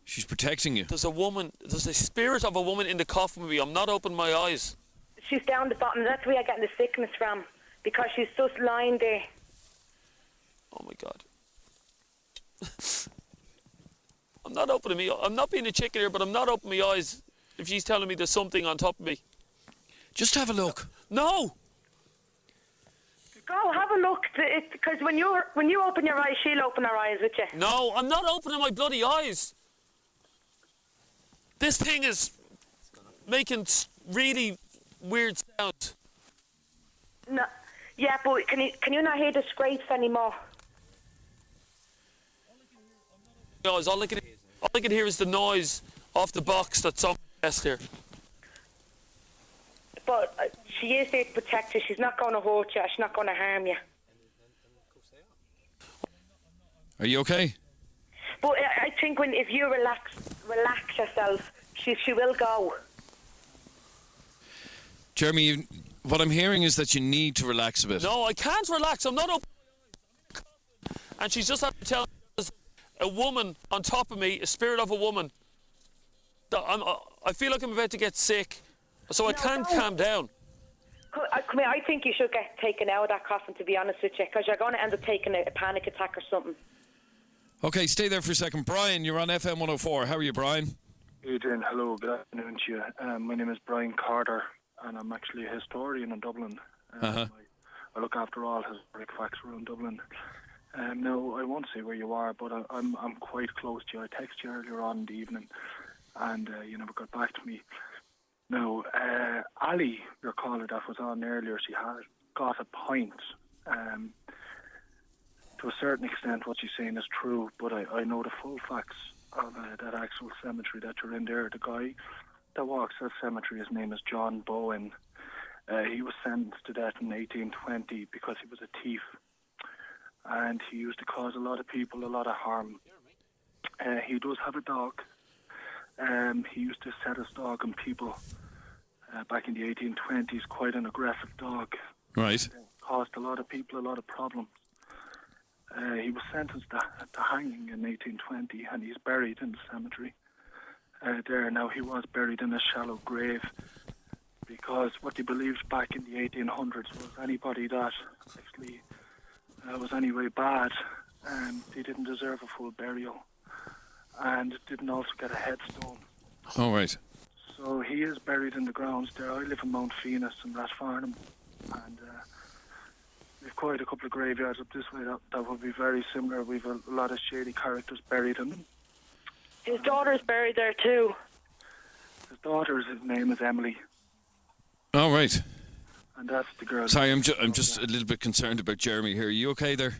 She's protecting you. There's a spirit of a woman in the coffin with me. I'm not opening my eyes. She's down the bottom. That's where you're getting the sickness from, because she's just lying there. Oh my God. I'm not being a chicken here, but I'm not opening my eyes if she's telling me there's something on top of me. Just have a look. No. Go have a look, because when you open your eyes, she'll open her eyes with you. No, I'm not opening my bloody eyes. This thing is making really weird sounds. No, yeah, but can you not hear the scrapes anymore? All I can hear is the noise off the box that's on my desk here. But she is there to protect you. She's not going to hurt you. She's not going to harm you. Are you okay? But I think if you relax yourself, she will go. Jeremy, what I'm hearing is that you need to relax a bit. No, I can't relax. I'm not open. And she's just had to tell me there's a woman on top of me, a spirit of a woman. I feel like I'm about to get sick, so I can't calm down. Come here, I think you should get taken out of that coffin, to be honest with you, because you're going to end up taking a panic attack or something. Okay, stay there for a second. Brian, you're on FM104. How are you, Brian? Adrian, hello, good afternoon to you. My name is Brian Carter, and I'm actually a historian in Dublin. I look after all historic facts around Dublin. Now, I won't say where you are, but I'm quite close to you. I texted you earlier on in the evening. and you never got back to me. Now, Ali, your caller that was on earlier, she had got a point. To a certain extent, what she's saying is true, but I know the full facts of that actual cemetery that you're in there. The guy that walks that cemetery, his name is John Bowen. He was sentenced to death in 1820 because he was a thief, and he used to cause a lot of people a lot of harm. He does have a dog. He used to set his dog on people back in the 1820s, quite an aggressive dog. Right. Caused a lot of people a lot of problems. He was sentenced to hanging in 1820, and he's buried in the cemetery there. Now, he was buried in a shallow grave because what they believed back in the 1800s was anybody that actually was anyway bad, they didn't deserve a full burial, and didn't also get a headstone. Oh, right. So he is buried in the grounds there. I live in Mount Phoenix in Rathfarnham, and we've quite a couple of graveyards up this way that would be very similar. We've a lot of shady characters buried in them. His daughter's buried there too. His daughter's name is Emily. Oh, right. And that's the girl. Sorry, I'm just a little bit concerned about Jeremy here. Are you okay there?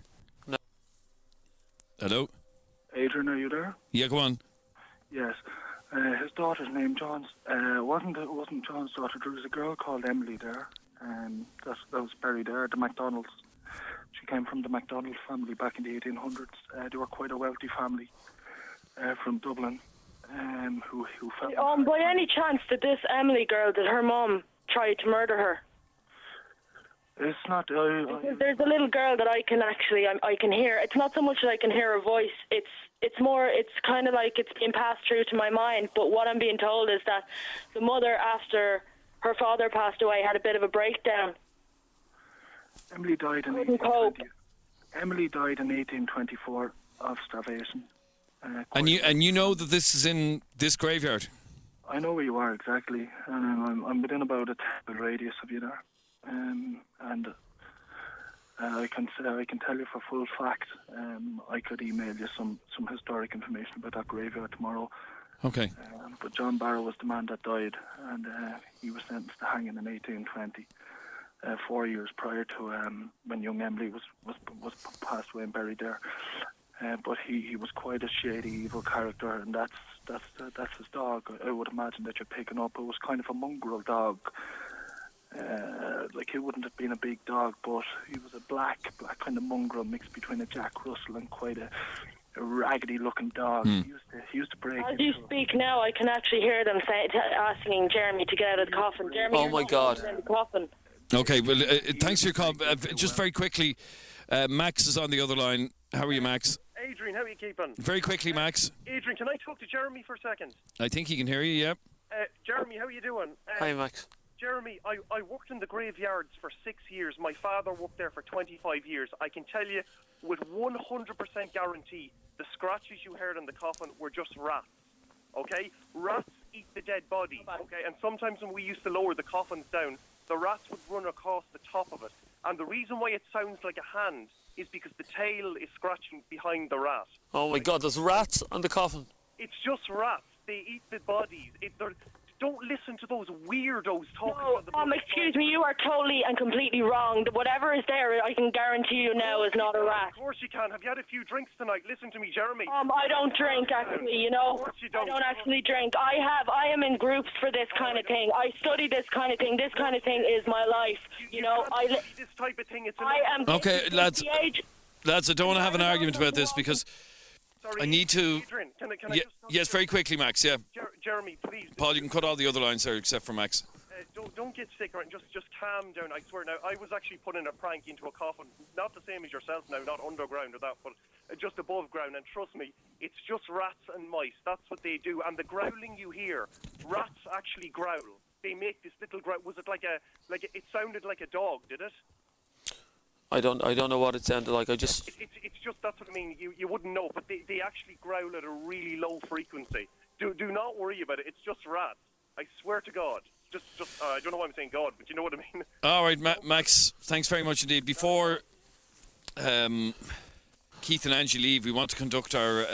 No. Hello? Adrian, are you there? Yeah, go on. Yes. His daughter's name wasn't John's daughter. There was a girl called Emily there, and that was buried there. The MacDonalds. She came from the MacDonald family back in the 1800s. They were quite a wealthy family from Dublin, who felt. By any chance, did this Emily girl, did her mum try to murder her? It's not. Because there's a little girl that I can hear. It's not so much that I can hear her voice. It's more. It's kind of like it's being passed through to my mind. But what I'm being told is that the mother, after her father passed away, had a bit of a breakdown. Emily died in 1820. Emily died in 1824 of starvation. And you know that this is in this graveyard? I know where you are exactly. I'm within about a 10-mile radius of you there. And I can tell you for full fact. I could email you some historic information about that graveyard tomorrow. Okay. But John Barrow was the man that died, and he was sentenced to hanging in 1820, 4 years prior to when young Emily was passed away and buried there. But he was quite a shady, evil character, and that's his dog. I would imagine that you're picking up. It was kind of a mongrel dog. Like, he wouldn't have been a big dog, but he was a black kind of mongrel mixed between a Jack Russell and quite a raggedy-looking dog. He used to break. As you speak now, I can actually hear them asking Jeremy to get out of the coffin. Jeremy, oh my God! In the coffin. Okay, well, thanks for your call. Just very quickly, Max is on the other line. How are you, Max? Adrian, how are you keeping? Very quickly, Max. Adrian, can I talk to Jeremy for a second? I think he can hear you. Yep. Jeremy, how are you doing? Hi, Max. Jeremy, I worked in the graveyards for 6 years. My father worked there for 25 years. I can tell you with 100% guarantee the scratches you heard in the coffin were just rats. Okay? Rats eat the dead body. Okay? And sometimes when we used to lower the coffins down, the rats would run across the top of it. And the reason why it sounds like a hand is because the tail is scratching behind the rat. Oh my God, there's rats on the coffin. It's just rats. They eat the bodies. Don't listen to those weirdos talking about the excuse me, you are totally and completely wrong. Whatever is there, I can guarantee you now, is not a rat. Of course you can. Have you had a few drinks tonight? Listen to me, Jeremy. I don't drink, actually, you know. Of course you don't. I don't actually drink. I am in groups for this kind of thing. I study this kind of thing. This kind of thing is my life. You know, this type of thing. Okay, lads, I don't want to have an argument about this because Sorry, I need to. Adrian, can I yes, very quickly, Max. Yeah. Jeremy, please. Paul, you can cut all the other lines there except for Max. Don't get sick, right? Just calm down. I swear. Now, I was actually putting a prank into a coffin, not the same as yourself now, not underground or that, but just above ground. And trust me, it's just rats and mice. That's what they do. And the growling you hear, rats actually growl. They make this little growl. Was it it sounded like a dog? Did it? I don't know what it sounded like. It's just, that's what I mean. You wouldn't know, but they actually growl at a really low frequency. Do not worry about it. It's just rats. I swear to God. Just I don't know why I'm saying God, but you know what I mean. All right, Max. Thanks very much indeed. Before Keith and Angie leave, we want to conduct our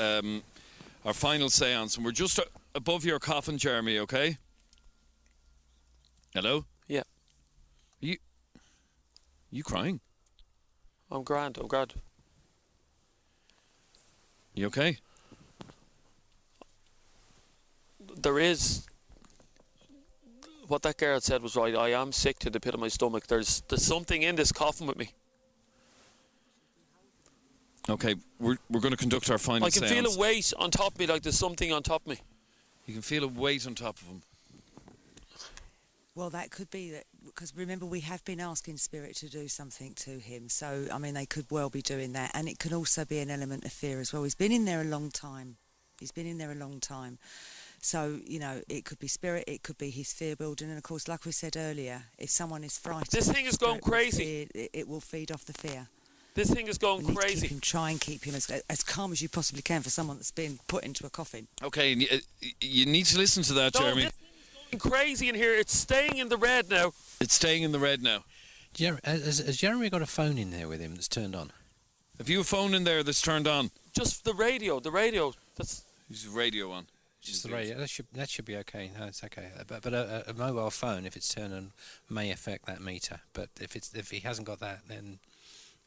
final séance, and we're just above your coffin, Jeremy, okay? Hello? Yeah. You crying? I'm grand. You okay? There is... What that girl said was right. I am sick to the pit of my stomach. There's something in this coffin with me. Okay, we're going to conduct our final I can seance. feel a weight on top of me, like there's something on top of me. You can feel a weight on top of him. Well, that could be that, because remember we have been asking Spirit to do something to him. So, I mean, they could well be doing that. And it can also be an element of fear as well. He's been in there a long time. So, you know, it could be Spirit, it could be his fear building. And, of course, like we said earlier, if someone is frightened... This thing is going crazy. It will feed off the fear. This thing is going crazy. Try and keep him as calm as you possibly can for someone that's been put into a coffin. Okay, and you need to listen to that, Jeremy. This thing is going crazy in here. It's staying in the red now. It's staying in the red now. Has Jeremy got a phone in there with him that's turned on? Have you a phone in there that's turned on? Just the radio. That's... Is the radio on? Just the radio. That should be okay. No, it's okay. But a mobile phone, if it's turned on, may affect that meter. But if he hasn't got that, then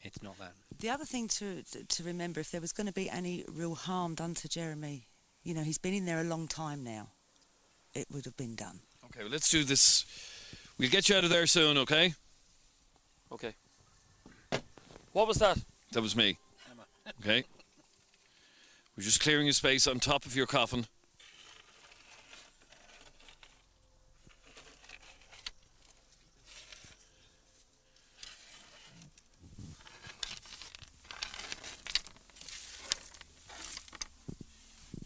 it's not that. The other thing to remember, if there was going to be any real harm done to Jeremy, you know, he's been in there a long time now. It would have been done. Okay, well, let's do this. We'll get you out of there soon, okay? Okay. What was that? That was me. Okay. We're just clearing a space on top of your coffin.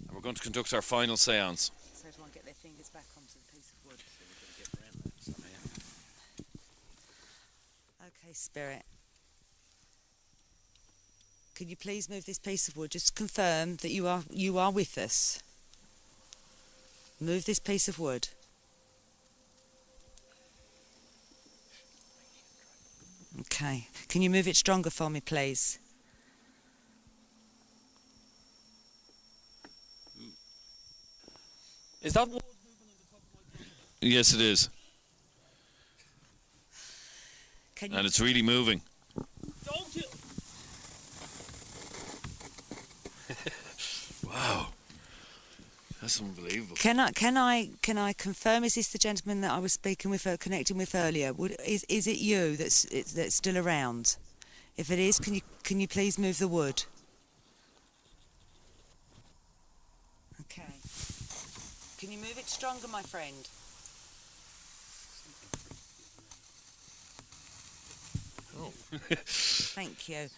And we're going to conduct our final seance. So everyone get their fingers back onto the piece of wood. Okay, Spirit. Can you please move this piece of wood? Just confirm that you are with us. Move this piece of wood. Okay. Can you move it stronger for me, please? Is that... Yes, it is. And it's really moving. Don't you... Wow. That's unbelievable. Can I confirm? Is this the gentleman that I was speaking with, connecting with earlier? Is it you that's still around? If it is, can you please move the wood? Okay. Can you move it stronger, my friend? Oh. Thank you.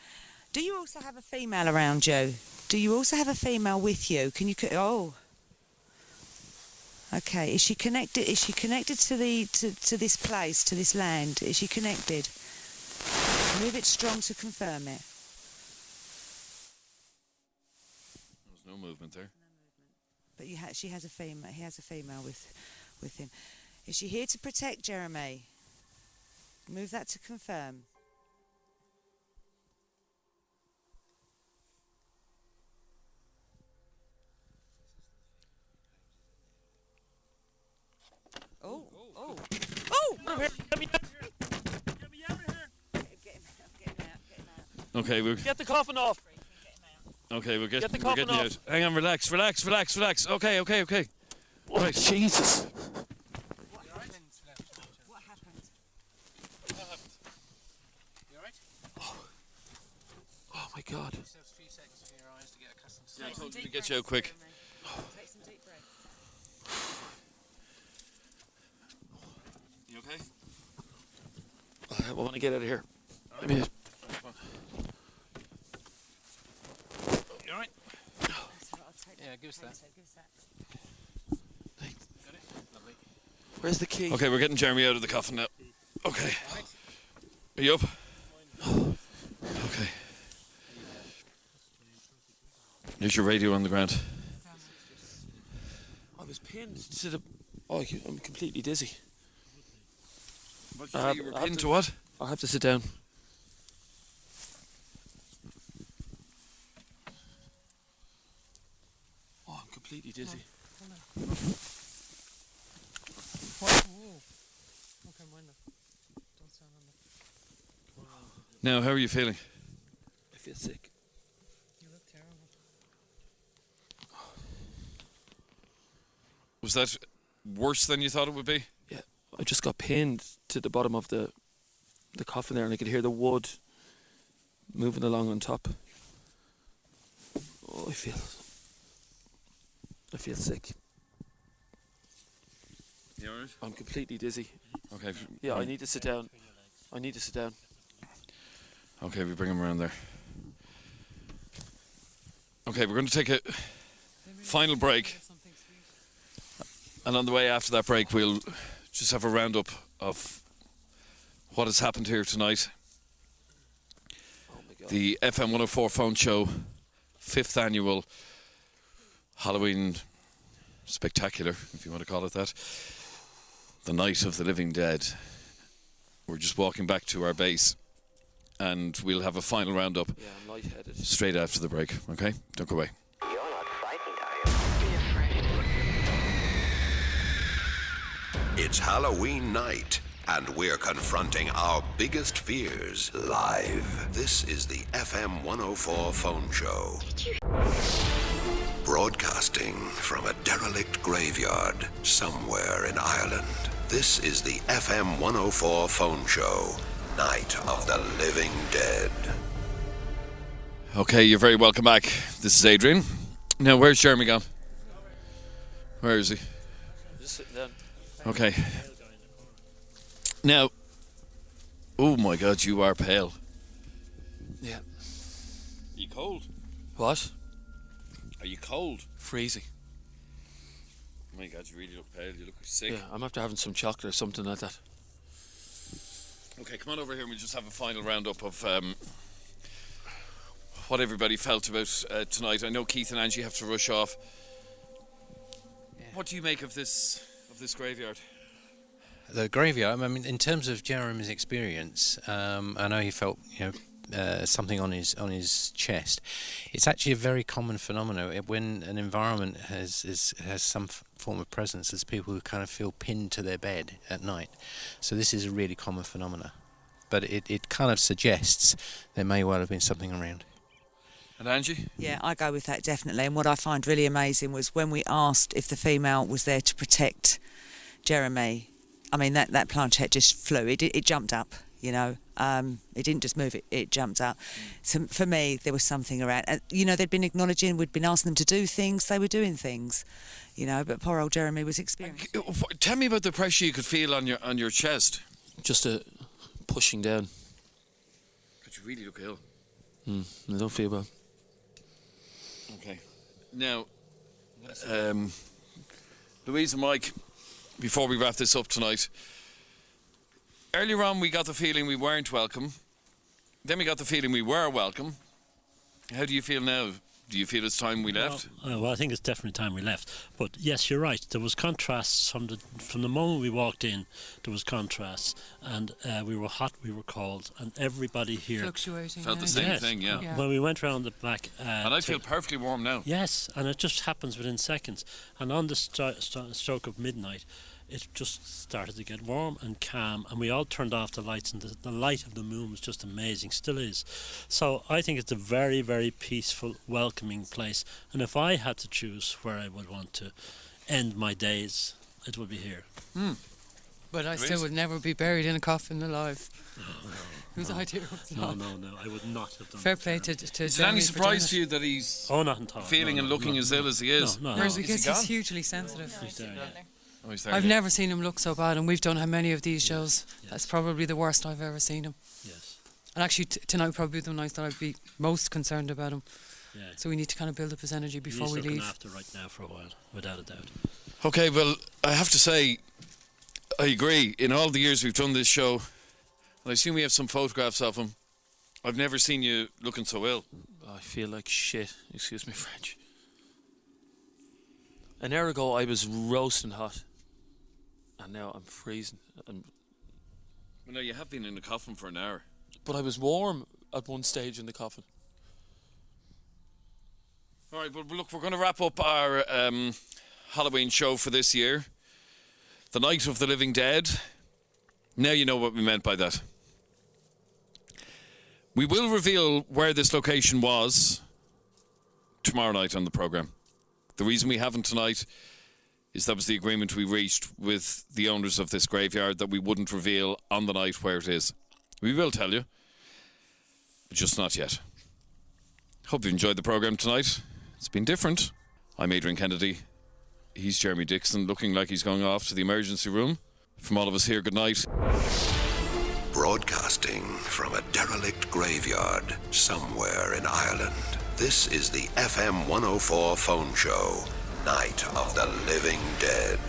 Do you also have a female around you? Do you also have a female with you? Can you? Oh. Okay. Is she connected? Is she connected to this place, to this land? Is she connected? Move it strong to confirm it. There's no movement there. But she has a female. He has a female with him. Is she here to protect Jeremy? Move that to confirm. Oh! Get me out of here! Get me out of here! Get him out. Okay, we'll get the coffin off. Okay, we'll get the we're coffin getting you off. out. Hang on, relax. Okay. Oh, right. Jesus. What happened? You alright? Oh my God. Just a few seconds for your eyes to get accustomed to Yeah, I told you to get you out quick. Take some deep breaths. You okay? I want to get out of here. I mean, You alright? Yeah, give us that. Got it? Lovely. where's the key? Okay, we're getting Jeremy out of the coffin now. Okay. Are you up? Okay. There's your radio on the ground. I was pinned to the... Oh, I'm completely dizzy. What did you say you were pinned to what? I'll have to sit down. Oh, I'm completely dizzy. Now, how are you feeling? I feel sick. You look terrible. Was that worse than you thought it would be? Yeah, I just got pinned to the bottom of the coffin there, and I could hear the wood moving along on top. Oh, I feel sick. You alright? I'm completely dizzy. Okay. Yeah, I need to sit down. Okay, we bring him around there. Okay, we're going to take a final break. And on the way after that break, we'll just have a roundup of what has happened here tonight. The FM104 Phone Show 5th annual Halloween spectacular, if you want to call it that. The Night of the Living Dead. We're just walking back to our base, and we'll have a final roundup I'm lightheaded. straight after the break. Okay? Don't go away. You're not frightened, are you? Be afraid. It's Halloween night, and we're confronting our biggest fears live. This is the FM104 Phone Show. Broadcasting from a derelict graveyard somewhere in Ireland. This is the FM104 Phone Show, Night of the Living Dead. Okay, you're very welcome back. This is Adrian. Now, where's Jeremy gone? Where is he? Just sitting down. Okay. Now, oh my God, you are pale. Yeah. Are you cold? What? Are you cold? Freezing. Oh my God, you really look pale. You look sick. Yeah, I'm after having some chocolate or something like that. Okay, come on over here and we'll just have a final roundup of what everybody felt about tonight. I know Keith and Angie have to rush off. Yeah. What do you make of this graveyard? The graveyard, I mean, in terms of Jeremy's experience, I know he felt, something on his chest. It's actually a very common phenomenon when an environment has some form of presence. There's people who kind of feel pinned to their bed at night. So this is a really common phenomenon. But it kind of suggests there may well have been something around. And Angie? Yeah, I go with that definitely. And what I find really amazing was when we asked if the female was there to protect Jeremy. I mean, that planchette just flew. It jumped up, you know. It didn't just move, it jumped up. So for me, there was something around. They'd been acknowledging, we'd been asking them to do things, they were doing things, but poor old Jeremy was experiencing. Tell me about the pressure you could feel on your chest. Just a pushing down. But you really look ill. I don't feel well. Okay. Now, Louise and Mike, before we wrap this up tonight, earlier on we got the feeling we weren't welcome. Then we got the feeling we were welcome. How do you feel now? Do you feel it's time we left? Well, I think it's definitely time we left. But yes, you're right. There was contrasts from the moment we walked in. There was contrasts, and we were hot, we were cold, and everybody here fluctuating. Felt the same thing, yeah. When we went round the back, and I feel perfectly warm now. Yes, and it just happens within seconds. And on the stroke of midnight, it just started to get warm and calm, and we all turned off the lights, and the light of the moon was just amazing, still is. So I think it's a very, very peaceful, welcoming place, and if I had to choose where I would want to end my days, it would be here. But I still would never be buried in a coffin alive. Whose idea was No, that? I would not have done Fair that. play to Is it Jeremy any for doing surprise it. to you that he's not at all. feeling and looking as ill as he is? No. Whereas Is because he he's gone? hugely sensitive. He's there, yeah. Oh, he's there, I've yeah. never seen him look so bad, and we've done how many of these shows. That's probably the worst I've ever seen him. Yes. And actually tonight would probably be the night that I'd be most concerned about him. Yeah. So we need to kind of build up his energy before He's we looking leave. after right now for a while, without a doubt. Okay, well, I have to say, I agree. In all the years we've done this show, and I assume we have some photographs of him, I've never seen you looking so ill. I feel like shit. Excuse me, French. An hour ago, I was roasting hot, and now I'm freezing. Well, no, you have been in the coffin for an hour. But I was warm at one stage in the coffin. All right, well, look, we're going to wrap up our Halloween show for this year. The Night of the Living Dead. Now you know what we meant by that. We will reveal where this location was tomorrow night on the programme. The reason we haven't tonight is that was the agreement we reached with the owners of this graveyard, that we wouldn't reveal on the night where it is. We will tell you, but just not yet. Hope you enjoyed the programme tonight. It's been different. I'm Adrian Kennedy. He's Jeremy Dixon, looking like he's going off to the emergency room. From all of us here, good night. Broadcasting from a derelict graveyard somewhere in Ireland. This is the FM104 Phone Show, Night of the Living Dead.